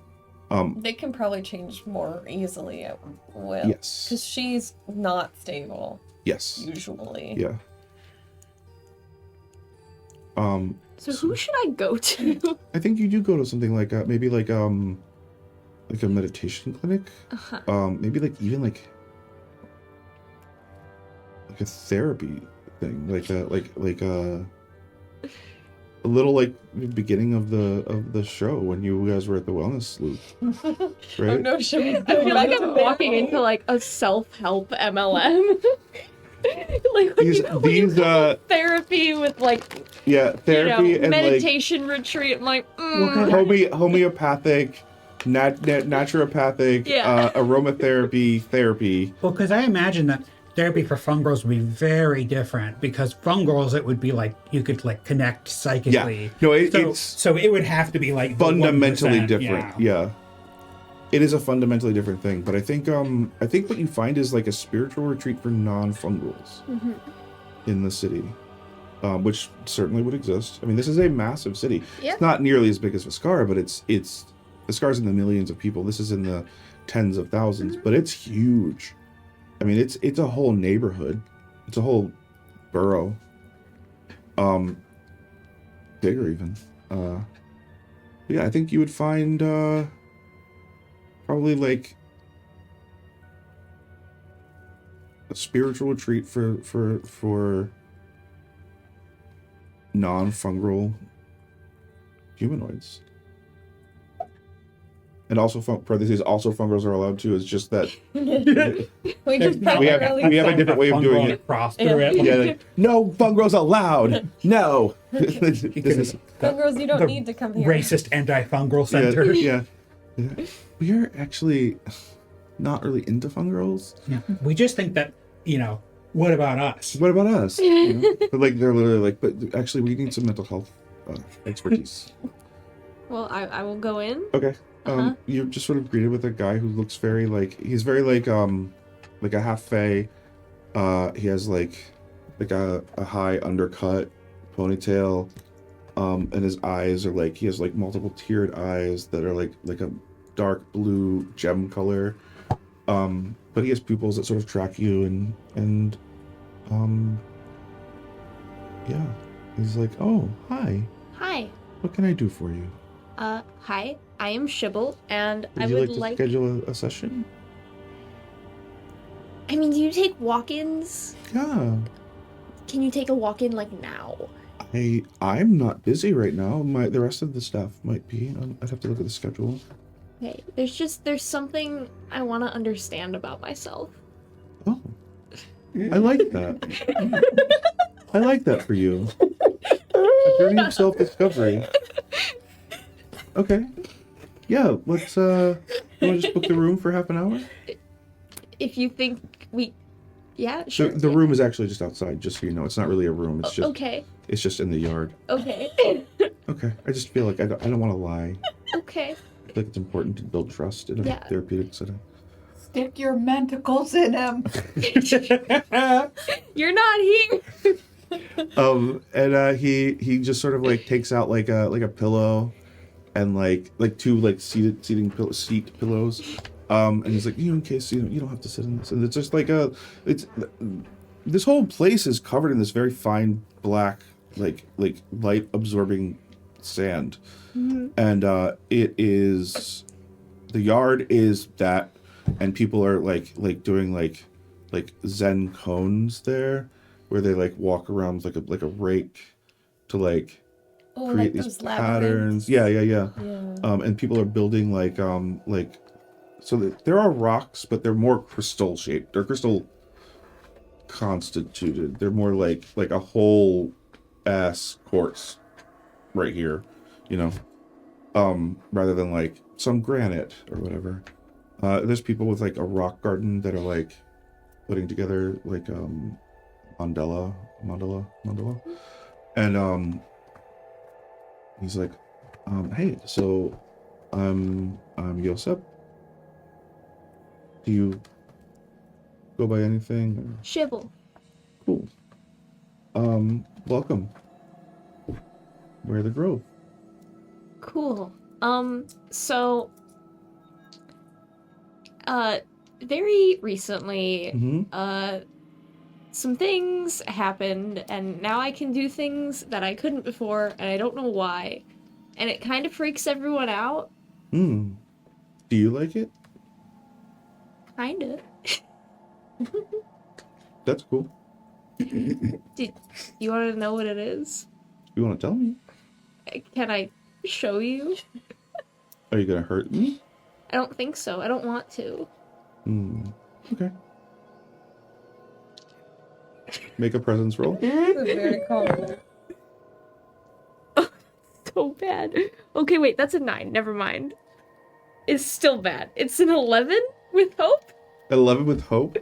They can probably change more easily at will. Yes. Because she's not stable, Yes. usually. Yeah. So who should I go to? I think you do go to something like maybe like a meditation clinic. Maybe like even like a therapy thing, like a little like beginning of the show when you guys were at the wellness loop, right? Oh no, should we I feel like I'm walking into like a self-help MLM. Like when These therapy with like therapy and meditation retreat. I'm like, like homeopathic, naturopathic, aromatherapy therapy. Well, because I imagine that therapy for fungrils would be very different, because fungrils it would be like you could like connect psychically. Yeah. No, it's so it would have to be like the fundamentally 1%, different. Yeah. It is a fundamentally different thing, but I think what you find is like a spiritual retreat for non-fungrals in the city, which certainly would exist. I mean, this is a massive city. Yeah. It's not nearly as big as Vescarre, but it's Vescarre's in the millions of people. This is in the tens of thousands, but it's huge. I mean, it's a whole neighborhood. It's a whole borough. Bigger even. Yeah, I think you would find probably like a spiritual retreat for non-fungal humanoids. And also, parentheses, also fungrals are allowed to. It's just that We just we have a different way of doing it. Cross through it. Yeah, like, no fungrals allowed. No. This is Girls, you don't the need to come here. racist anti-fungal center. yeah. We are actually not really into fungrals. Yeah. We just think that, what about us? What about us? You know? But like they're literally like, but actually we need some mental health expertise. Well, I will go in. Okay. You're just sort of greeted with a guy who looks very like he's very like a half fae. He has like a high undercut ponytail. And his eyes are like he has like multiple tiered eyes that are like a dark blue gem color. But he has pupils that sort of track you and yeah. He's like, "Oh, hi. Hi. What can I do for you? Hi. I am Shibble, and Would I you would like to schedule a session?" I mean, do you take walk-ins? Yeah. Can you take a walk-in like now? I'm not busy right now. The rest of the staff might be. I'd have to look at the schedule. Okay. There's something I want to understand about myself. Oh. I like that. I like that for you. A journey of self-discovery. Okay. Yeah, let's you wanna just book the room for half an hour? If you think yeah, So sure. the room is actually just outside, just so you know. It's not really a room. It's just Okay. It's just in the yard. Okay. Okay. I just feel like I don't want to lie. Okay. I feel like it's important to build trust in a Yeah. therapeutic setting. Stick your mentacles in him. You're not here. And he just sort of like takes out like a pillow and like two like seat pillows. And he's like, in case you don't have to sit in this. And it's just like this whole place is covered in this very fine black like light absorbing sand. And it is the yard is that, and people are like doing like Zen koans there, where they like walk around with like a rake to like create these patterns. Yeah. And people are building like so there are rocks, but they're more crystal shaped. They're crystal constituted. They're more like a whole ass quartz right here, rather than like some granite or whatever. There's people with like a rock garden that are like putting together like mandala, and he's like, hey, so I'm Yosep. Do you go by anything? Shibble. Cool. Welcome. We're the Grove. Cool. So very recently, some things happened, and now I can do things that I couldn't before, and I don't know why. And it kind of freaks everyone out. Do you like it? Kinda. That's cool. Do you want to know what it is? You want to tell me? Can I show you? Are you gonna hurt me? I don't think so. I don't want to. Okay. Make a presence roll. Very common. So bad. Okay, wait, that's a 9. Never mind. It's still bad. It's an 11 with hope? 11 with hope.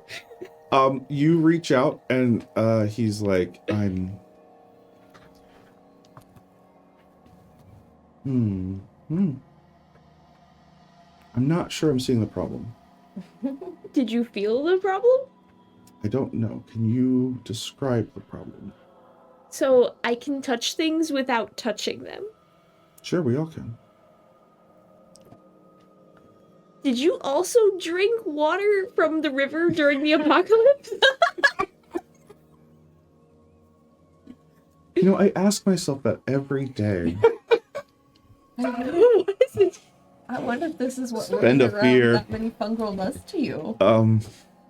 You reach out and he's like, I'm. I'm not sure I'm seeing the problem. Did you feel the problem? I don't know. Can you describe the problem? So I can touch things without touching them. Sure, we all can. Did you also drink water from the river during the apocalypse? You know, I ask myself that every day. What is it? I wonder if this is what Spend running a around fear. that many fungal does to you.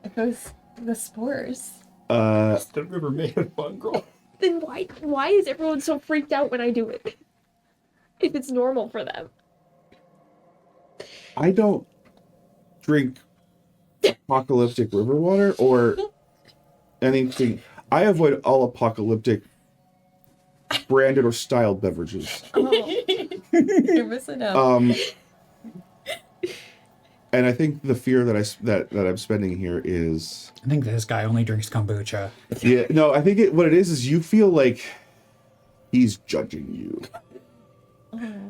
If it was the spores. The river made of Fungril. Then why is everyone so freaked out when I do it? If it's normal for them. I don't drink apocalyptic river water or anything. I avoid all apocalyptic branded or styled beverages. You're missing out. And I think the fear that I'm spending here is, I think this guy only drinks kombucha. yeah, no, I think what it is you feel like he's judging you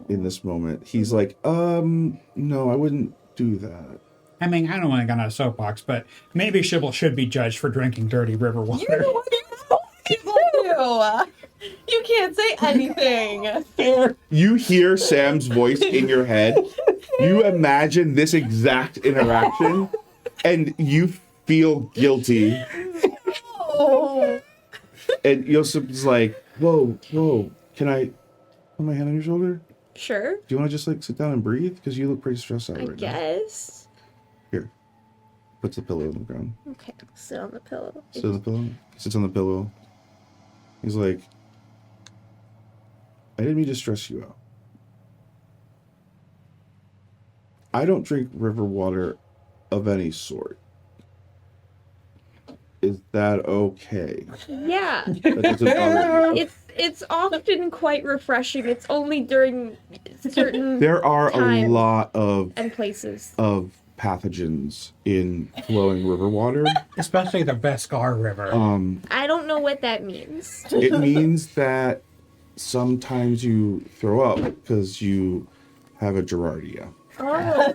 in this moment. He's like, no, I wouldn't do that. I mean, I don't want to get on a soapbox, but maybe Shibble should be judged for drinking dirty river water. You're the one who told people to. You can't say anything. Fair. You hear Sam's voice in your head. You imagine this exact interaction, and you feel guilty. Oh. And Yosip's like, whoa, can I put my hand on your shoulder? Sure, Do you want to just like sit down and breathe? Because you look pretty stressed out I right guess. now. Here. Puts the pillow on the ground. Okay, sit on the pillow. Sit on the pillow. Sits on the pillow. He's like, I didn't mean to stress you out. I don't drink river water of any sort. Is that okay? Yeah. That doesn't bother you. It's often quite refreshing. It's only during certain There are a times lot of and places. pathogens in flowing river water. Especially the Vescarre River. I don't know what that means. It means that sometimes you throw up because you have a Gerardia. Oh.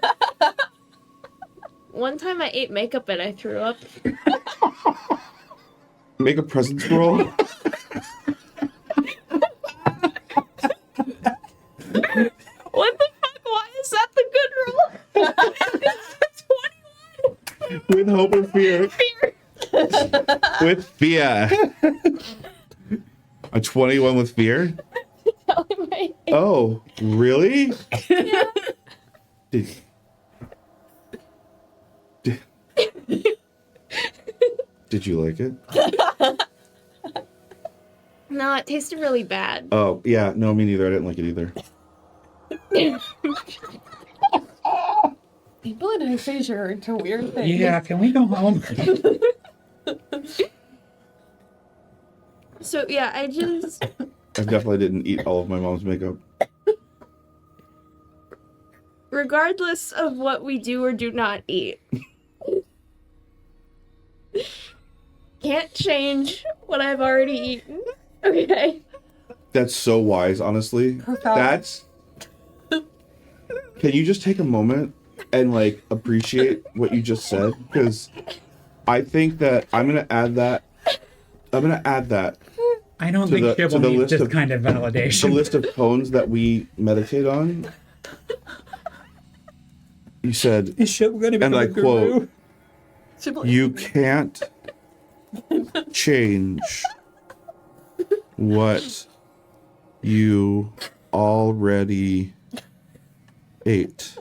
One time I ate makeup and I threw up. Make a presence roll. What the fuck? Why is that the good roll? 21. With hope or fear. Fear. With fear. A 21 with fear? Tell him I ate. Oh, really? Yeah. Did you like it? No, it tasted really bad. Oh, yeah. No, me neither. I didn't like it either. People in Anastasia are into weird things. Yeah, can we go home? So yeah, I definitely didn't eat all of my mom's makeup. regardless of what we do or do not eat, can't change what I've already eaten. Okay. That's so wise, honestly. Profound. That's... Can you just take a moment and, like, appreciate what you just said? Because I think that I'm going to add that. I don't To think the- to Shibble the needs list this of- kind of The validation. list of tones that we meditate on. You said, Is Shibble going to be and the I guru? quote, you can't change what you already ate,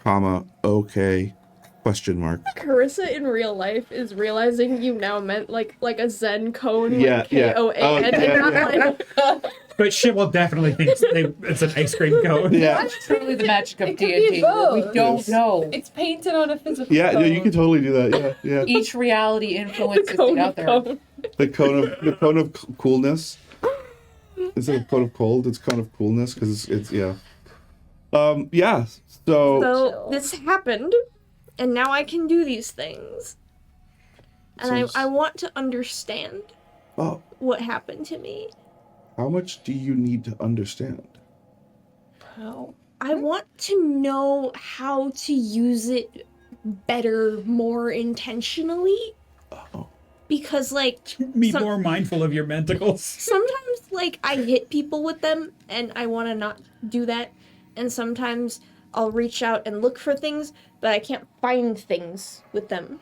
comma, okay, question mark. Carissa in real life is realizing you now meant like a Zen cone, Yeah, like yeah. K-O-A-N, Oh, and yeah, not yeah. like But Shibble definitely thinks it's an ice cream cone. Yeah, That's truly the magic of It could be D&D. both. We don't Yes. know. It's painted on a physical yeah, no, you cone. can totally do that. Yeah, yeah. Each reality influences cone the of other. cone. The cone of coolness. Instead of cone of cold, it's cone of coolness because it's yeah. Yeah. So So this happened, and now I can do these things. And Sounds- I want to understand oh, what happened to me. how much do you need to understand? Oh. I want to know how to use it better, more intentionally. Oh. Because, like... Be more mindful of your mentacles. Sometimes, like, I hit people with them, and I want to not do that. And sometimes I'll reach out and look for things, but I can't find things with them.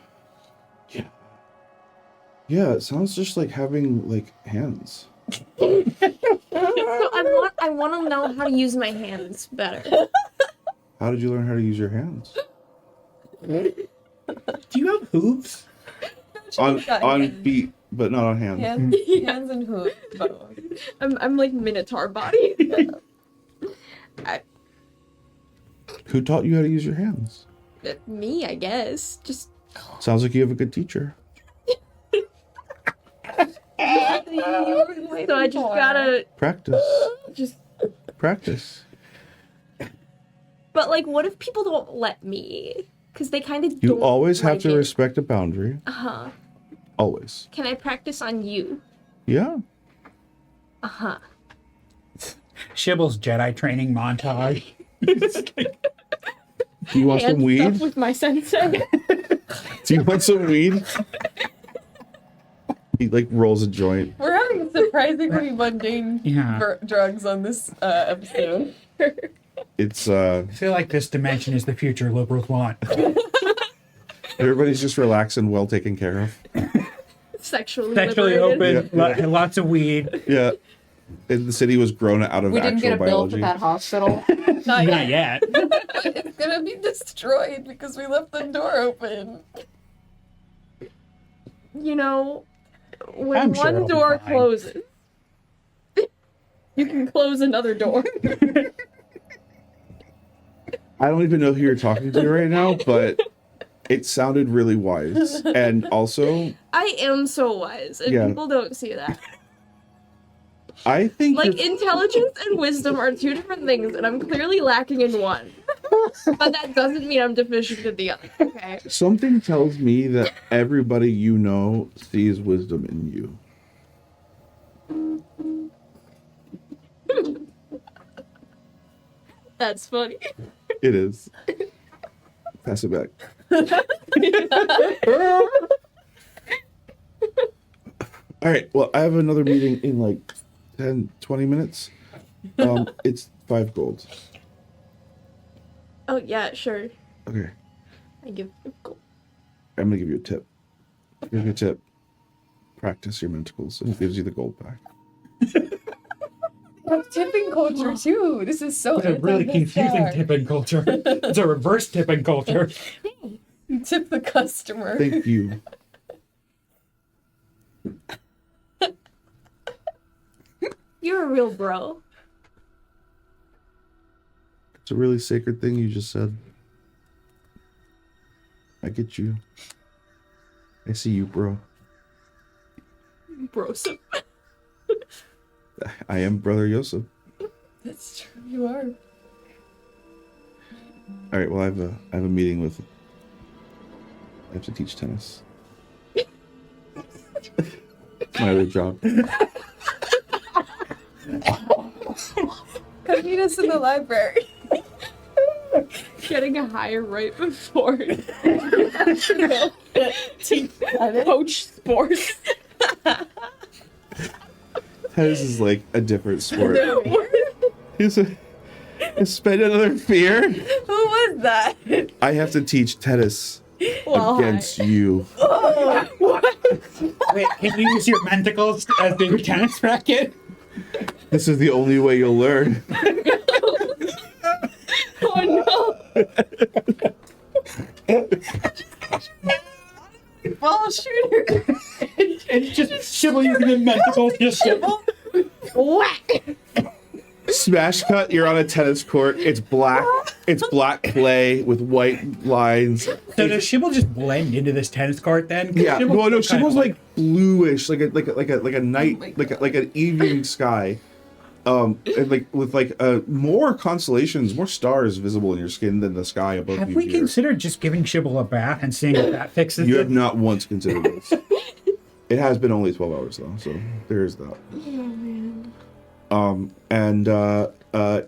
Yeah, it sounds just like having, like, hands. So I want to know how to use my hands better. How did you learn how to use your hands? Do you have hooves? On hands. feet, but not on hands. Hands and hooves. Both. I'm like Minotaur body. Who taught you how to use your hands? Me, I guess. Just Sounds like you have a good teacher. so I just gotta Practice. just. Practice. But like, what if people don't let me? Because they kind of You don't always have like to it. respect a boundary. Uh-huh. Always. Can I practice on you? Yeah. Uh-huh. Shibble's Jedi training montage. Do you want some Hand weed? stuff with my sensei. Do you want some weed? He like rolls a joint. We're having surprisingly mundane Yeah. drugs on this episode. It's I feel like this dimension is the future liberals want. everybody's just relaxing, well taken care of. Sexually Sexually liberated. open, lots of weed. Yeah. And the city was grown out of We didn't actual get a bill biology. for that hospital. Not yet. It's gonna be destroyed because we left the door open. You know, when I'm sure one it'll be door fine. closes, you can close another door. I don't even know who you're talking to right now, but it sounded really wise. And also, I am so wise, and Yeah. people don't see that. I think Like, you're- intelligence and wisdom are two different things, and I'm clearly lacking in one. But that doesn't mean I'm deficient in the other, okay? something tells me that everybody you know sees wisdom in you. That's funny. It is. Pass it back. All right. Well, I have another meeting in like 10, 20 minutes. It's 5 gold. Oh, yeah, sure. Okay. I give gold. I'm gonna give you a tip. Here's your tip. Practice your mentacles. It gives you the gold back. That's tipping culture too. This is so It's a really confusing anti-Vescarre. tipping culture. It's a reverse tipping culture. You tip the customer. Thank you. You're a real bro. It's a really sacred thing you just said. I get you. I see you, bro. Brosome. I am Brother Yosef. That's true. You are. All right. Well, I have a meeting with. I have to teach tennis. It's my other job. Come meet us in the library. Getting a higher right before coach sports. Tennis is like a different sport. It's spend another fear. Who was that? I have to teach tennis Well, against you. Wait, can you use your mentacles as the tennis racket? This is the only way you'll learn. oh no. Ball shooter. It's just Shibble using the mentacles, just Whack. Smash cut. You're on a tennis court. It's black. It's black clay with white lines. So does Shibble just blend into this tennis court then? 'Cause Yeah. Shibble's Well, no, kind of Shibble's like bluish, like a night, like an evening sky. And like with like more constellations, more stars visible in your skin than the sky above Have you we here. considered just giving Shibble a bath and seeing if that fixes You it? have not once considered this. It has been only 12 hours though, so there is that. And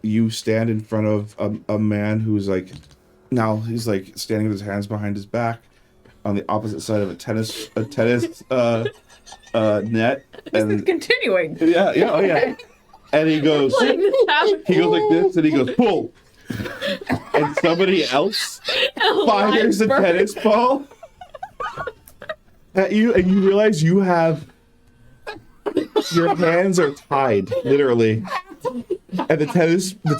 you stand in front of a man who's like, now he's like standing with his hands behind his back on the opposite side of a tennis net. This And is continuing. yeah, oh yeah. And he goes like this, and he goes, pull. And somebody else fires a tennis ball at you, and you realize you have your hands are tied, literally. And the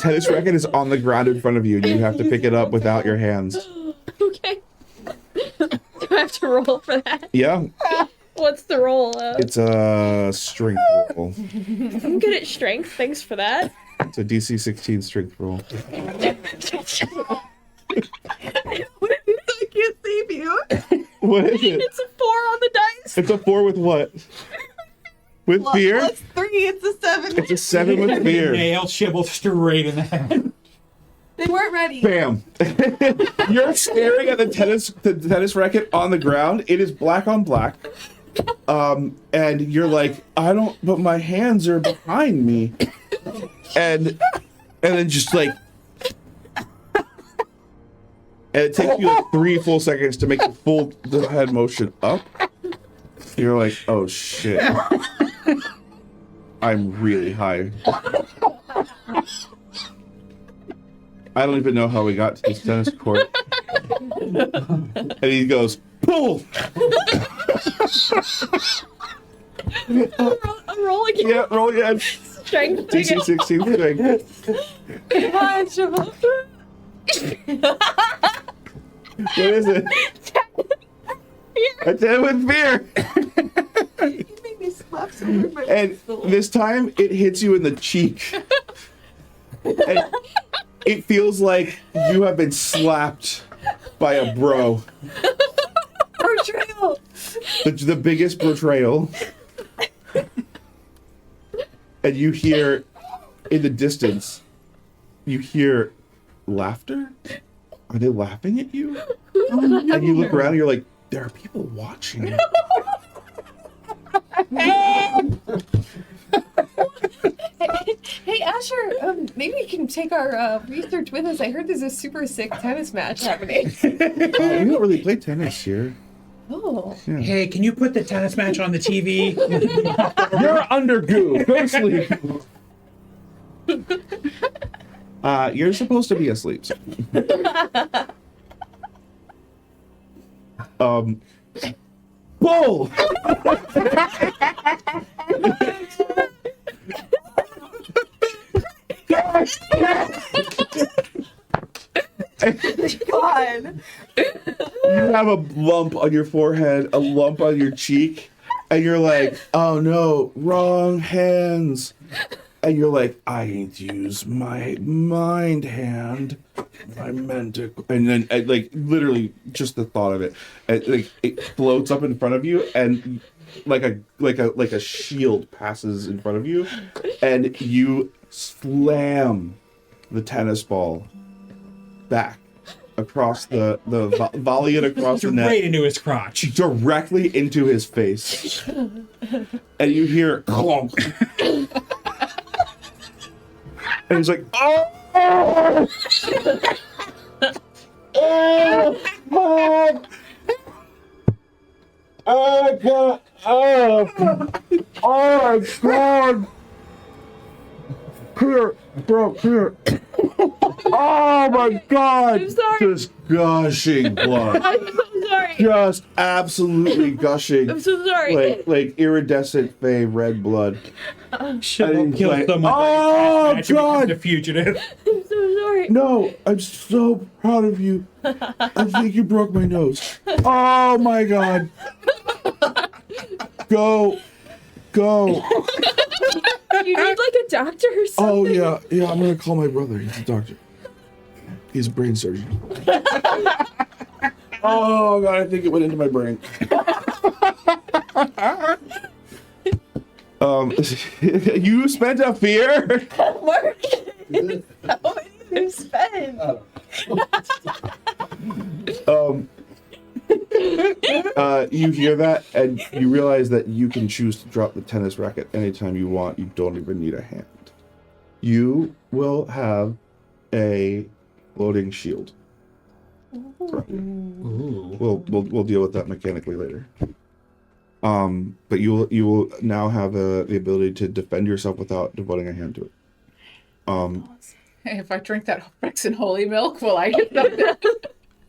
tennis racket is on the ground in front of you, and you have to pick it up without your hands. Okay. Do I have to roll for that? Yeah, What's the roll? it's a strength roll. I'm good at strength. Thanks for that. It's a DC 16 strength roll. I can't save you. What is it? It's a 4 on the dice. It's a 4 with what? With fear? Plus 3, it's a 7. It's a 7 with fear. Nail Shibble straight in the head. They weren't ready. Bam! You're staring at the tennis racket on the ground. It is black on black. And you're like, I don't, but my hands are behind me. And then just like, and it takes you like 3 full seconds to make the head motion up. You're like, oh shit. I'm really high. I don't even know how we got to this tennis court. And he goes, pull! I'm rolling again. Yeah, roll again. Strength DC again. 16 strength. Hi, Shibble. What is it? A 10 with fear. You made me slap so hard. My And this time it hits you in the cheek. And it feels like you have been slapped by a bro. betrayal. The biggest betrayal. And you hear in the distance, you hear laughter. Are they laughing at you? And you look around and you're like, there are people watching. Hey, Asher, maybe we can take our research with us. I heard there's a super sick tennis match happening. We don't really play tennis here. Oh. Yeah. Hey, can you put the tennis match on the TV? You're under goo. Go to sleep. You're supposed to be asleep. So. Bull! God. You have a lump on your forehead, a lump on your cheek, and you're like, oh no, wrong hands. And you're like, I need to use my mind hand. I meant to. And then, like, literally, just the thought of it, it floats up in front of you, and like a shield passes in front of you, and you slam the tennis ball back across the volley it across the net, Straight into his crotch. directly into his face, and you hear clunk. And he's like, oh! Oh! Oh! Oh, God! Oh! Oh, God! Here, bro, here. Oh, my God! I'm sorry. Just gushing blood. I'm so sorry. Just absolutely gushing. I'm so sorry. Like iridescent fey red blood. Should kill like, someone. oh, Match him God! becomes a fugitive. I'm so sorry. No, I'm so proud of you. I think you broke my nose. Oh my God. Go. You need like a doctor or something. Oh yeah, I'm gonna call my brother. He's a doctor. He's a brain surgeon. Oh God, I think it went into my brain. You spent a fear? Mark. How many you spend? You hear that, and you realize that you can choose to drop the tennis racket anytime you want. You don't even need a hand. You will have a floating shield. Ooh. We'll deal with that mechanically later. But you will now have the ability to defend yourself without devoting a hand to it. If I drink that Rexin holy milk, will I get something?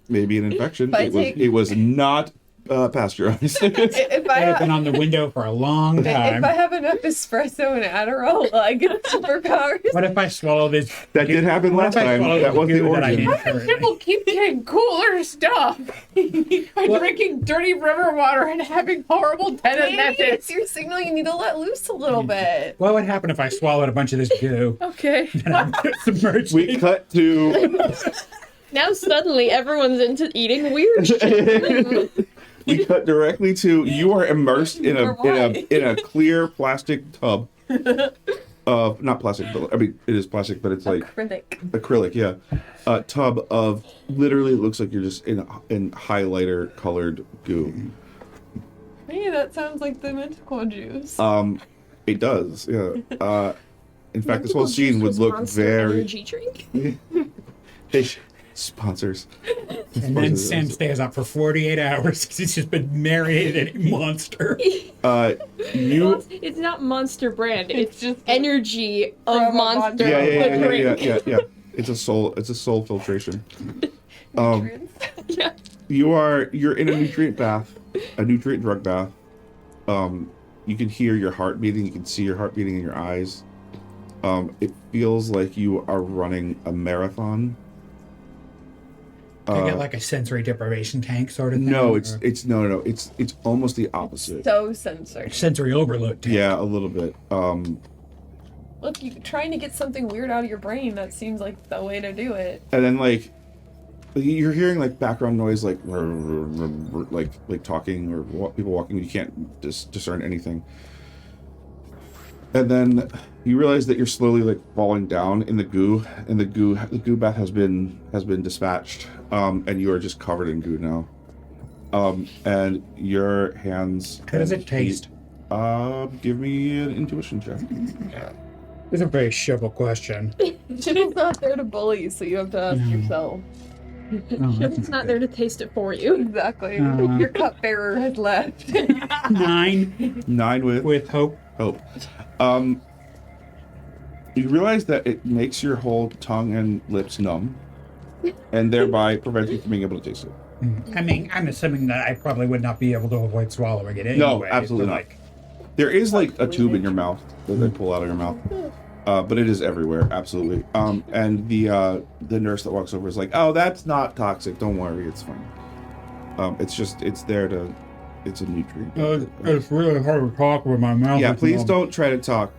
Maybe an infection. But It was not pasteurized. If I have been on the window for a long time. If I have enough espresso and Adderall, I get superpowers. What if I swallow this? That did happen what last if I time. swallow That was the goo that I origin. didn't currently- People keep getting cooler stuff by What? drinking dirty river water and having horrible tennis Maybe methods. it's your signal. You need to let loose a little bit. What would happen if I swallowed a bunch of this goo Okay. and I'm submerged? We cut to Now suddenly everyone's into eating weird shit. we cut directly to you are immersed in a clear plastic tub of not plastic, but I mean it is plastic, but it's like acrylic, yeah. A tub of literally looks like you're just in highlighter colored goo. Hey, that sounds like the Manticore juice. It does, yeah. In fact, this whole scene would look Monster very. energy drink. Hey, sponsors. And then Sam stays up for 48 hours because he's just been marinated in a monster. You. It's not Monster brand. It's It's just energy from of a Monster. monster. the drink. Yeah. It's a soul filtration. nutrients. Yeah. You're in a nutrient bath, a nutrient drug bath. You can hear your heart beating. You can see your heart beating in your eyes. It feels like you are running a marathon. I get like a sensory deprivation tank sort of thing. No, or it's no. It's almost the opposite. So censored. sensory overload tank. Yeah, a little bit. Look, you trying to get something weird out of your brain. That seems like the way to do it. And then like you're hearing like background noise, like talking or people walking. You can't discern anything. And then you realize that you're slowly like falling down in the goo, and the goo bath has been dispatched, and you are just covered in goo now. And your hands. How does it taste? Give me an intuition check. It's a very civil question. Chipple's not there to bully you, so you have to ask yourself. It's not there to taste it for you. Exactly. Uh. Your cupbearer has left. 9 9 with hope. hope. You realize that it makes your whole tongue and lips numb, and thereby prevents you from being able to taste it. I mean, I'm assuming that I probably would not be able to avoid swallowing it anyway. No, absolutely but, not. like, There is like a tube in your mouth that they pull out of your mouth, but it is everywhere, absolutely. And the nurse that walks over is like, "Oh, that's not toxic. Don't worry, it's fine. It's there to, it's a nutrient." it's really hard to talk with my mouth. Yeah, is please numb. don't try to talk.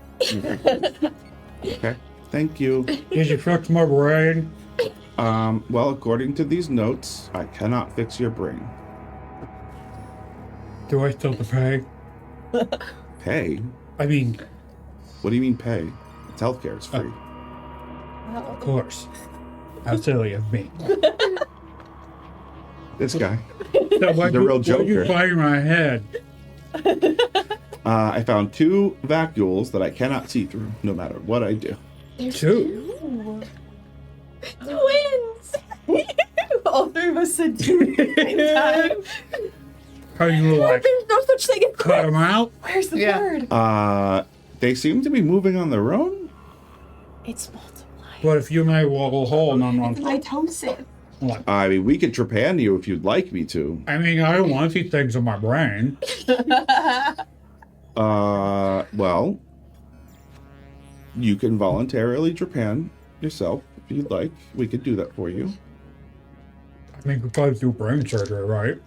Okay, thank you. Did you fix my brain? Well, according to these notes, I cannot fix your brain. Do I still have to pay? Pay? I mean, What do you mean pay? It's healthcare. It's free. of course. How silly of me. This guy. So why'd The you, real why'd you Joker. fire my head? I found 2 vacuoles that I cannot see through, no matter what I do. 2. Twins! All three of us said two at the same time. How you like There's no such thing as cut them out? Where's the Yeah. third? They seem to be moving on their own. It's multiplying. But if you make a little hole, no, Mitosis. like, I mean, we could trepan you if you'd like me to. I mean, I don't want to see things in my brain. Well, you can voluntarily trepan yourself if you'd like. We could do that for you. I mean, you probably do brain surgery, right?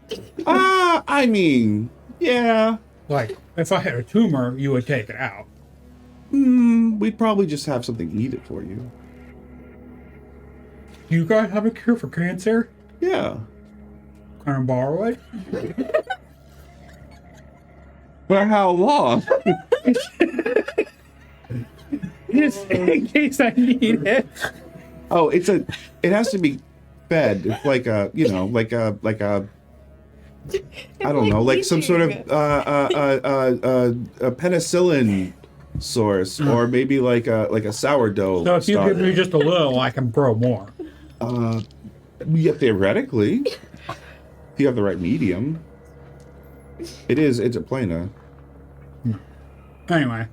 I mean, yeah. Like, if I had a tumor, you would take it out. We'd probably just have something eat it for you. Do you guys have a cure for cancer? Yeah. Can I borrow it? For how long? Just in case I need it. Oh, it has to be fed. It's like a, I don't know, like some sort of a penicillin source, or maybe like a sourdough. So if you give starter. me just a little, I can grow more. Yeah, theoretically, if you have the right medium. It's a plana. Anyway,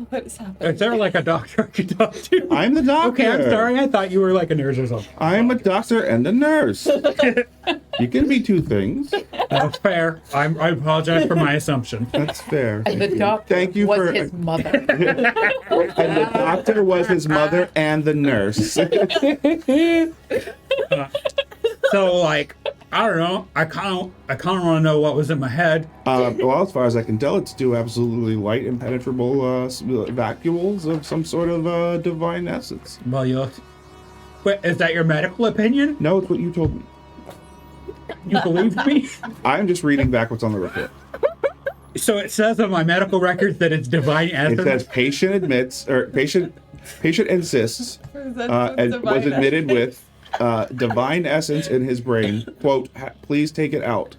What is happening? is there like a doctor I could talk to? I'm the doctor. Okay, I'm sorry. I thought you were like a nurse or something. I'm a doctor and a nurse. You can be two things. That's fair. I apologize for my assumption. That's fair. And the doctor Thank you was for- his mother. And the doctor was his mother and the nurse. So like, I don't know. I kind of want to know what was in my head. Well, as far as I can tell, it's two absolutely light, impenetrable vacuoles of some sort of divine essence. Well, wait, is that your medical opinion? No, it's what you told me. You believe me? I'm just reading back what's on the report. So it says on my medical records that it's divine It essence. says patient admits, or patient insists, and was admitted with divine essence in his brain. Quote, please take it out.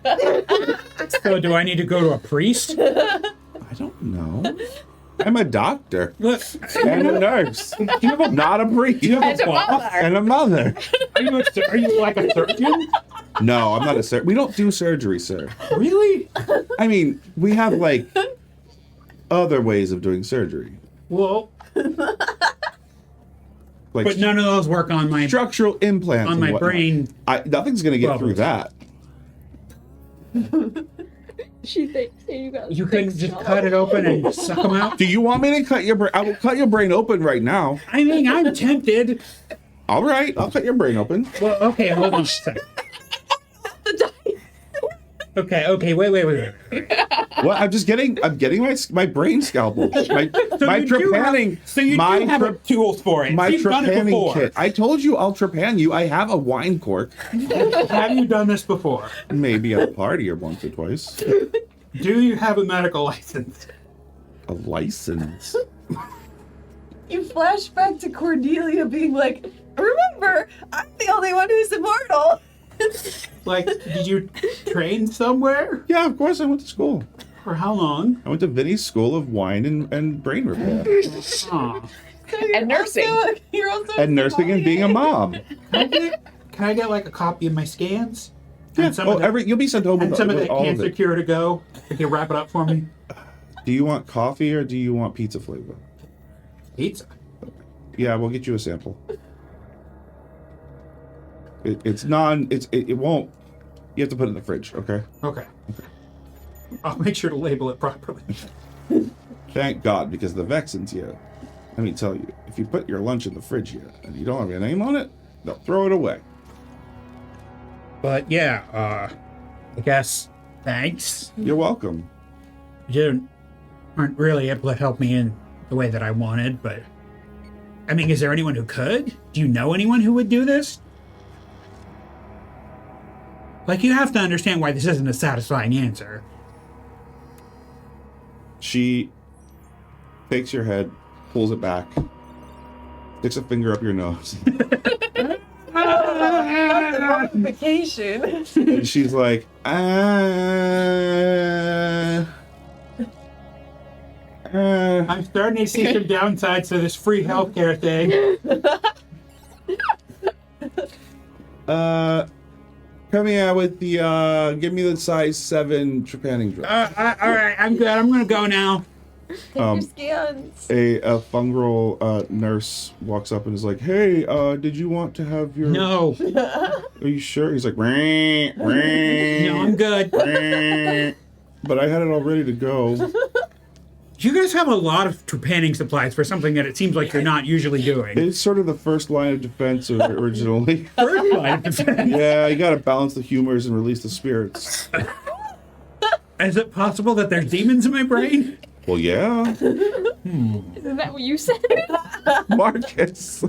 So do I need to go to a priest? I don't know. I'm a doctor Look, and a nurse, not a priest, have a boss? and a mother. Are you like a surgeon? No, I'm not a surgeon. We don't do surgery, sir. Really? I mean, we have like other ways of doing surgery, Well, like but none of those work on my structural implants on and my whatnot. brain. Nothing's gonna get through Bubbles. that. She thinks you got. You couldn't just cut it open and suck them out. Do you want me to cut your brain? I will cut your brain open right now. I mean, I'm tempted. All right, I'll cut your brain open. Well, okay, hold on a second. Okay, wait. What? I'm getting my brain scalpel. My trepanning. So you my do have tre- tools for it. my You've done it trepanning before. kit. I told you I'll trepan you. I have a wine cork. Have you done this before? Maybe at a party or once or twice. Do you have a medical license? A license. You flash back to Cordelia being like, remember, I'm the only one who's immortal. Like, did you train somewhere? Yeah, of course I went to school. For how long? I went to Vinny's School of Wine and Brain Repair. Aw. So you're And nursing. you're also And nursing and being a mom. Can I get like a copy of my scans? Yeah, And some of that, you'll be sent home and with, some of with that all of cancer it. cure to go. Can you wrap it up for me? Do you want coffee or do you want pizza flavor? Pizza. Yeah, we'll get you a sample. It won't. You have to put it in the fridge, okay? Okay. I'll make sure to label it properly. Thank God, because the Vexans here, let me tell you, if you put your lunch in the fridge here and you don't have your name on it, they'll throw it away. But yeah, I guess thanks. You're welcome. You aren't really able to help me in the way that I wanted, but I mean, is there anyone who could? Do you know anyone who would do this? Like, you have to understand why this isn't a satisfying answer. She takes your head, pulls it back, sticks a finger up your nose, vacation. and she's like, I'm starting to see some downsides to this free healthcare thing. come here with the, give me the size 7 trepanning drug. All right, I'm good. I'm gonna go now. Take your scans. A fungal nurse walks up and is like, "Hey, did you want to have your? No, Are you sure?" He's like, "Ring, ring." no, I'm good. But I had it all ready to go. You guys have a lot of trepanning supplies for something that it seems like you're not usually doing. It's sort of the first line of defense originally. First line of defense. Yeah, you gotta balance the humors and release the spirits. Is it possible that there's demons in my brain? Well, yeah, Isn't that what you said? Marcus.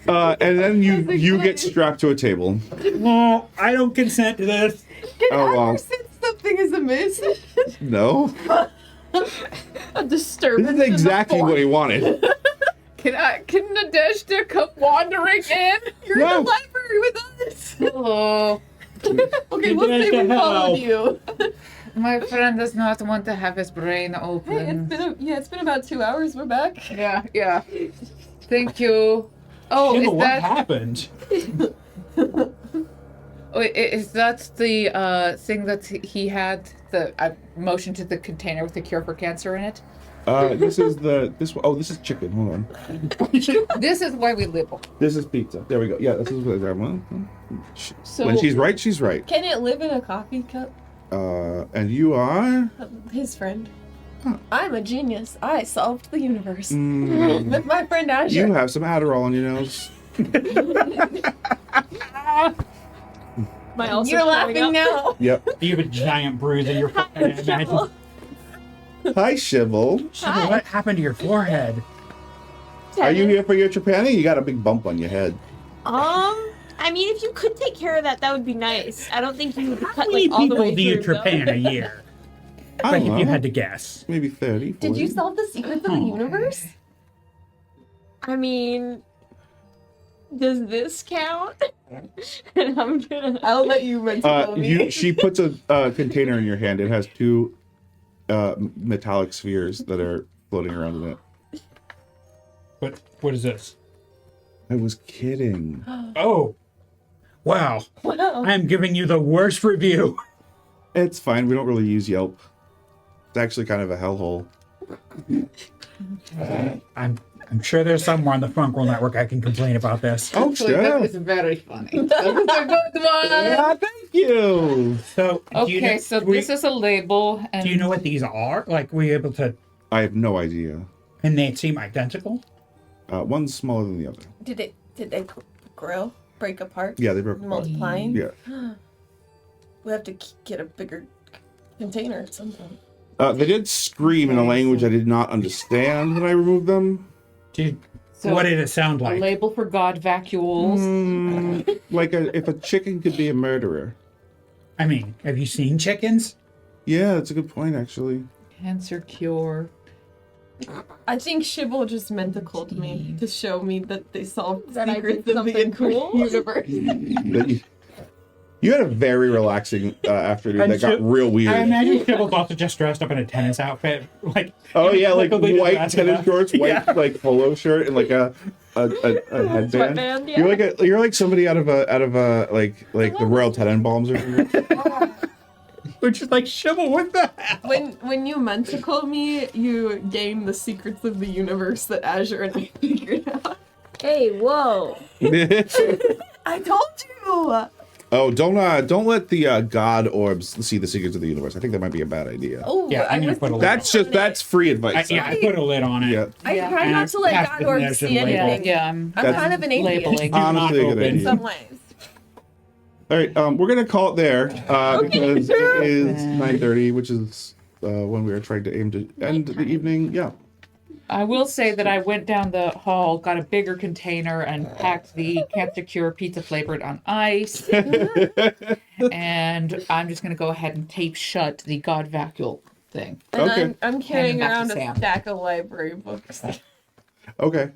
And then you get strapped to a table. No, I don't consent to this. Can Oh, wow. Arthur sense something is amiss? No, A disturbance. this is exactly what he wanted. Can Nadezhda come wandering in? You're No. in the library with us. Oh. Okay, we'll say we Nadezhda, followed help. you. My friend does not want to have his brain Hey, open. it's been about 2 hours. We're back. Yeah. Thank you. Oh, Shiva, is what that happened? is that the thing that he had? I motioned to the container with the cure for cancer in it. This is this is chicken. Hold on. This is why we libel. This is pizza. There we go. Yeah, this is what that one. So When she's right, she's right. can it live in a coffee cup? And you are? His friend. I'm a genius. I solved the universe Mm, with my friend Azure. you have some Adderall on your nose. My ulcer's You're coming laughing up. now. Yep. You have a giant bruise in your forehead. Shovel. Hi, Shivel. Shiva, what happened to your forehead? Are you here for your trepanning? You got a big bump on your head. I mean, if you could take care of that, that would be nice. I don't think you would How cut many like all the people way do you through. though. trepan a year? I Like don't if you know. had to guess. Maybe 30, 40. Did you solve the secrets of the universe? I mean, does this count? And I'm gonna. I'll let you mental me. She puts a container in your hand. It has two metallic spheres that are floating around in it. What is this? I was kidding. Oh. Wow. Wow. I'm giving you the worst review. It's fine. We don't really use Yelp. It's actually kind of a hellhole. I'm sure there's somewhere on the Fungril network I can complain about this. Oh, Actually, sure. that is very funny. That was a good one. Yeah, thank you. So, do you know, Okay, so this is a label, and do you know what these are? Like, were you able to, I have no idea. and they seem identical? One's smaller than the other. Did they grow, break apart, Yeah, they broke apart. multiplying? Yeah. We have to get a bigger container at some point. They did scream in a language I did not understand when I removed them. Dude, So, what did it sound a like? label for God vacuoles. Like if a chicken could be a murderer. I mean, have you seen chickens? Yeah, that's a good point, actually. Cancer cure. I think Shibble just mentacled me to show me that they solved the That I secrets did of the something cool. universe. That you had a very relaxing afternoon that got real weird. I imagine Shibble's also just dressed up in a tennis outfit. Like, Oh yeah, like a lady white basketball. tennis shorts, white Yeah. like polo shirt, and like a headband. Sweatband, yeah. You're like somebody out of a like the Royal Tenenbaums or something. which is like, Shibble, what the hell? When you mentacle me, you gain the secrets of the universe that Azure and I figured out. Hey, whoa. I told you. Oh, don't let the god orbs see the secrets of the universe. I think that might be a bad idea. Oh, Yeah, I'm gonna put a lid. That's free advice. I put a lid on it. Yeah, I Yeah. try And not I've to let passed God the orbs notion see label. anything. Yeah, I'm That's kind of an atheist labeling. honestly a good open. in idea. some ways. All right, we're gonna call it there because it is 9:30, which is when we are trying to aim to end the evening. Yeah. I will say that I went down the hall, got a bigger container, and packed the cancer cure pizza flavored on ice. And I'm just going to go ahead and tape shut the God vacuole thing. And Okay. I'm carrying Hand it back to around a Sam. stack of library books Okay.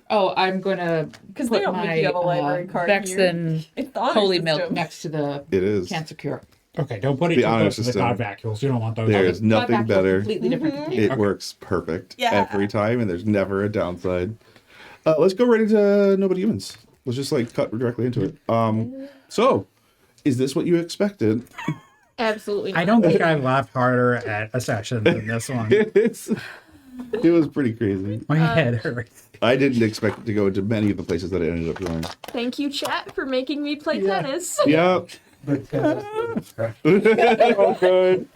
Oh, I'm going to because they put don't my make you have a library card here. Vexen It's the honor holy system. milk next to the It is. cancer cure. Okay, don't put it The too honor close to the system. God vacuoles. You don't want those. There's God nothing vacuole, better. Completely different container. It works perfect Yeah. every time, and there's never a downside. Let's go right into Nobody Humans. Let's just like cut directly into it. So, is this what you expected? Absolutely not. I don't think I laughed harder at a session than this one. It was pretty crazy. My head hurts. I didn't expect it to go into many of the places that it ended up going. Thank you, chat, for making me play tennis. Yep. Oh, good.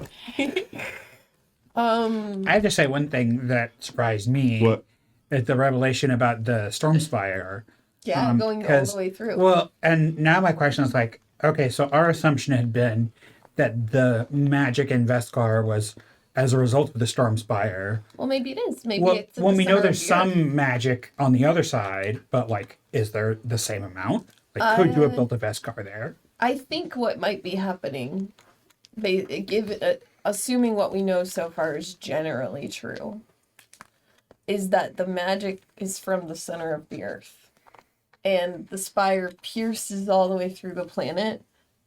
I have to say one thing that surprised me What? is the revelation about the Stormspire. Yeah, going all 'cause- the way through. Well, and now my question is like, okay, so our assumption had been that the magic in Vescarre was as a result of the Stormspire. Well, maybe it is. Maybe Well, it's. at when the we know center there's of the earth. some magic on the other side, but like, is there the same amount? Like, could you have built a Vescarre there? I think what might be happening, assuming what we know so far is generally true, is that the magic is from the center of the earth, and the spire pierces all the way through the planet,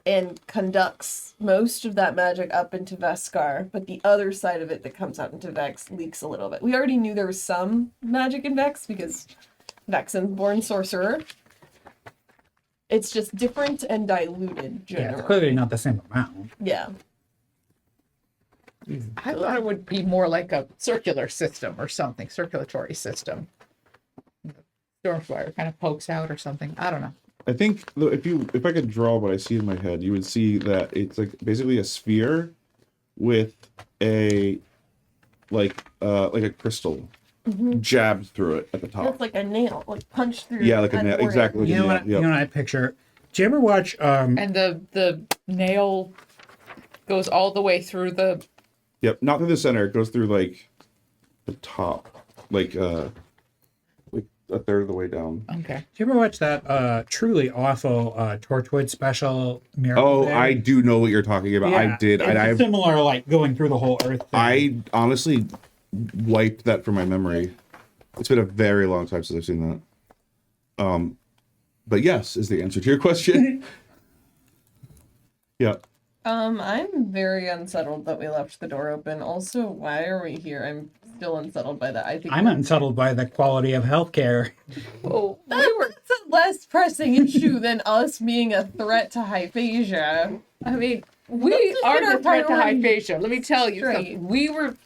and conducts most of that magic up into Vescar, but the other side of it that comes out into Vex leaks a little bit. We already knew there was some magic in Vex because Vexen's born sorcerer. It's just different and diluted, Yeah, generally. it's clearly not the same amount. Yeah. I thought it would be more like a circular system or something, circulatory system. Stormfire kind of pokes out or something. I don't know. I think if I could draw what I see in my head, you would see that it's like basically a sphere with a like a crystal jabbed through it at the top. That's like a nail, like punched through. Yeah, like a nail. Exactly. You know what? You know what I picture? Do you ever watch? And the nail goes all the way through the. Yep, not through the center. It goes through like the top, like a third of the way down. Okay. Do you ever watch that truly awful Torchwood special? Miracle Oh, Day? I do know what you're talking about. I did. It's I similar, like going through the whole Earth thing. I honestly wiped that from my memory. It's been a very long time since I've seen that. But yes, is the answer to your question. Yeah. I'm very unsettled that we left the door open. Also, why are we here? I'm still unsettled by that. I think I'm unsettled by the quality of healthcare. Oh, that's a less pressing issue than us being a threat to Hyphasia. I mean, Let's we just are get our the threat to priorities Hyphasia. Let me tell you straight. something. We were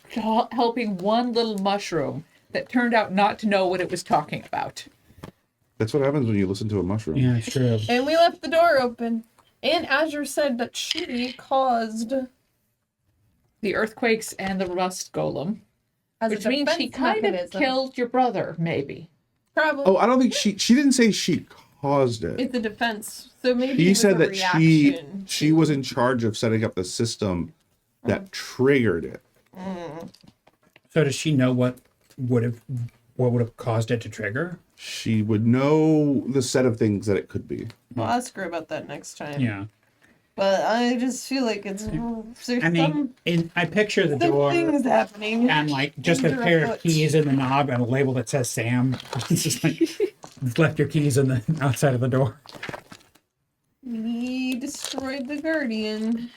helping one little mushroom that turned out not to know what it was talking about. That's what happens when you listen to a mushroom. Yeah, it's true. And we left the door open. And Azure said that she caused, The earthquakes and the rust golem. as Which a means she defense kind mechanism, of killed your brother, maybe. Probably. Oh, I don't think she didn't say she caused it. It's a defense. So maybe it He was said a that reaction. she was in charge of setting up the system that triggered it. So does she know what would have caused it to trigger? She would know the set of things that it could be. We'll ask her about that next time. Yeah. But I just feel like it's there's I mean, I picture the some door things happening. and like just a Things are pair of afoot. keys in the knob and a label that says Sam. It's just like you've left your keys in the outside of the door. We destroyed the Guardian.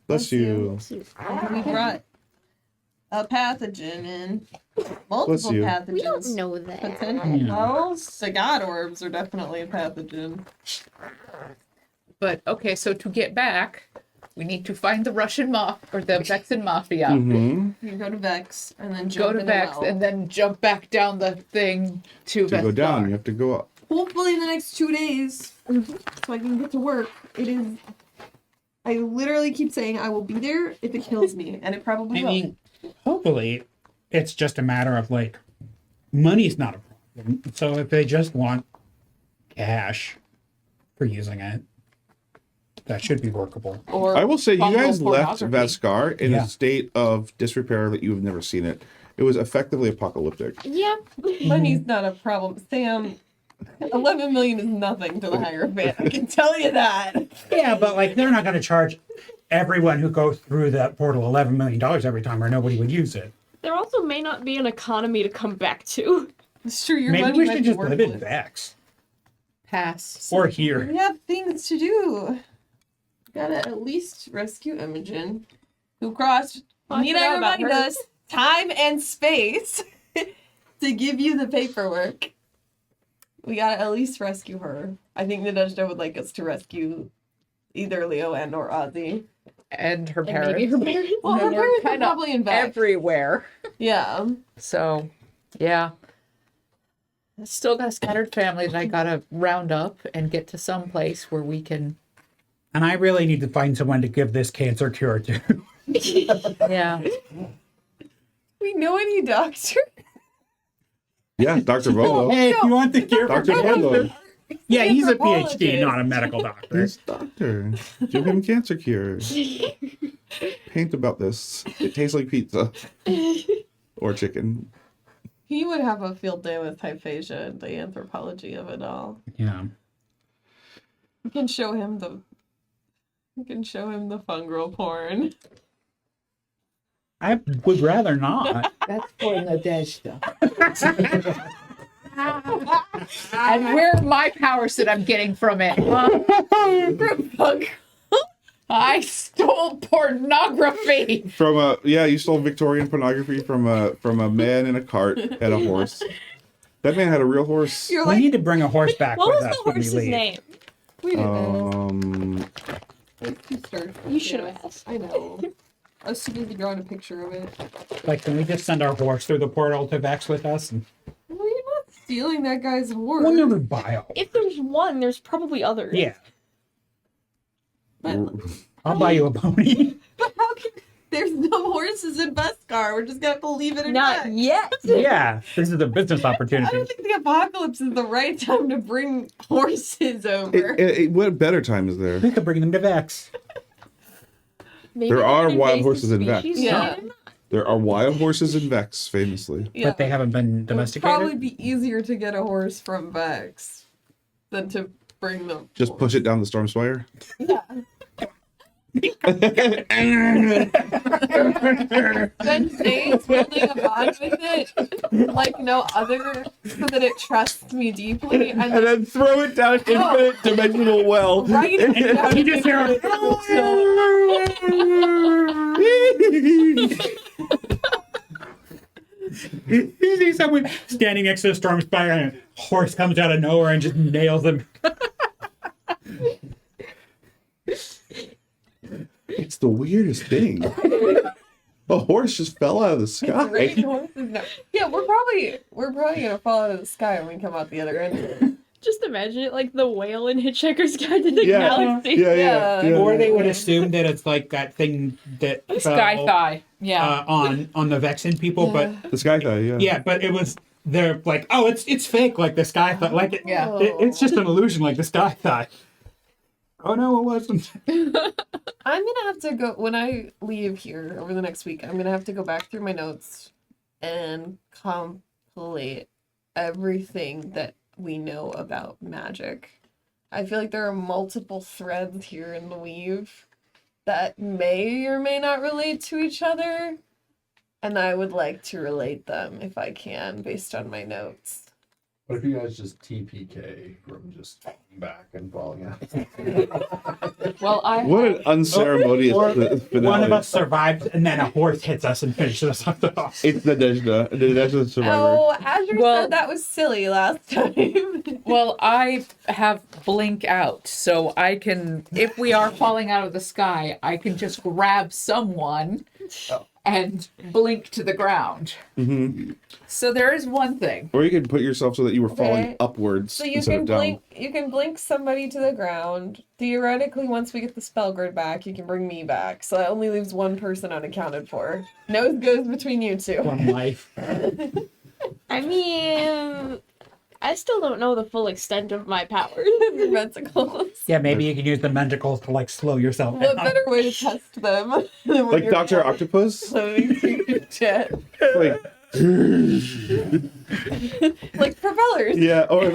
Bless you. We brought a pathogen in. Multiple you. pathogens. We don't know that. Potential. Yeah. Well, Sagad orbs are definitely a pathogen. But okay, so to get back, we need to find the Russian or the Vexen mafia. Mm-hmm. You go to Vex and then Go jump to in Vex a well. and then jump back down the thing to To go Vescar. down, you have to go up. Hopefully in the next 2 days, so I can get to work. It is. I literally keep saying I will be there if it kills me, and it probably I will. mean, hopefully, it's just a matter of like, money's not a problem. So if they just want cash for using it, that should be workable. Or I will say, you fungal guys left pornography. Vescar in Yeah. a state of disrepair that you have never seen it. It was effectively apocalyptic. Yeah. Money's not a problem, Sam. 11 million is nothing to the Hierophant. I can tell you that. Yeah, but like they're not going to charge everyone who goes through that portal $11 million every time, or nobody would use it. There also may not be an economy to come back to. It's true. Your Maybe money we might should be just live in worthless. Vex Pass. or We here. have things to do. Gotta at least rescue Imogen, who crossed, I need I forgot about remind her. us, time and space to give you the paperwork. We gotta at least rescue her. I think Nadezhda would like us to rescue either Leo and or Ozzy. And her And parents. maybe her parents. Well, her And they're parents are kinda probably in Vex. everywhere. Yeah. So, yeah. I still got a scattered family that I gotta round up and get to some place where we can. And I really need to find someone to give this cancer cure to. Yeah. We know any doctor. Yeah, Dr. Volo. Hey, if you want the cure for Dr. cancer. Volo. Yeah, he's a PhD, Anthropologist. not a medical doctor. He's a doctor. Give him cancer cures. Paint about this. It tastes like pizza. Or chicken. He would have a field day with Hyphasia and the anthropology of it all. Yeah. We can show him the fungal porn. I would rather not. That's for Nadezhda. And where are my powers that I'm getting from it? I stole pornography. From you stole Victorian pornography from a man in a cart and a horse. That man had a real horse. You're We like, need to bring a horse back What with was us the when we horse's leave. name? we didn't know. Um, You should have asked. I know. I was too busy drawing a picture of it. Like, can we just send our horse through the portal to Vex with us? And Well, you're not stealing that guy's horse. we'll never buy a horse. If there's one, there's probably others. Yeah, But, I'll buy you a pony. but how can... There's no horses in Vescarre. We're just gonna have to leave it in Not Vex. yet. Yeah, this is a business I opportunity. don't think the apocalypse is the right time to bring horses over. what better time is there? We could bring them to Vex. Maybe There they're are an wild invasive horses in Vex. species, Yeah. maybe not. There are wild horses in Vex, famously. Yeah. But they haven't been It would domesticated. probably be easier to get a horse from Vex than to bring them. Just push it down the storm spire. Yeah. Then Zane's building a bond with it like no other, so that it trusts me deeply. And then then throw it down an infinite dimensional well. right down You just hear You see someone standing next to the storm spire and a horse comes out of nowhere and just nails them. It's the weirdest thing. A horse just fell out of the great sky. horses. No. Yeah, we're probably gonna fall out of the sky when we come out the other end. Just imagine it like the whale in Hitchhiker's Guide to the Yeah. Galaxy. Yeah. Or they would assume that it's like that thing that Sky fell, thigh. Yeah. on the Vexen people, but The sky guy, yeah, but it was they're like, oh, it's fake, like the sky thought, like Yeah. it's just an illusion, like the sky thought. Oh no, it wasn't. I'm gonna have to go when I leave here over the next week. I'm gonna have to go back through my notes and compilate everything that we know about magic. I feel like there are multiple threads here in the weave that may or may not relate to each other, and I would like to relate them if I can, based on my notes. What if you guys just TPK from just falling back and falling out? Well, What an unceremonious Or finale. one of us survived, and then a horse hits us and finishes us off. It's the Nadezhda survivor. Oh, Azure Well- said that was silly last time. well, I have blink out, so I can, if we are falling out of the sky, I can just grab someone and blink to the ground. Mm-hmm. So there is one thing. Or you could put yourself so that you were falling Okay. upwards So you instead can of down. blink. You can blink somebody to the ground. Theoretically, once we get the spell grid back, you can bring me back. So that only leaves one person unaccounted for. Nose goes between you two. From life. I mean, I still don't know the full extent of my powers. Your mentacles. Yeah, maybe you can use the mentacles to like slow yourself What down. better way to test them than when Like you're Dr. Octopus? floating through your jet? Like, Like propellers. yeah, or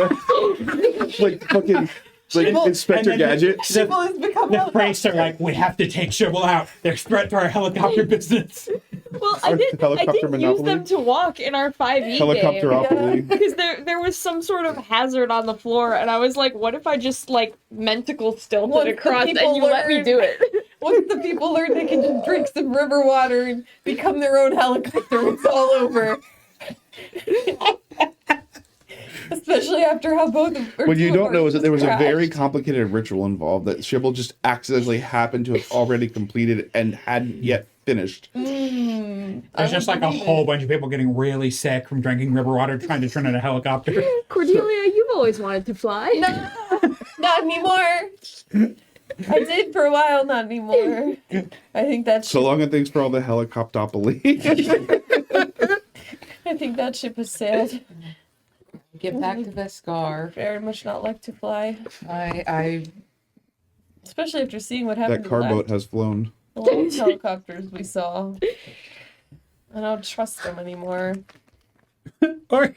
like fucking like Shibble- Inspector and then Gadget. Shibble has become The helicopter. Freys are like, we have to take Shibble out. They're threat to our helicopter business. Well, I Helicopter didn't use Monopoly? them to walk in our 5e Helicopteropoly. because there was some sort of hazard on the floor, and I was like, what if I just like mentacle stilted Once the across and people you let me learn- do it? Once the people learn they can just drink some river water and become their own helicopter, it's all over. Especially after how both of What you two of don't know is that there was a ours very crashed. complicated ritual involved that Shibble just accidentally happened to have already completed and hadn't yet finished. There's just like a whole bunch of people getting really sick from drinking river water trying to turn in a helicopter. Cordelia, you've always wanted to fly. No, not anymore. I did for a while, not anymore. I think that So ship, long and thanks for all the helicopteropoly. I think that ship has sailed. Get back to Vescarre. Very much not like to fly, I especially after seeing what happened That to car the boat has flown. last helicopters we saw. I don't trust them anymore. Or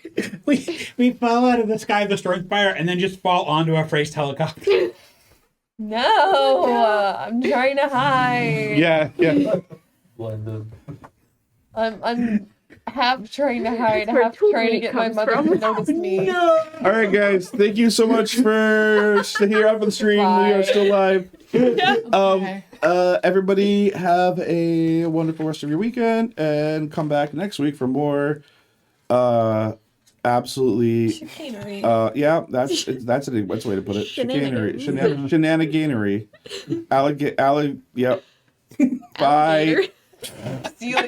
we fall out of the sky of the storm spire and then just fall onto a Freys helicopter. No, I'm trying to hide. Yeah. Blended. I'm half trying to hide, That's where half trying to meat get my comes mother to from. notice me. All right, guys. Thank you so much for staying here on the stream. We are still live. Okay. Everybody have a wonderful rest of your weekend, and come back next week for more. Absolutely. Chicanery. Yeah, that's a way to put it. Chicanery, Shenanigans. shenaniganery. Yep. Bye. Alligator. See you later.